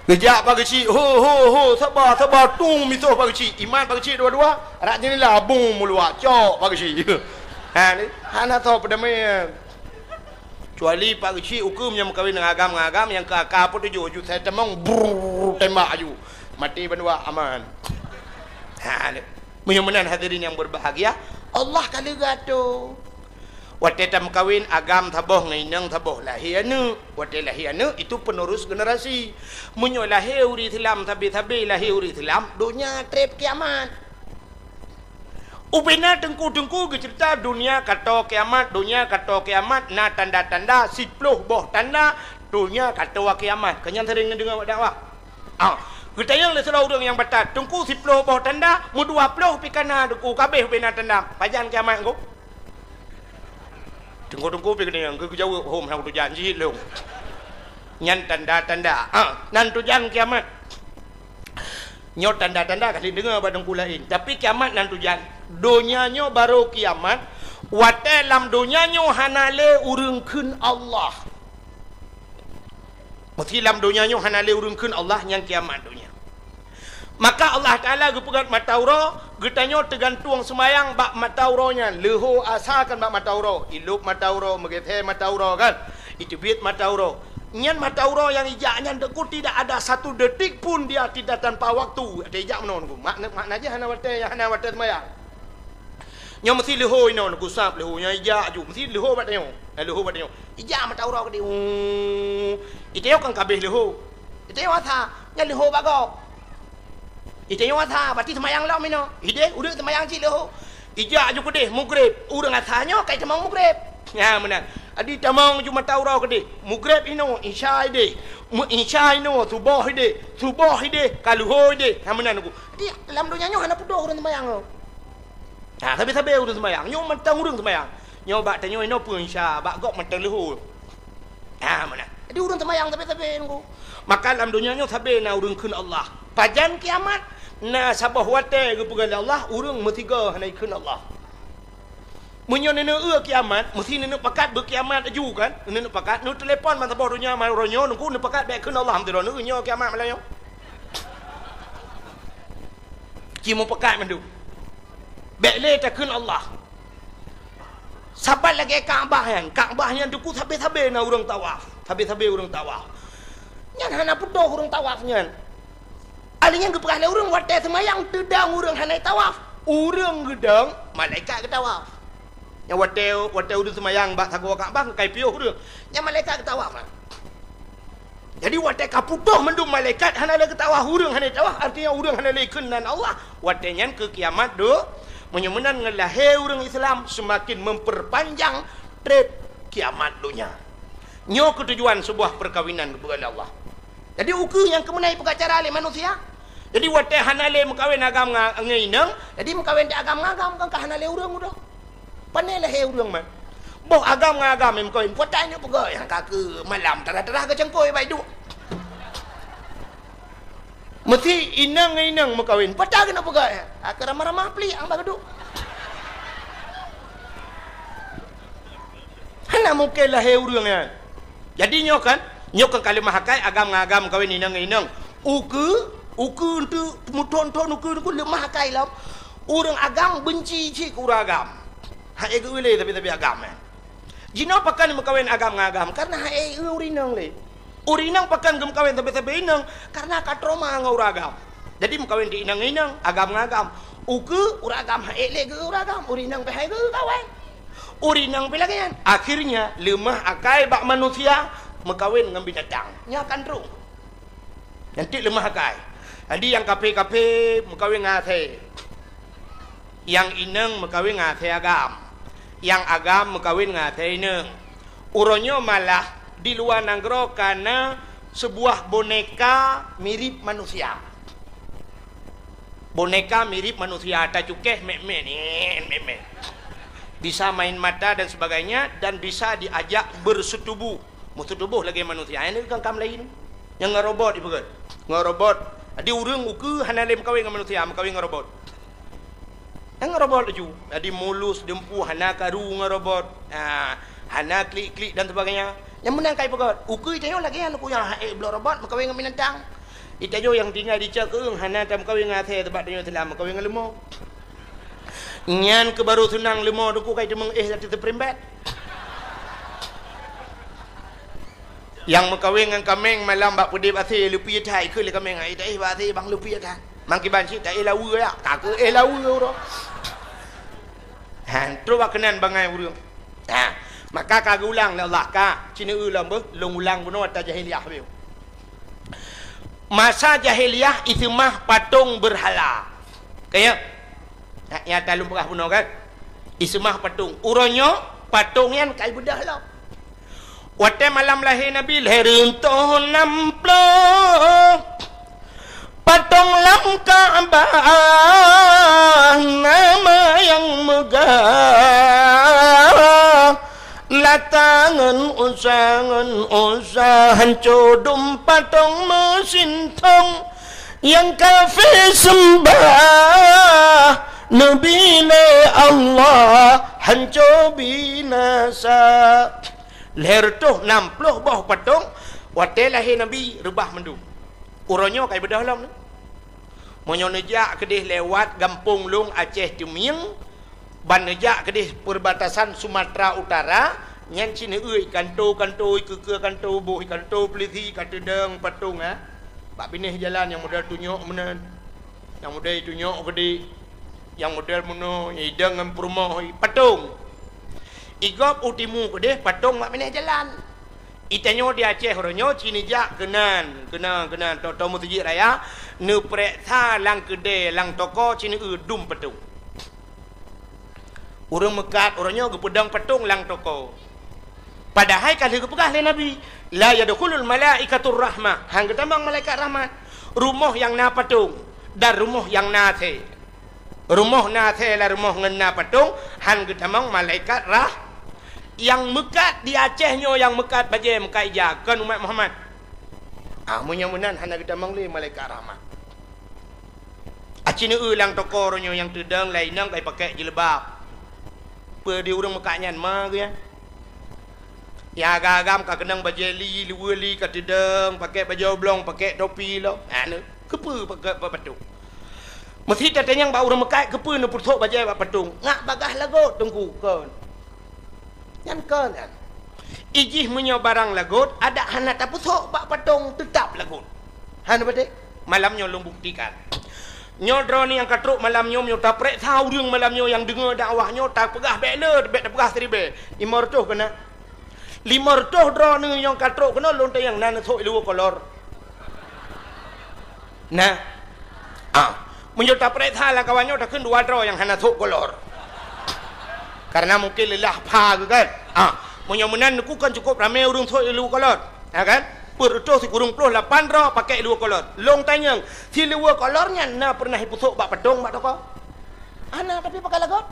Gejak pagi si ho sabar tung mito pagi si iman pagi si dua rak ni lah bung mulua cok pagi si ha ni hana tahu pada me kecuali pagi si hukum yang kawin dengan agam yang ke akar pun tuju saya temong tembak aju mati berdua aman ha ni mudah-mudahan hadirin yang berbahagia Allah kali gato Wate tam kawin agam taboh ngainang taboh lahianu. Wate lahianu itu penerus generasi. Munyo lahir uri Islam tabi lahir uri Islam dunia trip kiamat. Ubena tengku-tengku cerita dunia kata kiamat na tanda-tanda 10 boh tanda dunia kata kiamat. Kenyan sering dengar dakwah. Kita yang lesra orang yang batat tengku 10 boh tanda mu 20 pikana duku kabeh ubena tanda pajan kiamat ko. Tunggu pergi dengan ke jauh home hang tu janji long. Nyan tanda-tanda. Nan tu jan kiamat. Nyot tanda-tanda kali dengar badang kulain. Tapi kiamat nan tu jan. Donyanya baru kiamat. Wate lam donyanya hanale urungkeun Allah. Mesti lam donyanya hanale urungkeun Allah yang kiamat dunia. Maka Allah Ta'ala gepegat matauro getanyo tergantung semayang bak matauronya leho asalkan bak matauro ilup matauro megethe matauro kan itu bit matauro Nyan mata ura yang ijaknya deku tidak ada satu detik pun dia tidak tanpa waktu. Ada ijak menon ku. Makna aja hana wate semayang. Nya mesti leho inon ku sap leho nya ijak ju mesti leho bat nyo. Leho bat nyo. Ijak mata ura ke di. Iteo kan kabeh leho. Iteo tha nya leho bago. Iteo tha berarti semayang lam ino. Ide udah semayang ci leho. Ijak ju ke deh mugrib. Urang athanya kai temang mugrib. Ya menang. Adi tamang cuma tahu rau kede. Mugrib ino isya ide. Isya ino subuh ide. Kaluho ide. Ha menan aku. Adi lam dunya nyo hana pudo urang semayang. Ha sabe urang semayang. Nyo mentang urang semayang. Nyo bak tanyo ino pun isya, bak gok mentang luhu. Ha menan. Adi urang semayang sabe aku. Maka lam dunya nyo sabe na urang keun Allah. Pajan kiamat na sabah wate ke pegal Allah urang metiga hana keun Allah. Munyo nenek kiamat, mesti nenek pakat berkiamat aju kan? Nenek pakat, nu telefon masa boh dunia mai ronyo nungku nenek pakat baik keun Allah hamdulillah nu nyo kiamat malah nyo. Kimu pakat mandu. Baik le ta keun Allah. Sabat lagi Kaabah yang tu ku sabe na urang tawaf. Sabe urang tawaf. Nyan hana pudoh urang tawaf nyan. Alinya geprah le urang wate semayang tedang urang hana tawaf. Urang gedang malaikat ke tawaf. Yang wate udah semayang bak sago Kaabah kai piuh dia. Yang malaikat ketawa kan. Jadi wate kaputuh mendung malaikat hana le ketawa urang hana tawah artinya urang hana le keunan Allah. Wate nyan ke kiamat do menyemenan ngelahe urang Islam semakin memperpanjang trade kiamat dunia. Nyo ketujuan sebuah perkawinan kepada Allah. Jadi uku yang kemenai pengacara le manusia. Jadi wate hana le mekawin agam ngainang, jadi mekawin di agam ngagam kan hana le urang udah. Pandai lah urang man. Boh agam ngagam em koin. Potanya pegak yang kaki malam terah-terah ke cengkoi baik duk. Mesti inang mekawin. Potah kena pegak ya. Aku ramah-ramah peli ang bageduk. Hana mungkin lah urang ya. Jadi nyokan kali mahakai agam ngagam kawin inang. Uku untuk muton-ton uku lemah kai lam. Urang agam benci cik urang agam. Hai ego le tapi agam. Jino pakan mekawin agam ngagam karena hai urinang le. Urinang pakan gem kawin tapi inang karena katroma nguragam. Jadi mekawin di inang agam ngagam. Uku uragam hai le ge uragam urinang pe hai ge kawin. Urinang pe lagi kan. Akhirnya lemah akai bak manusia mekawin dengan binatang. Nya kandrung. Nanti lemah akai. Jadi yang kape mekawin ngate. Yang inang mekawin ngate agam. Yang agam mekawin ngate inang. Uronyo malah di luar nanggro karena sebuah boneka mirip manusia. Boneka mirip manusia. Tak cukeh meme. Bisa main mata dan sebagainya dan bisa diajak bersetubuh. Bersetubuh lagi manusia. Ini kan kam lain. Yang ngerobot ibu kan. Ngerobot. Di urang uku hana le mekawin dengan manusia, mekawin ngerobot. Yang ngerobot ju. Jadi mulus dempu hana karu ngerobot. Hana klik dan sebagainya. Yang menang kai pegot. Uku itayo lagi anu ku yang belok robot mekawin dengan binatang. Itayo yang tinggal di cekeung hana tam mekawin ngate tempat dunia telah mekawin dengan lemah. Nyan ke baru senang lemah duku kai demeng tadi terprimbet. Yang mekawin dengan kameng malam bak pudip ase lupi tai ke le kameng ai dai ba ase bang lupi ta. Mang kiban si dai lawu ya. Tak ke lawu ro. Han tru ba kenan bangai urang. Maka kagak ulang Allah ka cina ulang ulang bunuh atas jahiliyah beliau. Masa jahiliyah itu mah patung berhala. Kayak ya talum pernah bunuh kan? Itu mah patung. Uronyo patungnya kai bedah lah. Waktu malam lahir Nabi lahir untuk namplo patung lam Ka'bah nama yang megah. Latangan usahan codum patong mesin tong yang kafir sembah Nabi Allah hancur binasa. Leher tu 60 bawah patong waktu lahir Nabi rebah mendu. Uronyo kai bedah lam. Monyo nejak kedih lewat Gampung Long Aceh Tumieng. Ban nejak kedih perbatasan Sumatera Utara nyan cina kanto ke kanto boh kanto peliti kata deng patung bak pinih jalan yang modal tunjuk menen yang modal tunjuk gede yang modal mono idang ngam rumah patung igop utimu gede patung bak pinih jalan itanyo di Aceh ronyo cini jak kenan to mutiji raya ne prek tha lang gede lang toko cini dum patung urang mekat orangnya gepedang patung lang toko padahal kali kepegah le nabi la yadkhulul malaikatur rahmah hang ketamang malaikat rahmat rumah yang na patung dan rumah yang na the rumah na the la rumah ngena patung hang ketamang malaikat yang mekat di Acehnya yang mekat baje mekat jakan umat Muhammad munyamunan hana ketamang le malaikat rahmat acine lang toko orangnya yang tedang lainang kai pakai jilbab di urang mekaknyan ma ke ya agam ka kenang bajeli liweli ka tedang pakai baju oblong pakai topi lo kepe pakai patung mesti tatanyang ba urang mekat kepe nu putok bajai ba patung ngak bagah lagot tengku kon yan kon ijih menyo barang lagot ada hana ta putok ba patung tetap lagot hana bade malamnya long buktikan nyodro ni yang katruk malamnya nyo tak prek tahuរឿងmalamnya yang dengar dakwahnya tak pegah beler tak pegah seribe 500 kena 500 dro ni yang katruk kena lonte yang nan thoi lu kolor nah menyo tak prek tha lah kawannya tak keun 2 dro yang hana thok kolor karena mungkin lelah pa ke kan menyo menan ku kan cukup ramai urang thoi lu kolor kan Perutah si kurung puluh 8 ro pakai 2 kolor. Long tanyang, si 2 kolornya na pernah hipusuk bak pedong bak toko. Ana tapi pakai lagot.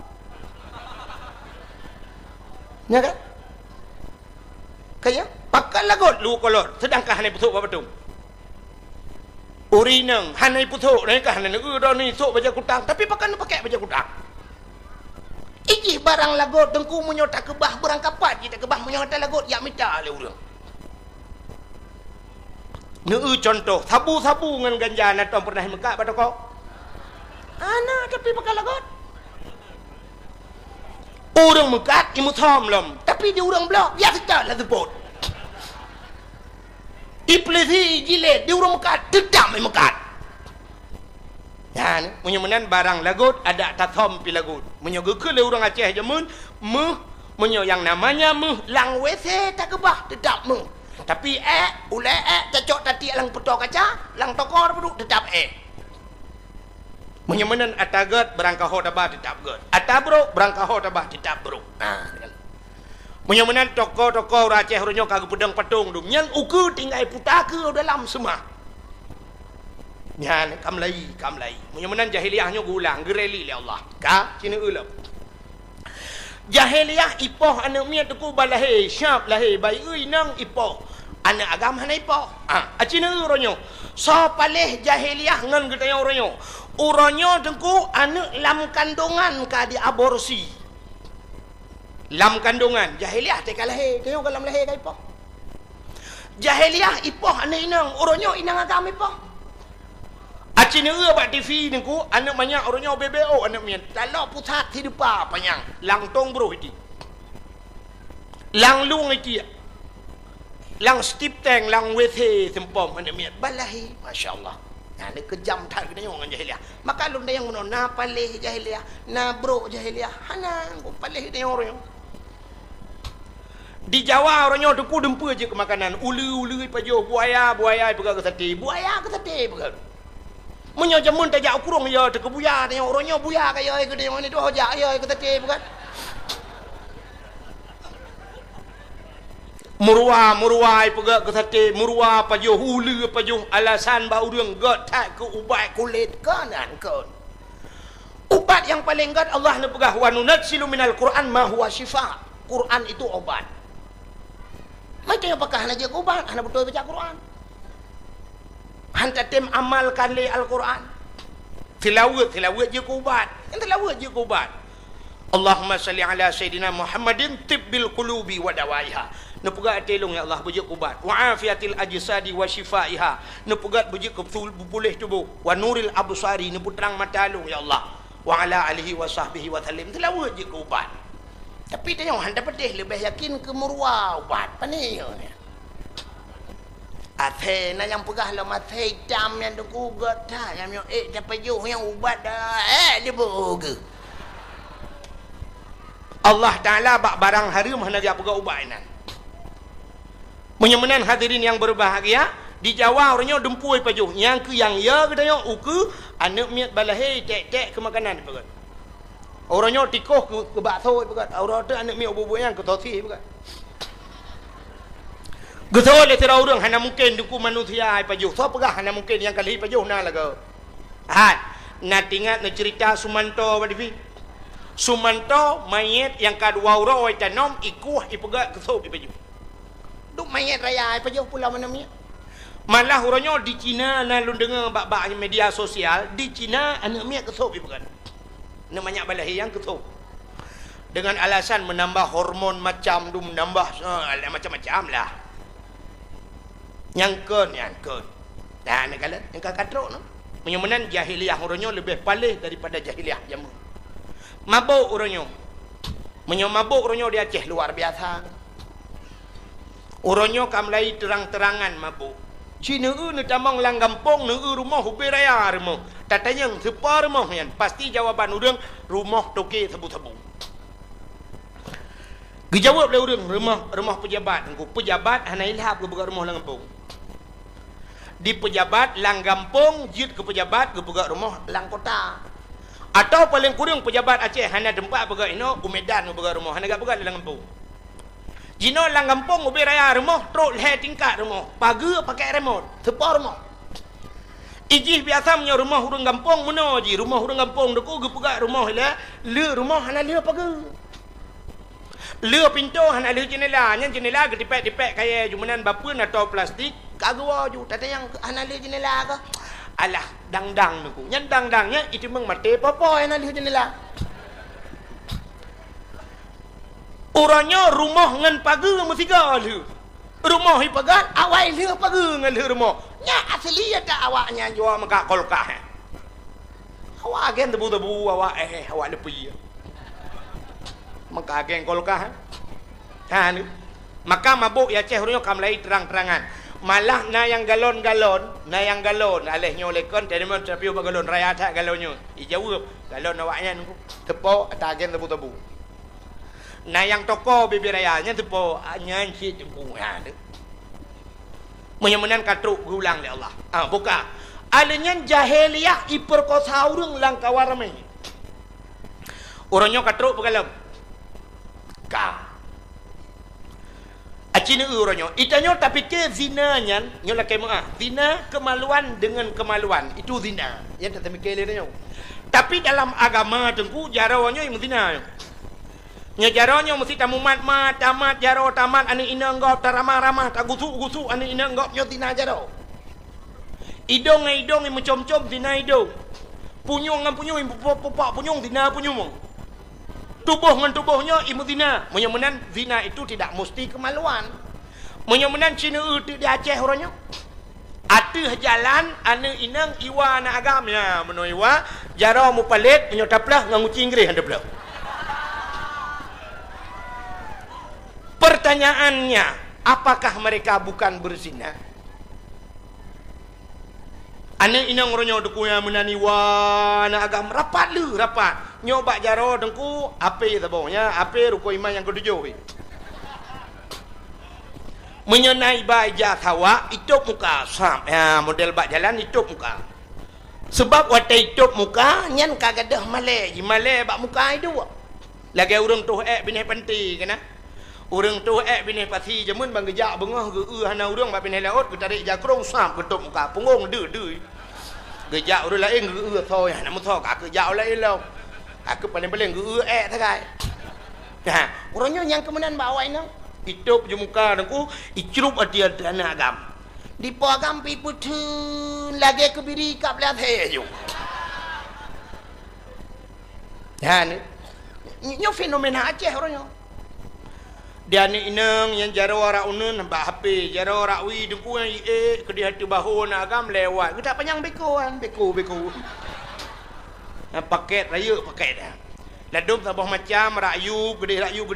Ya kan? Kaya pakai lagot 2 kolor sedangkan hana hipusuk bak pedong. Uri nang hana hipusuk ni kan hana ro ni sok baja kutang tapi pakai baja kutang. Iki barang lagot tengku munyo tak kebah barang kapat kita kebah munyo tak lagot ya minta le urang. Contoh sabu-sabu dengan ganja na tom pernah mekak pada kau ana tapi pakai lagot orang mekat imu thom lom tapi dia orang blok dia sekal lah sebut iplesi jilet dia orang mekat tetap mekat ya menyemenan barang lagot ada tathom pi lagot menyogeke le orang Aceh jamun menyo yang namanya lang WC tak kebah tetap tapi ulai cocok tadi lang petok kaca lang tokor peduk tetap menyemenan atagat berangkaho tabah tetap god atabro berangkaho tabah tetap bro menyemenan toko Aceh ronyo kagak pedang patung dum nyan uku tinggal puta ke dalam semua nyan kamlai menyemenan jahiliahnya gulang gereli le Allah ka cina ulam jahiliah ipoh anak miat tu balahe syap lahe bai ui nang ipoh anak agam hana ipoh acina uronyo so paleh jahiliah ngan gedaya uronyo tengku anak lam kandungan ka di aborsi lam kandungan jahiliah te kalahe kayo kalam lahe ka ipoh jahiliah ipoh anak inang uronyo inang agam ipoh acina bak TV nengku anak banyak uronyo BBO anak miat kalau pusat hidupa panyang lang tong bro itu lang lung iki lang stip teng lang WC sempom anak miat balahi masyaallah nah ni kejam tak kena dengan jahiliah maka lun yang menon na paleh jahiliah na bro jahiliah hana ko paleh dia orang di Jawa orangnya tu ku dempe je ke makanan ulu pajo buaya pegang ke sate pegang menyo jamun tak jak kurung ya te kebuya dia orangnya buya kaya ke dia ni tu hojak ya ke sate pegang murwa pegak ke sate murwa pajuh hulu pajuh alasan bau urang god tak ke ubat kulit kanan kon ubat yang paling god Allah na pegah wa nunazzilu minal Quran ma huwa syifa Quran itu obat macam apakah hana je ubat hana betul baca Quran hanta tem amalkan le Al-Quran tilawat je ubat tilawat je ubat Allahumma salli ala sayyidina Muhammadin tibbil qulubi wa dawaiha nepugat telong ya Allah bujuk ubat wa afiatil ajsadi wa shifaiha nepugat bujuk pulih tubuh wa nuril absari neputrang mata long ya Allah wa ala alihi wa sahbihi wa sallim tilawat je ubat Tapi tengok handa pedih lebih yakin ke murwa ubat pani ni. Athe na yang pegah lo mathe hitam yang tu kugat dah yang dapat juh yang ubat dah dia boga. Allah Taala bak barang haram hana dia pegah ubat nan. Menyemenan hadirin yang berbahagia, di Jawa orangnya dempui pajuh. Yang ke yang ya ke tengok uku anak miat balahi tek-tek ke makanan pegat. Orangnya tikoh ke bakso pegat. Orang tu anak miat bubu yang ke tosi pegat. Getol le tira orang hana mungkin duku manusia ai pajuh. So pegah hana mungkin yang kali pajuh na laga. Nak ingat nak cerita Sumanto badifi. Sumanto mayat yang kedua orang oi tanom ikuh ipegat ke so pajuh. Duk mayat raya ai pajuh pula mana miat. Malah orangnya di Cina lalu dengar bak-bak media sosial di Cina anak miat kesop bukan. Nak banyak balahi yang kesop. Dengan alasan menambah hormon macam tu menambah macam-macam lah. Nyangkun. Dah nak kala yang kadrok no. Menyemenan jahiliah orangnya lebih palih daripada jahiliah jamu. Mabuk orangnya. Mabuk orangnya di Aceh luar biasa. Orangnya kamlai terang-terangan mabuk. Cina ni tamang lang kampung ni rumah hubi raya rumah. Tatayang sepa rumah yan. Pasti jawaban orang rumah toke sebu-sebu. Dijawab oleh orang rumah pejabat. Pejabat hana ilhab ke buka rumah lang kampung. Di pejabat lang kampung jid ke pejabat ke buka rumah lang kota. Atau paling kurang pejabat Aceh hana tempat buka ino Medan ke buka rumah hana gak buka lang kampung. Jino lang kampung ubi raya rumah truk leh tingkat rumah pagi pakai remote sepa rumah iji biasa punya rumah orang kampung mana je rumah orang kampung deku ge pegak rumah le rumah hana le pagi le pintu hana le jendela nya jendela ge dipek-dipek kaya jumanan bapun atau plastik kagua ju tata yang hana le jendela ke alah dang-dang deku nya dang-dangnya itu meng mate popo hana le jendela. Orangnya rumah ngan pagi mesti galu. Rumah ipagat awai le pagi ngan le rumah. Nya asli ada awaknya jual maka kolkah. Awak gen tebu-tebu awak awak lepi. Maka gen kolkah. Ni. Maka mabuk ya Aceh orangnya kamlai terang-terangan. Malah na yang galon alehnya olehkan tadi men tapi galon raya tak galonnya. Dijawab galon awaknya nunggu tepok tak gen tebu-tebu. Nah yang toko bibi rayanya tu po nyanyi jempung ada. Menyemenan katruk gulang le Allah. Buka. Alenyan jahiliyah iperkosa urang lang kawarame. Orangnya katruk pegalam. Ka. Acina orangnya. Itanya tapi ke zina nyan nyola kemah. Zina kemaluan dengan kemaluan. Itu zina. Yang tak mikir le Tapi dalam agama tengku jarawanya yang zina. Nya jaronya mesti tamu mat tamat jaro tamat ani ina ngop taramah-ramah tak gusuk ani ina ngop nyo tina jaro. Idong macam-macam tina idong. Punyung ngan punyung pupak punyung tina punyung. Tubuh ngan tubuhnya imu tina. Menyemenan zina itu tidak mesti kemaluan. Menyemenan Cina itu di Aceh orangnya. Ada jalan ane inang iwa na agamnya menoiwa jaro mu palit nyo taplah ngan uci Inggris hande belah. Pertanyaannya, apakah mereka bukan berzina? Anak inang orangnya dekunya menani wana agam rapat. Nyobak jaro dengku ape tabongnya, ape ruko iman yang ketujuh. Menyenai baja tawa itu muka sam, model bak jalan itu muka. Sebab watai itu muka nyan kagadah male bak muka itu. Lagi orang tu bini penti kena. Orang tu bini pasti jamun bang gejak bengah ge hana urang bak bini laut ke tarik jakrong sam ketuk muka punggung de. Gejak urang lain ge thoi nak muthok ak gejak lain lo. Aku paling-paling ge takai. Nah, orangnya yang kemenan bawa ini hidup je muka dengku icrup dia dana agam. Di pagam pi putun lagi kebiri kap lihat heju. Ya ni fenomena Aceh orangnya. Dia ni inang yang jaro ora unun nampak HP jaro ora wi dengku yang ke di hati bahu nak agam lewat kita panjang beko. Nah, paket raya paket dah. Ladum sabah macam rakyu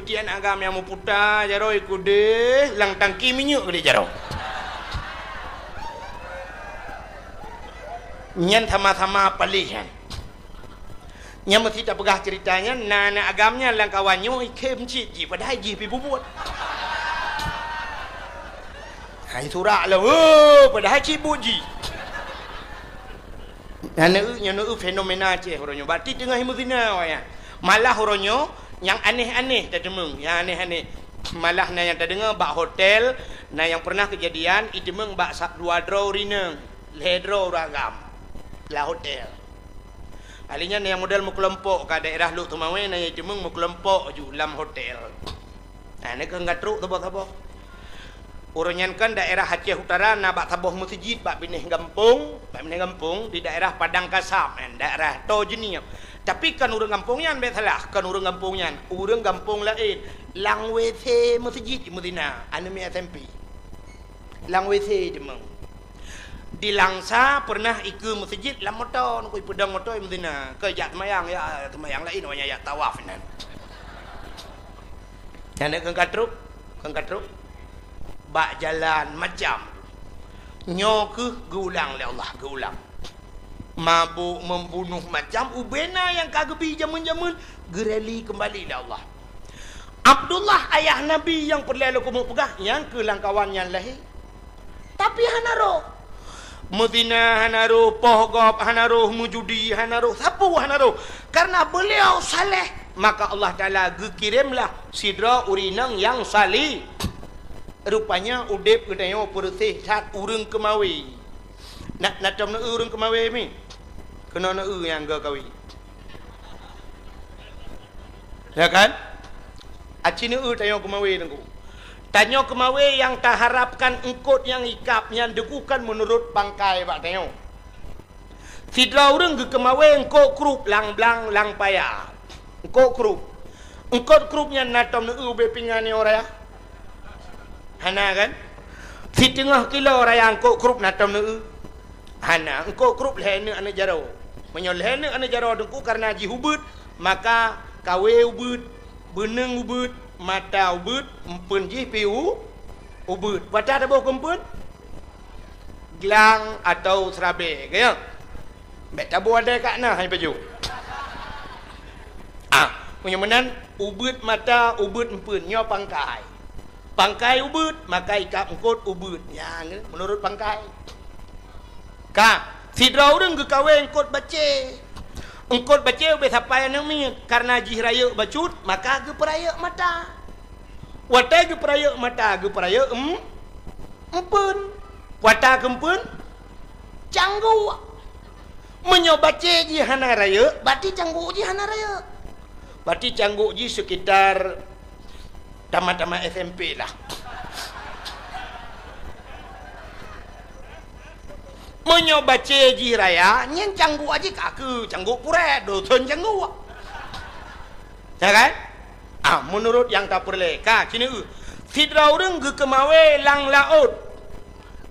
gedian agam yang muputa jaroi kude lang tangki minyak gede jaro. Nyan sama-sama palihan. Nyan mesti tak pegah ceritanya nana agamnya lang kawanyo ikem ciji padahal ji pi bubuat. Hai surak lah padahal cibuji. Nyana fenomena ceh horonyo berarti tengah himuzina ya. Malah horonyo yang aneh-aneh tak demeng, yang aneh-aneh. Malah na yang tak dengar bak hotel, na yang pernah kejadian itu meng bak dua draw rina, ledro ragam. La hotel. Alinya na yang model mu kelompok ka daerah Luk Tumawe na yang demeng mu kelompok ju lam hotel. Nah, ni ke ngatruk tabo-tabo. Uronyan kan daerah Aceh Utara na bak taboh masjid bak binih gampung di daerah Padang Kasam, daerah Tojeni. Tapi kan urang kampungnya salah, kan urang kampungnya, urang kampung lain, lang WC masjid di Medina, anu mi SMP. Lang WC demang. Di Langsa pernah ikut masjid lam motor, nak pedang motor di Medina. Ke jak temayang lain namanya ya tawaf nan. Jangan kan katruk. Bak jalan macam nyo ke geulang le Allah geulang mabuk membunuh macam ubena yang kagebi zaman-zaman gereli kembali le Allah. Abdullah ayah Nabi yang perlalu kumu pegah yang ke langkawannya lahir tapi hanaro Medina hanaro pohgop hanaro mujudi hanaro sapu hanaro karena beliau saleh maka Allah Taala kirimlah sidra urinang yang salih. Rupanya udep kedayo bersih sat urang kemawi. Nak macam na urang kemawi mi. Kena na yang ga kawi. Ya kan? Aci na tayo kemawi nangku. Tanyo kemawi yang tak harapkan engkot yang ikapnya dekukan menurut bangkai pak tayo. Sidra urang ke kemawi engkot krup lang blang lang paya. Engkot krup. Engkot krupnya natom na be pingane ora. Hana kan? Si tengah kilo raya angkuk krup natam nu. Hana angkuk krup lehne ana jaro. Menyol lehne ana jaro dengku karena ji hubut, maka kawe ubut, beneng ubut, mata ubut, empun ji piu ubut. Pada ada bau kempun? Gelang atau serabe, kaya? Bek tabu ada kat nah hai baju. Punya menan ubut mata, ubut empun, nyo pangkai. Pangkai ubut, maka ikap engkot ubut. Ya, menurut pangkai. Sidra urang ke kawe engkot baca. Engkot baca be sampai nami karena jih raya bacut, maka ge peraya mata. Wata ge peraya mata, ge peraya empun. Wata kempun canggu. Menyo baca jih hana raya, berarti canggu jih hana raya. Berarti canggu jih sekitar tamat-tamat SMP lah. Menyoba ceji raya, nyen canggu aja kaku, canggu pure, dosen canggu. Ya kan? Menurut yang tak perle, kini sidra urang ge kemawe lang laut.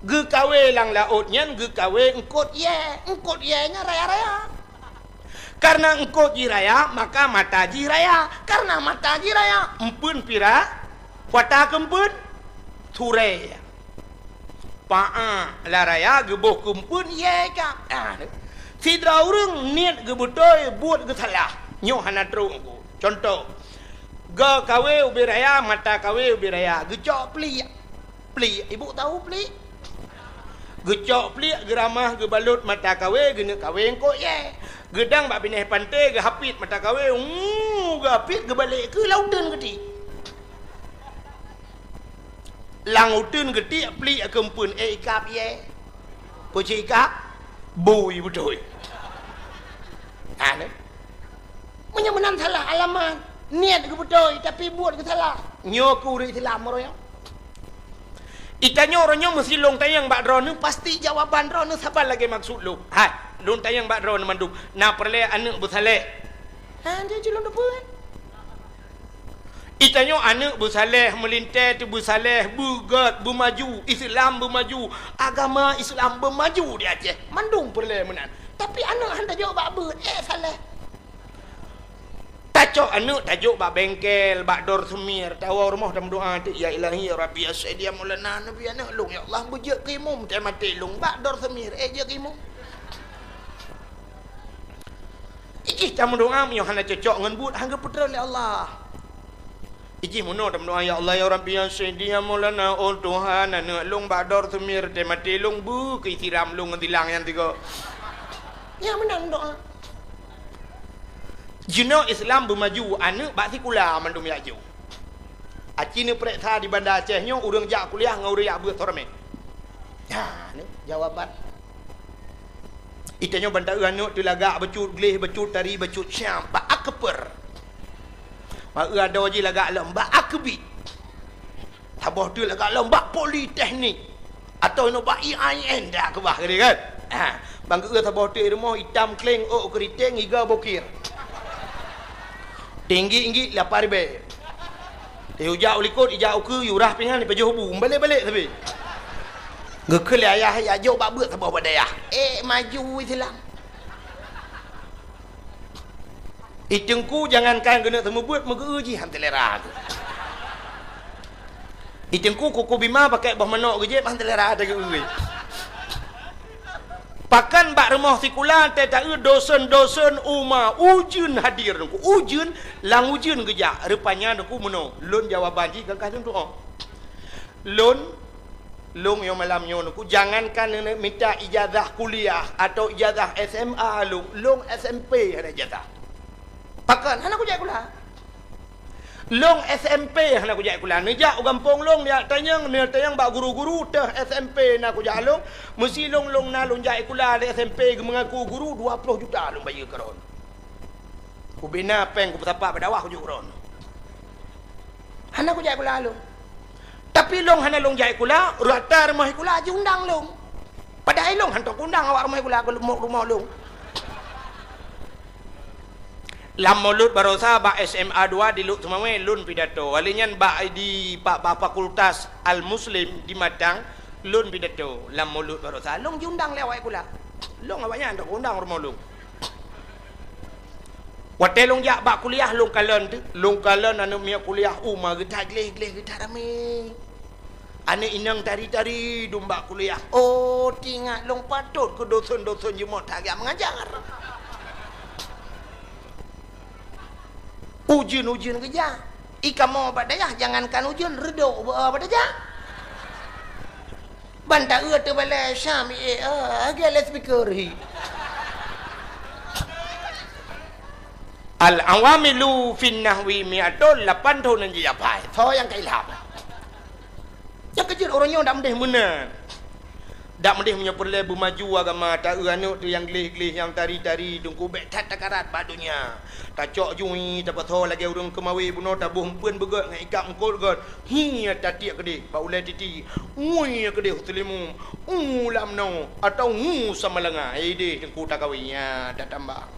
Ge kawe lang laut nyen ge kawe engkot ye nya raya-raya. Karena engkau jiraya, maka mata jiraya. Karena mata jiraya, empun pira, wata kempun, turaya. Pa'a laraya, geboh kempun, ye kap. Sidra urang niat gebutoy, buat gesalah. Nyo hana terungku. Contoh, ge kawe ubiraya, mata kawe ubiraya. Gecok pli. Ibu tahu pli? Gecok pli, geramah, gebalut, mata kawe, gena kawe engkau ye. Gedang bak bineh pantai ke hapit mata kawe ke hapit ke balik ke lautan gede lautan gede pli kempun ikap ye poci ikap bui betul ni menyemenan salah alamat niat ke betul tapi buat ke salah nyokuri Islam orang itanya orangnya mesti long tayang bak drone pasti jawaban drone sabar lagi maksud lu hai long tayang bak drone manduk na perle anak bersaleh dia jelung depan itanya anak bersaleh melintas tu bersaleh bugat bermaju Islam bermaju agama Islam bermaju di Aceh mandung perle menan tapi anak handa jawab bak ber saleh tak cok anu tajuk bak bengkel, bak dor semir, tawa rumah dalam doa tu ya ilahi ya rabbi asaidia maulana nabi anak long ya Allah bujak kimum tak mati long bak dor semir je kimum. Iki dalam doa mi hana cocok ngan but hangga putra oleh Allah. Iki muno dalam doa ya Allah ya rabbi asaidia maulana oh Tuhan anak long bak dor semir tak mati long bu ke siram long ngilang yang tiga. Ya menang doa. Jino Islam bermaju anak bak sekular mandum yaju. Aci ni periksa di Bandar Aceh nyo urang jak kuliah ngau riak buat torme. Ha ni jawapan. Itanya bandar anak tu lagak becut gleh becut tari becut syam bak akper. Bak ada je lagak lembak akbi. Tabah tu lagak lembak politeknik atau no bak IAIN dah ke bah kan. Ha bang ke tabah tu rumah hitam kleng oh keriting iga bokir. Tinggi 8,000. Dia ujak ulikut ijak uku yurah pingan ni pejuh hubung balik-balik tapi. Gekel ayah ya jauh bak beut sabah badayah. Maju Islam. Itengku jangankan kena temu buat megeu ji han telera tu. Itengku kuku bima pakai bah manok ge je han telera ada ge euy. Pakan bak rumah sekular tak dosen-dosen umma ujun hadir nungku ujun lang ujun gejak rupanya nungku meno lun jawaban ji gagah tu lun long yo malam yo nungku jangankan minta ijazah kuliah atau ijazah SMA long SMP ada ijazah pakan hana ku jak kula long SMP hana ku jak kula nejak gampong long dia tanyang bak guru-guru teh SMP nak ku jak long mesti long na long jak kula di SMP mengaku guru 20 juta long bayar karon ku bina peng ku tapak berdawah ku juron hana ku jak kula long tapi long hana long jak kula rata rumah kula je undang long padahal long hantar undang awak rumah kula ke rumah long lam mulut barosa bak SMA 2 di Luk Tumawe lun pidato walinyan bak di pak fakultas Al Muslim di Madang lun pidato lam mulut barosa long diundang lewat kula long awaknya ndak undang rumah long wate long jak bak kuliah long kalon anu mia kuliah umma getah gleh getah rame ane inang tari-tari dumba kuliah oh tinggal long patut ke dosen-dosen jemot agak mengajar Ujun kerja. Ika mau badayah jangankan ujun redok badayah. Banta tu bala Syam agak speaker hi. Al awamilu fin nahwi mi'atun 8 tahun nanti apa? So yang kailham. Yang kecil orangnya dak mendeh benar. Dak mendeh punya perle bermaju agama tak anu tu yang gleh-gleh yang tari-tari tungku bek tat takarat badunya. Tak cok jui tak patho lagi urang kemawi buno tabuh pun begot ngai ikap ngkot got. Hi tatiak gede ba ulai titi. Ui gede hutlimu. Ulam no atau sama lenga. Ide tungku takawinya dak tambah.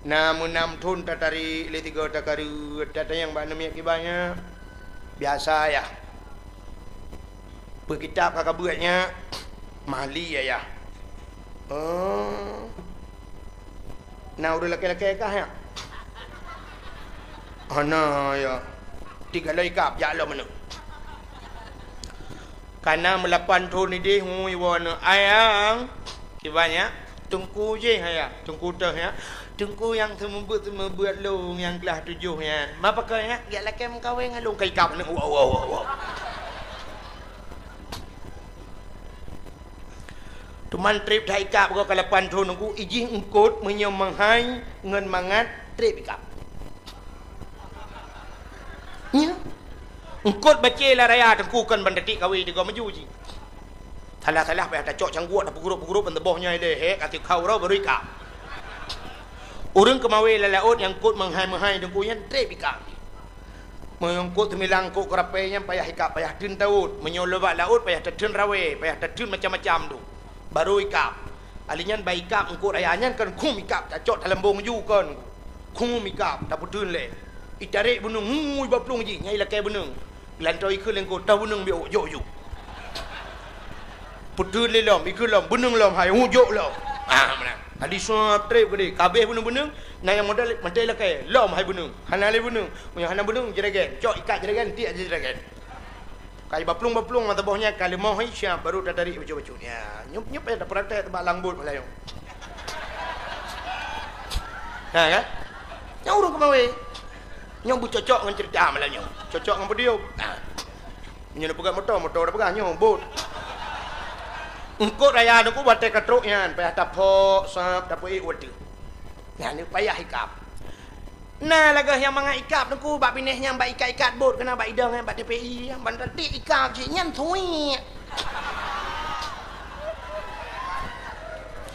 Namun 6 tahun tatari le 3 takaru tata yang ba nami akibanya. Biasa ya. Berkitab kakak buatnya Mali ya. Nah udah laki-laki kah ya? Ana ya. 3 laikap ya lo mana? Karena melapan tahun ni deh hui wana ayang. Kibanya tungku je ya. Tungku teh ya. Tungku yang sembuat long yang kelas 7 ya. Ma pakai ya? Ya laki mengkawin long kai kap ni. Wow. Tuman trip dah ikap kau kalapan tahun aku ijih engkut menyemanghay ngan mangat trip ikap. Ya. Engkut baca lah raya tengkukan bandetik kawi di kau maju ji. Salah payah tak cok cangguat dah peguruk pentebohnya ide hek ati kau rau baru ikap. Urang kemawi lalaut yang kut menghay tengkuyan trip ikap. Mengkut temilang kut kerapainya payah ikap payah dun taut menyolobak laut payah terjun rawe payah terjun macam-macam tu. Baru ikap alinyan baik ikap engkau rayanyan kan kum ikap tak cok dalam bong ju kan kum ikap tak putun le itarik bunung ngui baplung ji nyai lakai bunung lantoi ke lengko tahu bunung bi ojo ju putun le lom ikul lom bunung lom hai ujok lom menang Adi suap trip gede, kabeh bunung-bunung, na yang modal mantai lakai, lom hai bunung, hanale bunung, punya hana bunung jeragen, cok ikat jeragen, tiak jeragen. Kai baplung mata bawahnya kali mau hai siap baru dah tarik baju-bajunya. Nyup dah praktek tebak langbut malayong. Ha kan? Yang urung kemawe. Nyong bu cocok dengan cerita malayong. Cocok dengan video. Ha. Nyo pegang motor dah pegang nyong bot. Engkau raya aku buat katruk yan, payah tapok, sap, tapok wadu. Nah, ni payah ikap. Nah, lagah yang mga ikap aku, bak pinehnya bak ikat bot, kena bak idang bak DPI, bak nanti ikap cik nyan thui.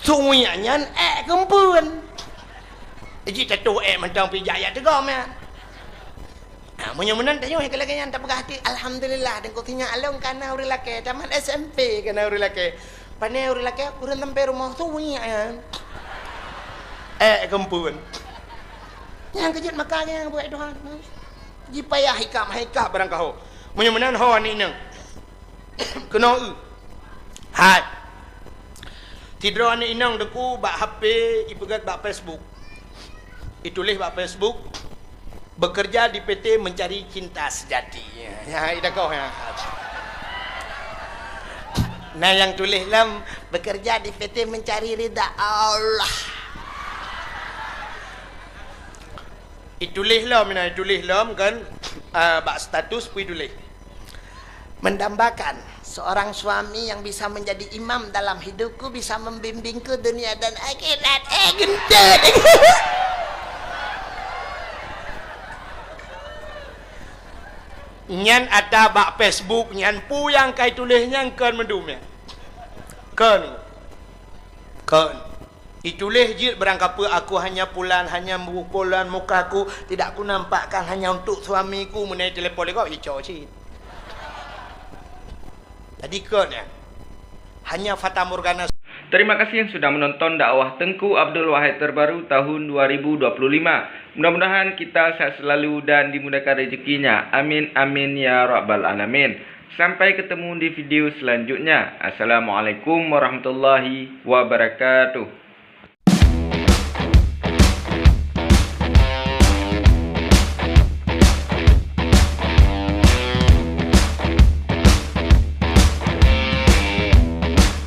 Thui nyan kempun. Jadi tato mentang pijak ya tegam ya. Menyemenan tanya kalau kalian tak pegah hati alhamdulillah dan kau tinggal along kana uri laki taman SMP kana uri laki panai uri laki urang sampai rumah tu ya kempun yang kejut makanya buat doa jipayah hikap barang kau menyemenan ho ni nang kena hai tidur ni inang deku bak HP ipegat bak Facebook itulis bak Facebook bekerja di PT Mencari Cinta Sejati. Ya, ida kau ya. Nah, yang tulis lam bekerja di PT Mencari Ridha Allah. Itulis lam kan bak status pui tulis. Mendambakan seorang suami yang bisa menjadi imam dalam hidupku, bisa membimbingku dunia dan akhirat. Gendut. Nyan ada bak Facebook nyan pu yang kai tulisnya kan mendum ya. Kan itulis jid berangkapa aku hanya pukulan mukaku tidak aku nampakkan hanya untuk suamiku menai telefon kau ico cid. Tadi kan ya. Hanya fata morgana. Terima kasih yang sudah menonton dakwah Tengku Abdul Wahid terbaru tahun 2025. Mudah-mudahan kita sehat selalu dan dimudahkan rezekinya. Amin amin ya rabbal alamin. Sampai ketemu di video selanjutnya. Assalamualaikum warahmatullahi wabarakatuh.